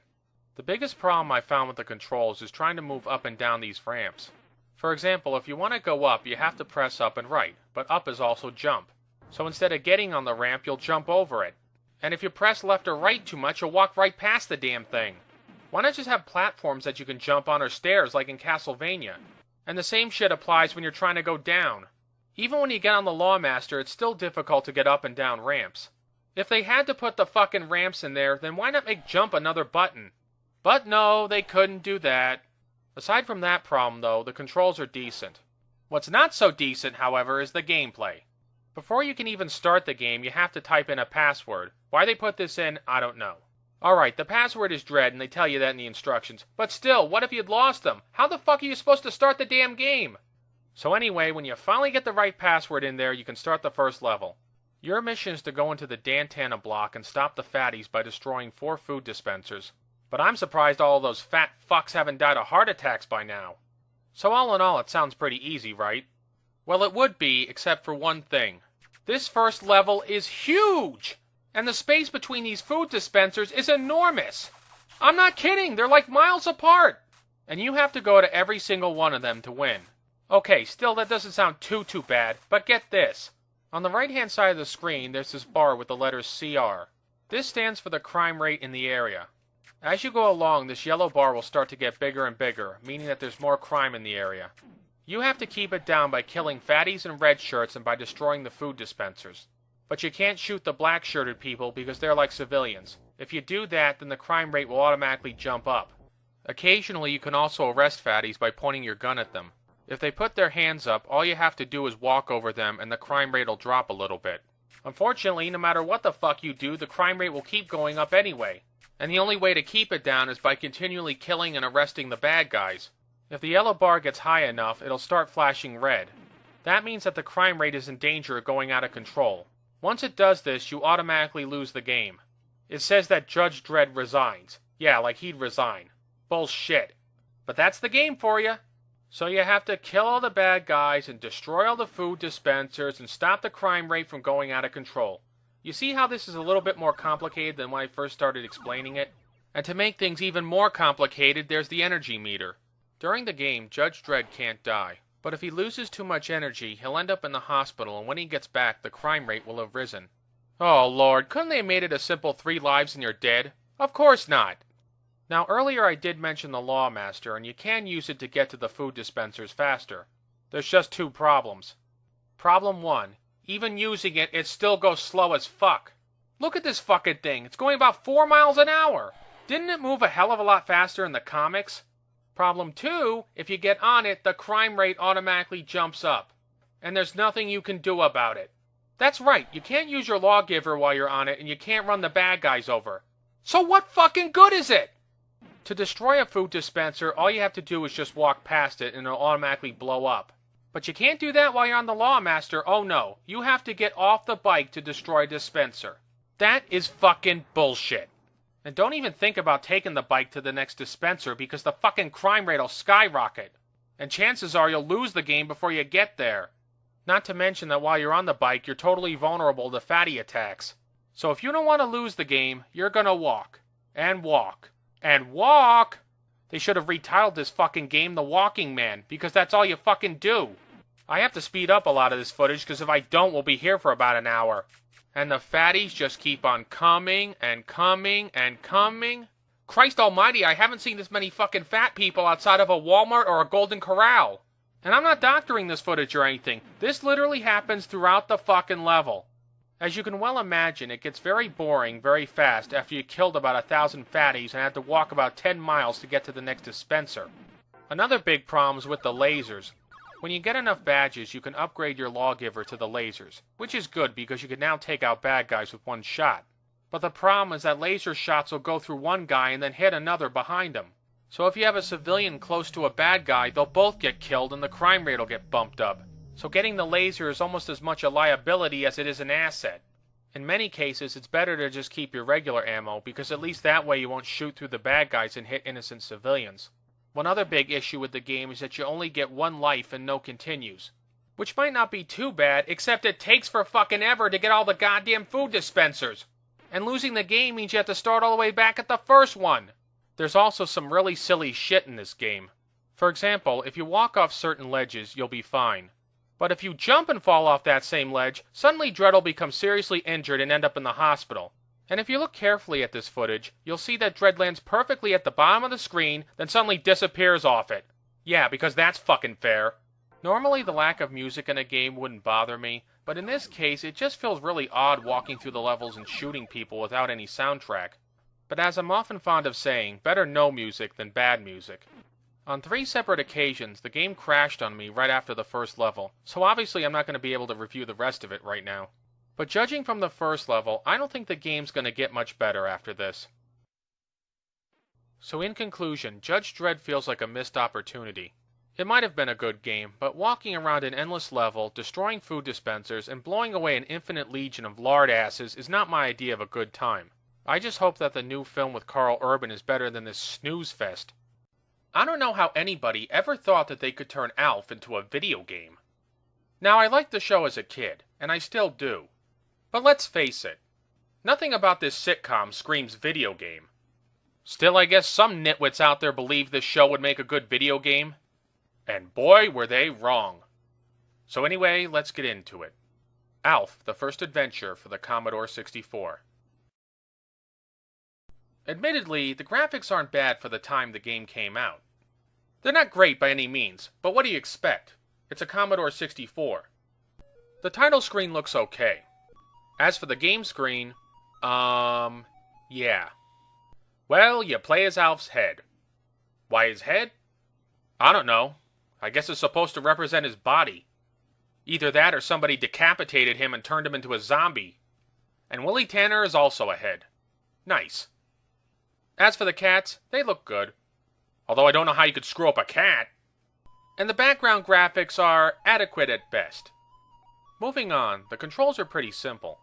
The biggest problem I found with the controls is trying to move up and down these ramps. For example, if you want to go up, you have to press up and right, but up is also jump. So instead of getting on the ramp, you'll jump over it. And if you press left or right too much, you'll walk right past the damn thing. Why not just have platforms that you can jump on or stairs like in Castlevania? And the same shit applies when you're trying to go down. Even when you get on the Lawmaster, it's still difficult to get up and down ramps. If they had to put the fucking ramps in there, then why not make jump another button? But no, they couldn't do that. Aside from that problem, though, the controls are decent. What's not so decent, however, is the gameplay. Before you can even start the game, you have to type in a password. Why they put this in, I don't know. Alright, the password is Dredd, and they tell you that in the instructions. But still, what if you'd lost them? How the fuck are you supposed to start the damn game? So anyway, when you finally get the right password in there, you can start the first level. Your mission is to go into the Dantana block and stop the fatties by destroying 4 food dispensers. But I'm surprised all of those fat fucks haven't died of heart attacks by now. So all in all, it sounds pretty easy, right? Well, it would be, except for one thing. This first level is huge! And the space between these food dispensers is enormous! I'm not kidding, they're like miles apart! And you have to go to every single one of them to win. Okay, still that doesn't sound too bad, but get this. On the right-hand side of the screen, there's this bar with the letters CR. This stands for the crime rate in the area. As you go along, this yellow bar will start to get bigger and bigger, meaning that there's more crime in the area. You have to keep it down by killing fatties and red shirts and by destroying the food dispensers. But you can't shoot the black-shirted people because they're like civilians. If you do that, then the crime rate will automatically jump up. Occasionally, you can also arrest fatties by pointing your gun at them. If they put their hands up, all you have to do is walk over them and the crime rate will drop a little bit. Unfortunately, no matter what the fuck you do, the crime rate will keep going up anyway. And the only way to keep it down is by continually killing and arresting the bad guys. If the yellow bar gets high enough, it'll start flashing red. That means that the crime rate is in danger of going out of control. Once it does this, you automatically lose the game. It says that Judge Dredd resigns. Yeah, like he'd resign. Bullshit. But that's the game for you. So you have to kill all the bad guys and destroy all the food dispensers and stop the crime rate from going out of control. You see how this is a little bit more complicated than when I first started explaining it? And to make things even more complicated, there's the energy meter. During the game, Judge Dredd can't die. But if he loses too much energy, he'll end up in the hospital, and when he gets back, the crime rate will have risen. Oh lord, couldn't they have made it a simple 3 lives and you're dead? Of course not! Now earlier I did mention the Lawmaster, and you can use it to get to the food dispensers faster. There's just 2 problems. Problem 1. Even using it, it still goes slow as fuck. Look at this fucking thing, it's going about 4 miles an hour! Didn't it move a hell of a lot faster in the comics? Problem 2, if you get on it, the crime rate automatically jumps up. And there's nothing you can do about it. That's right, you can't use your Lawgiver while you're on it, and you can't run the bad guys over. So what fucking good is it? To destroy a food dispenser, all you have to do is just walk past it and it'll automatically blow up. But you can't do that while you're on the Lawmaster, oh no. You have to get off the bike to destroy a dispenser. That is fucking bullshit. And don't even think about taking the bike to the next dispenser because the fucking crime rate will skyrocket. And chances are you'll lose the game before you get there. Not to mention that while you're on the bike, you're totally vulnerable to fatty attacks. So if you don't want to lose the game, you're gonna walk. And walk. And walk! They should have retitled this fucking game The Walking Man, because that's all you fucking do. I have to speed up a lot of this footage, because if I don't, we'll be here for about an hour. And the fatties just keep on coming, and coming, and coming. Christ almighty, I haven't seen this many fucking fat people outside of a Walmart or a Golden Corral. And I'm not doctoring this footage or anything. This literally happens throughout the fucking level. As you can well imagine, it gets very boring very fast after you killed about 1,000 fatties and had to walk about 10 miles to get to the next dispenser. Another big problem is with the lasers. When you get enough badges, you can upgrade your lawgiver to the lasers, which is good because you can now take out bad guys with one shot. But the problem is that laser shots will go through one guy and then hit another behind him. So if you have a civilian close to a bad guy, they'll both get killed and the crime rate will get bumped up. So getting the laser is almost as much a liability as it is an asset. In many cases, it's better to just keep your regular ammo, because at least that way you won't shoot through the bad guys and hit innocent civilians. One other big issue with the game is that you only get one life and no continues. Which might not be too bad, except it takes for fucking ever to get all the goddamn food dispensers. And losing the game means you have to start all the way back at the first one. There's also some really silly shit in this game. For example, if you walk off certain ledges, you'll be fine. But if you jump and fall off that same ledge, suddenly Dredd will become seriously injured and end up in the hospital. And if you look carefully at this footage, you'll see that Dredd lands perfectly at the bottom of the screen, then suddenly disappears off it. Yeah, because that's fucking fair. Normally the lack of music in a game wouldn't bother me, but in this case it just feels really odd walking through the levels and shooting people without any soundtrack. But as I'm often fond of saying, better no music than bad music. On 3 separate occasions, the game crashed on me right after the first level, so obviously I'm not going to be able to review the rest of it right now. But judging from the first level, I don't think the game's going to get much better after this. So in conclusion, Judge Dredd feels like a missed opportunity. It might have been a good game, but walking around an endless level, destroying food dispensers, and blowing away an infinite legion of lard asses is not my idea of a good time. I just hope that the new film with Carl Urban is better than this snooze fest. I don't know how anybody ever thought that they could turn Alf into a video game. Now, I liked the show as a kid, and I still do. But let's face it, nothing about this sitcom screams video game. Still, I guess some nitwits out there believe this show would make a good video game. And boy, were they wrong. So anyway, let's get into it. Alf, the first adventure for the Commodore 64. Admittedly, the graphics aren't bad for the time the game came out. They're not great by any means, but what do you expect? It's a Commodore 64. The title screen looks okay. As for the game screen, yeah. Well, you play as Alf's head. Why his head? I don't know. I guess it's supposed to represent his body. Either that or somebody decapitated him and turned him into a zombie. And Willie Tanner is also a head. Nice. As for the cats, they look good. Although I don't know how you could screw up a cat. And the background graphics are adequate at best. Moving on, the controls are pretty simple.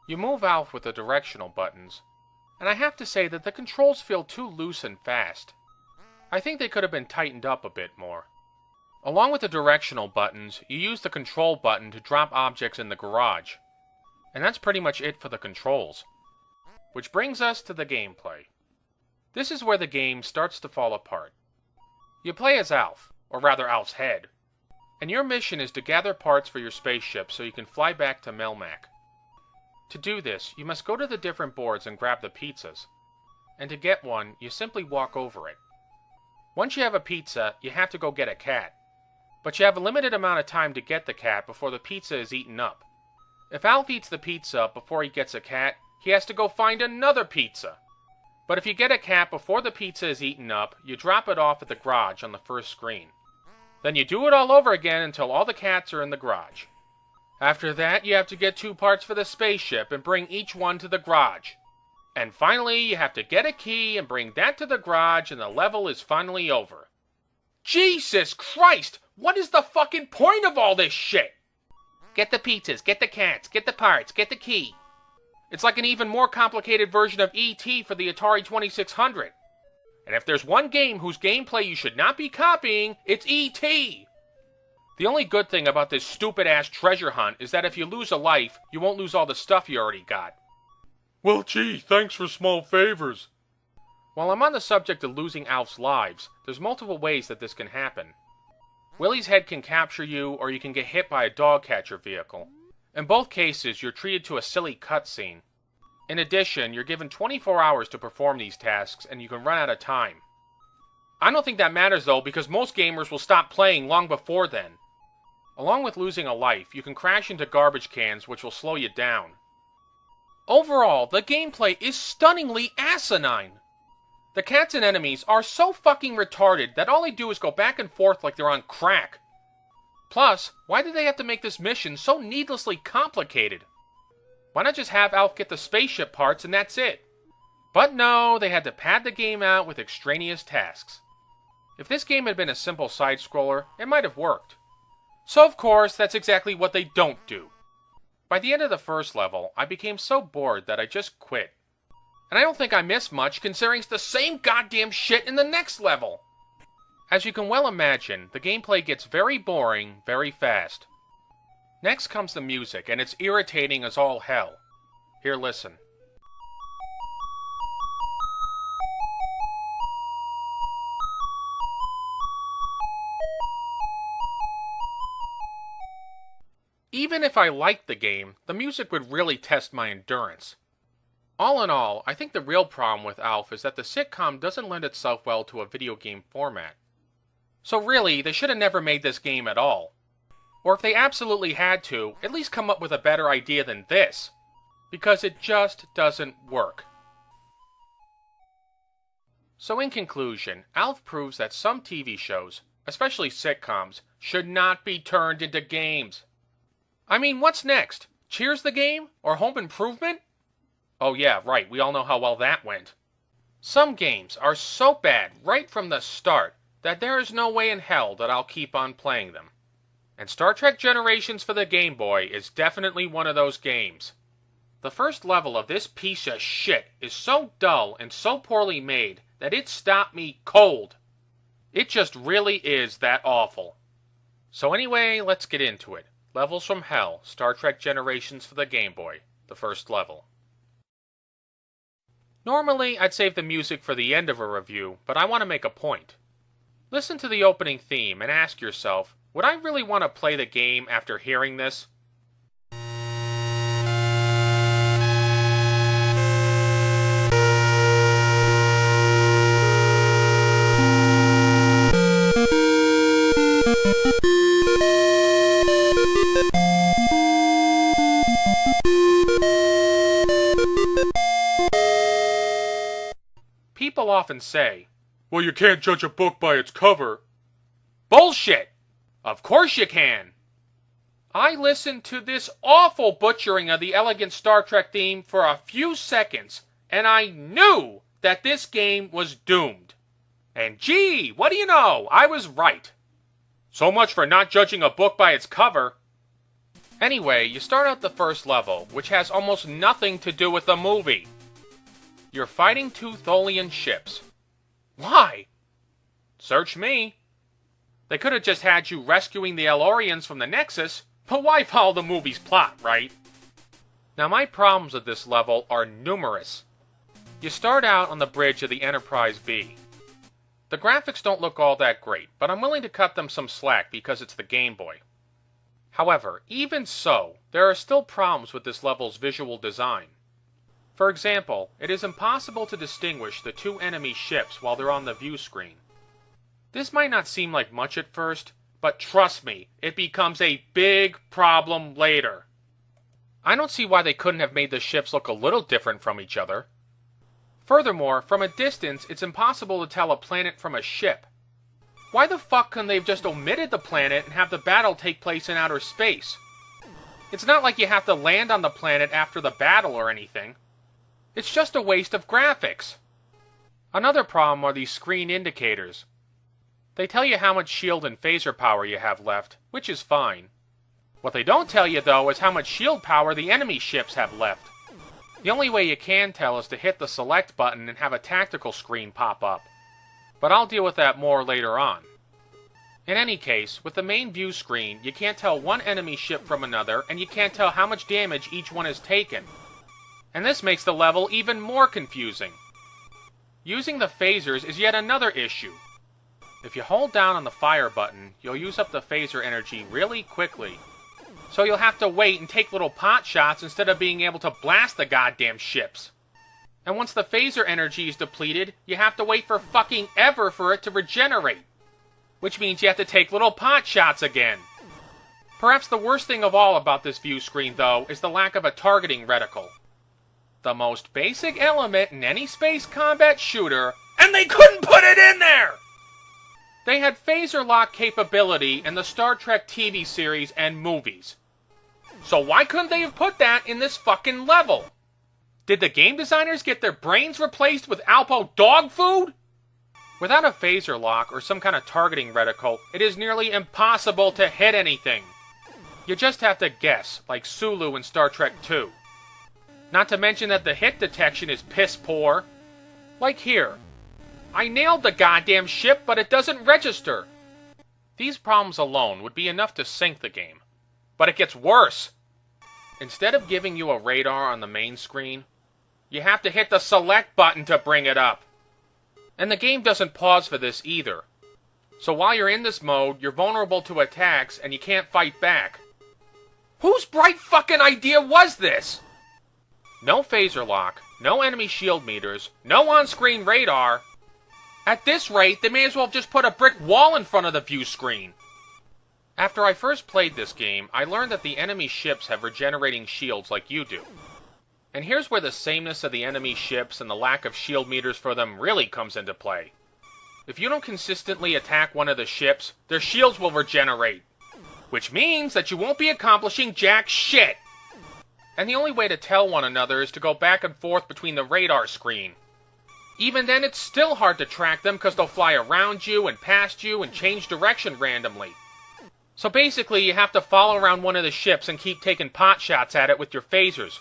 You move Alf with the directional buttons, and I have to say that the controls feel too loose and fast. I think they could have been tightened up a bit more. Along with the directional buttons, you use the control button to drop objects in the garage. And that's pretty much it for the controls. Which brings us to the gameplay. This is where the game starts to fall apart. You play as Alf, or rather Alf's head, and your mission is to gather parts for your spaceship so you can fly back to Melmac. To do this, you must go to the different boards and grab the pizzas, and to get one, you simply walk over it. Once you have a pizza, you have to go get a cat, but you have a limited amount of time to get the cat before the pizza is eaten up. If Alf eats the pizza before he gets a cat, he has to go find another pizza. But if you get a cat before the pizza is eaten up, you drop it off at the garage on the first screen. Then you do it all over again until all the cats are in the garage. After that, you have to get 2 parts for the spaceship and bring each one to the garage. And finally, you have to get a key and bring that to the garage and the level is finally over. Jesus Christ! What is the fucking point of all this shit? Get the pizzas, get the cats, get the parts, get the key. It's like an even more complicated version of E.T. for the Atari 2600. And if there's one game whose gameplay you should not be copying, it's E.T. The only good thing about this stupid-ass treasure hunt is that if you lose a life, you won't lose all the stuff you already got. Well, gee, thanks for small favors. While I'm on the subject of losing Alf's lives, there's multiple ways that this can happen. Willie's head can capture you, or you can get hit by a dog catcher vehicle. In both cases, you're treated to a silly cutscene. In addition, you're given 24 hours to perform these tasks, and you can run out of time. I don't think that matters though, because most gamers will stop playing long before then. Along with losing a life, you can crash into garbage cans, which will slow you down. Overall, the gameplay is stunningly asinine. The cats and enemies are so fucking retarded that all they do is go back and forth like they're on crack. Plus, why did they have to make this mission so needlessly complicated? Why not just have Alf get the spaceship parts and that's it? But no, they had to pad the game out with extraneous tasks. If this game had been a simple side-scroller, it might have worked. So of course, that's exactly what they don't do. By the end of the first level, I became so bored that I just quit. And I don't think I missed much considering it's the same goddamn shit in the next level. As you can well imagine, the gameplay gets very boring very fast. Next comes the music, and it's irritating as all hell. Here, listen. Even if I liked the game, the music would really test my endurance. All in all, I think the real problem with Alf is that the sitcom doesn't lend itself well to a video game format. So really, they should have never made this game at all. Or if they absolutely had to, at least come up with a better idea than this. Because it just doesn't work. So in conclusion, Alf proves that some TV shows, especially sitcoms, should not be turned into games. I mean, what's next? Cheers the game? Or Home Improvement? Oh yeah, right, we all know how well that went. Some games are so bad right from the start that there is no way in hell that I'll keep on playing them. And Star Trek Generations for the Game Boy is definitely one of those games. The first level of this piece of shit is so dull and so poorly made that it stopped me cold. It just really is that awful. So anyway, let's get into it. Levels from Hell, Star Trek Generations for the Game Boy, the first level. Normally, I'd save the music for the end of a review, but I want to make a point. Listen to the opening theme and ask yourself, would I really want to play the game after hearing this? People often say, well, you can't judge a book by its cover. Bullshit! Of course you can! I listened to this awful butchering of the elegant Star Trek theme for a few seconds, and I knew that this game was doomed. And gee, what do you know? I was right. So much for not judging a book by its cover. Anyway, you start out the first level, which has almost nothing to do with the movie. You're fighting two Tholian ships. Why? Search me. They could have just had you rescuing the Elorians from the Nexus, but why follow the movie's plot, right? Now my problems with this level are numerous. You start out on the bridge of the Enterprise B. The graphics don't look all that great, but I'm willing to cut them some slack because it's the Game Boy. However, even so, there are still problems with this level's visual design. For example, it is impossible to distinguish the two enemy ships while they're on the view screen. This might not seem like much at first, but trust me, it becomes a big problem later. I don't see why they couldn't have made the ships look a little different from each other. Furthermore, from a distance, it's impossible to tell a planet from a ship. Why the fuck couldn't they have just omitted the planet and have the battle take place in outer space? It's not like you have to land on the planet after the battle or anything. It's just a waste of graphics. Another problem are these screen indicators. They tell you how much shield and phaser power you have left, which is fine. What they don't tell you, though, is how much shield power the enemy ships have left. The only way you can tell is to hit the select button and have a tactical screen pop up. But I'll deal with that more later on. In any case, with the main view screen, you can't tell one enemy ship from another, and you can't tell how much damage each one has taken. And this makes the level even more confusing. Using the phasers is yet another issue. If you hold down on the fire button, you'll use up the phaser energy really quickly. So you'll have to wait and take little pot shots instead of being able to blast the goddamn ships. And once the phaser energy is depleted, you have to wait for fucking ever for it to regenerate. Which means you have to take little pot shots again. Perhaps the worst thing of all about this view screen, though, is the lack of a targeting reticle. The most basic element in any space combat shooter, and they couldn't put it in there! They had phaser lock capability in the Star Trek TV series and movies. So why couldn't they have put that in this fucking level? Did the game designers get their brains replaced with Alpo dog food? Without a phaser lock or some kind of targeting reticle, it is nearly impossible to hit anything. You just have to guess, like Sulu in Star Trek II. Not to mention that the hit detection is piss poor. Like here. I nailed the goddamn ship, but it doesn't register. These problems alone would be enough to sink the game. But it gets worse. Instead of giving you a radar on the main screen, you have to hit the select button to bring it up. And the game doesn't pause for this either. So while you're in this mode, you're vulnerable to attacks and you can't fight back. Whose bright fucking idea was this? No phaser lock, no enemy shield meters, no on-screen radar. At this rate, they may as well have just put a brick wall in front of the view screen. After I first played this game, I learned that the enemy ships have regenerating shields like you do. And here's where the sameness of the enemy ships and the lack of shield meters for them really comes into play. If you don't consistently attack one of the ships, their shields will regenerate. Which means that you won't be accomplishing jack shit. And the only way to tell one another is to go back and forth between the radar screen. Even then, it's still hard to track them because they'll fly around you and past you and change direction randomly. So basically, you have to follow around one of the ships and keep taking pot shots at it with your phasers.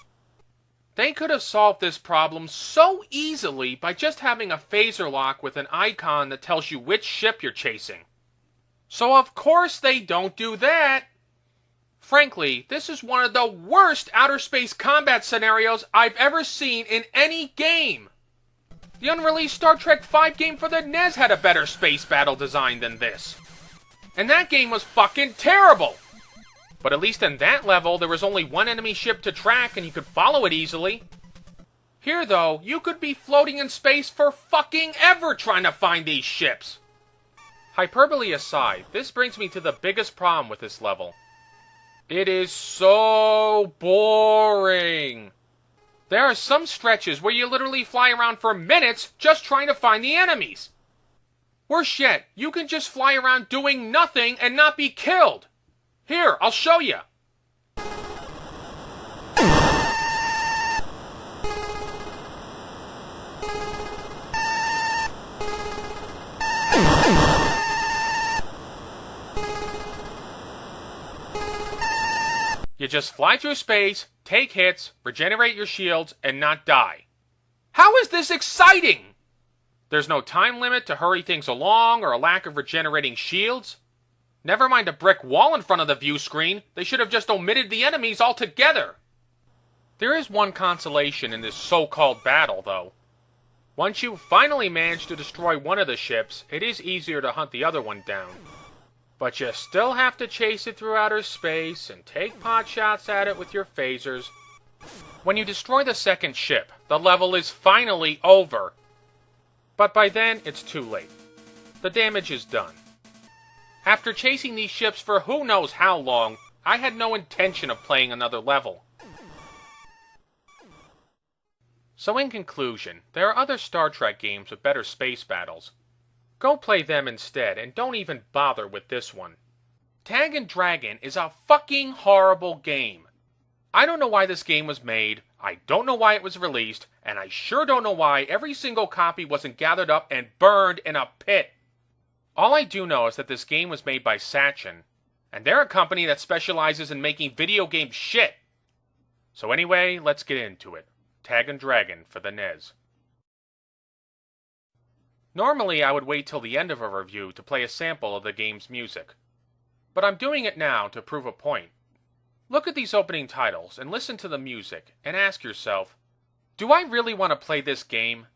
They could have solved this problem so easily by just having a phaser lock with an icon that tells you which ship you're chasing. So of course they don't do that. Frankly, this is one of the worst outer space combat scenarios I've ever seen in any game. The unreleased Star Trek V game for the NES had a better space battle design than this. And that game was fucking terrible. But at least in that level, there was only one enemy ship to track and you could follow it easily. Here, though, you could be floating in space for fucking ever trying to find these ships. Hyperbole aside, this brings me to the biggest problem with this level. It is so boring. There are some stretches where you literally fly around for minutes just trying to find the enemies. Worse yet, you can just fly around doing nothing and not be killed. Here, I'll show you. You just fly through space, take hits, regenerate your shields, and not die. How is this exciting? There's no time limit to hurry things along or a lack of regenerating shields. Never mind a brick wall in front of the view screen, they should have just omitted the enemies altogether. There is one consolation in this so-called battle, though. Once you finally manage to destroy one of the ships, it is easier to hunt the other one down. But you still have to chase it through outer space and take pot shots at it with your phasers. When you destroy the second ship, the level is finally over. But by then, it's too late. The damage is done. After chasing these ships for who knows how long, I had no intention of playing another level. So in conclusion, there are other Star Trek games with better space battles. Go play them instead, and don't even bother with this one. Tagin Dragon is a fucking horrible game. I don't know why this game was made, I don't know why it was released, and I sure don't know why every single copy wasn't gathered up and burned in a pit. All I do know is that this game was made by Satchin, and they're a company that specializes in making video game shit. So anyway, let's get into it. Tagin Dragon for the NES. Normally, I would wait till the end of a review to play a sample of the game's music. But I'm doing it now to prove a point. Look at these opening titles and listen to the music and ask yourself, do I really want to play this game?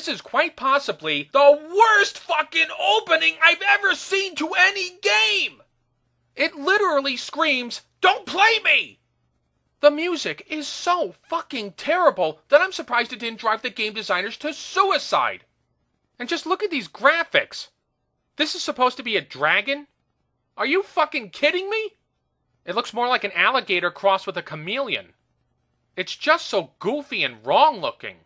This is quite possibly the worst fucking opening I've ever seen to any game! It literally screams, "Don't play me!" The music is so fucking terrible that I'm surprised it didn't drive the game designers to suicide. And just look at these graphics. This is supposed to be a dragon? Are you fucking kidding me? It looks more like an alligator crossed with a chameleon. It's just so goofy and wrong looking.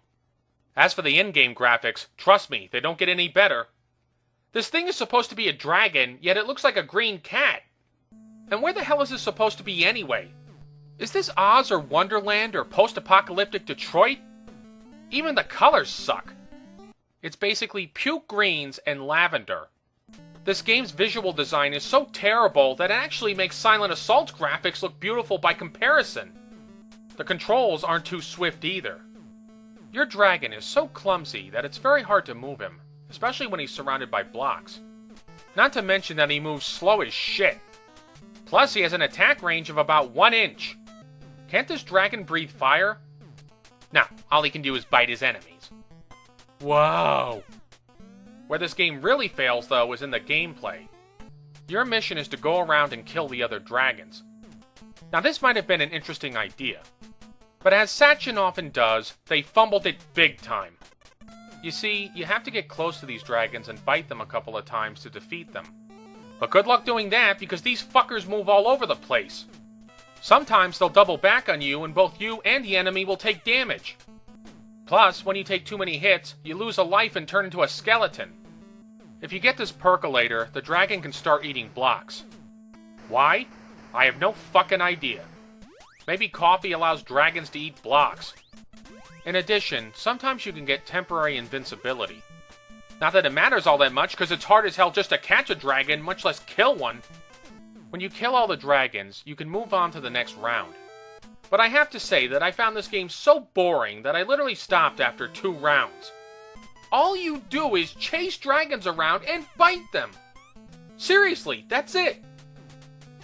As for the in-game graphics, trust me, they don't get any better. This thing is supposed to be a dragon, yet it looks like a green cat. And where the hell is this supposed to be anyway? Is this Oz or Wonderland or post-apocalyptic Detroit? Even the colors suck. It's basically puke greens and lavender. This game's visual design is so terrible that it actually makes Silent Assault's graphics look beautiful by comparison. The controls aren't too swift either. Your dragon is so clumsy that it's very hard to move him, especially when he's surrounded by blocks. Not to mention that he moves slow as shit. Plus, he has an attack range of about 1 inch. Can't this dragon breathe fire? No, all he can do is bite his enemies. Wow! Where this game really fails, though, is in the gameplay. Your mission is to go around and kill the other dragons. Now, this might have been an interesting idea, but as Sachin often does, they fumbled it big time. You see, you have to get close to these dragons and bite them a couple of times to defeat them. But good luck doing that, because these fuckers move all over the place. Sometimes they'll double back on you, and both you and the enemy will take damage. Plus, when you take too many hits, you lose a life and turn into a skeleton. If you get this percolator, the dragon can start eating blocks. Why? I have no fucking idea. Maybe coffee allows dragons to eat blocks. In addition, sometimes you can get temporary invincibility. Not that it matters all that much, because it's hard as hell just to catch a dragon, much less kill one. When you kill all the dragons, you can move on to the next round. But I have to say that I found this game so boring that I literally stopped after 2 rounds. All you do is chase dragons around and bite them. Seriously, that's it.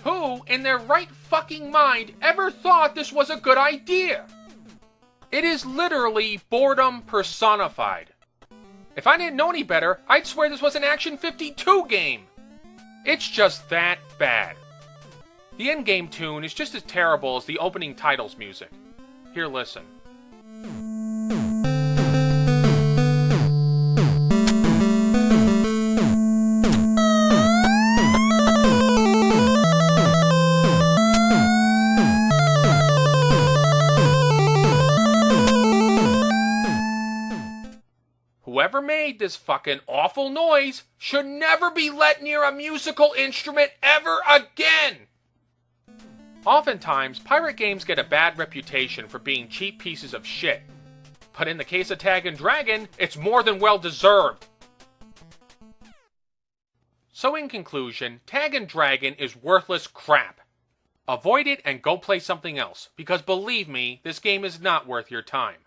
Who, in their right fucking mind, ever thought this was a good idea? It is literally boredom personified. If I didn't know any better, I'd swear this was an Action 52 game. It's just that bad. The in-game tune is just as terrible as the opening titles music. Here, listen. Whoever made this fucking awful noise should never be let near a musical instrument ever again! Oftentimes, pirate games get a bad reputation for being cheap pieces of shit. But in the case of Tagin Dragon, it's more than well deserved. So in conclusion, Tagin Dragon is worthless crap. Avoid it and go play something else, because believe me, this game is not worth your time.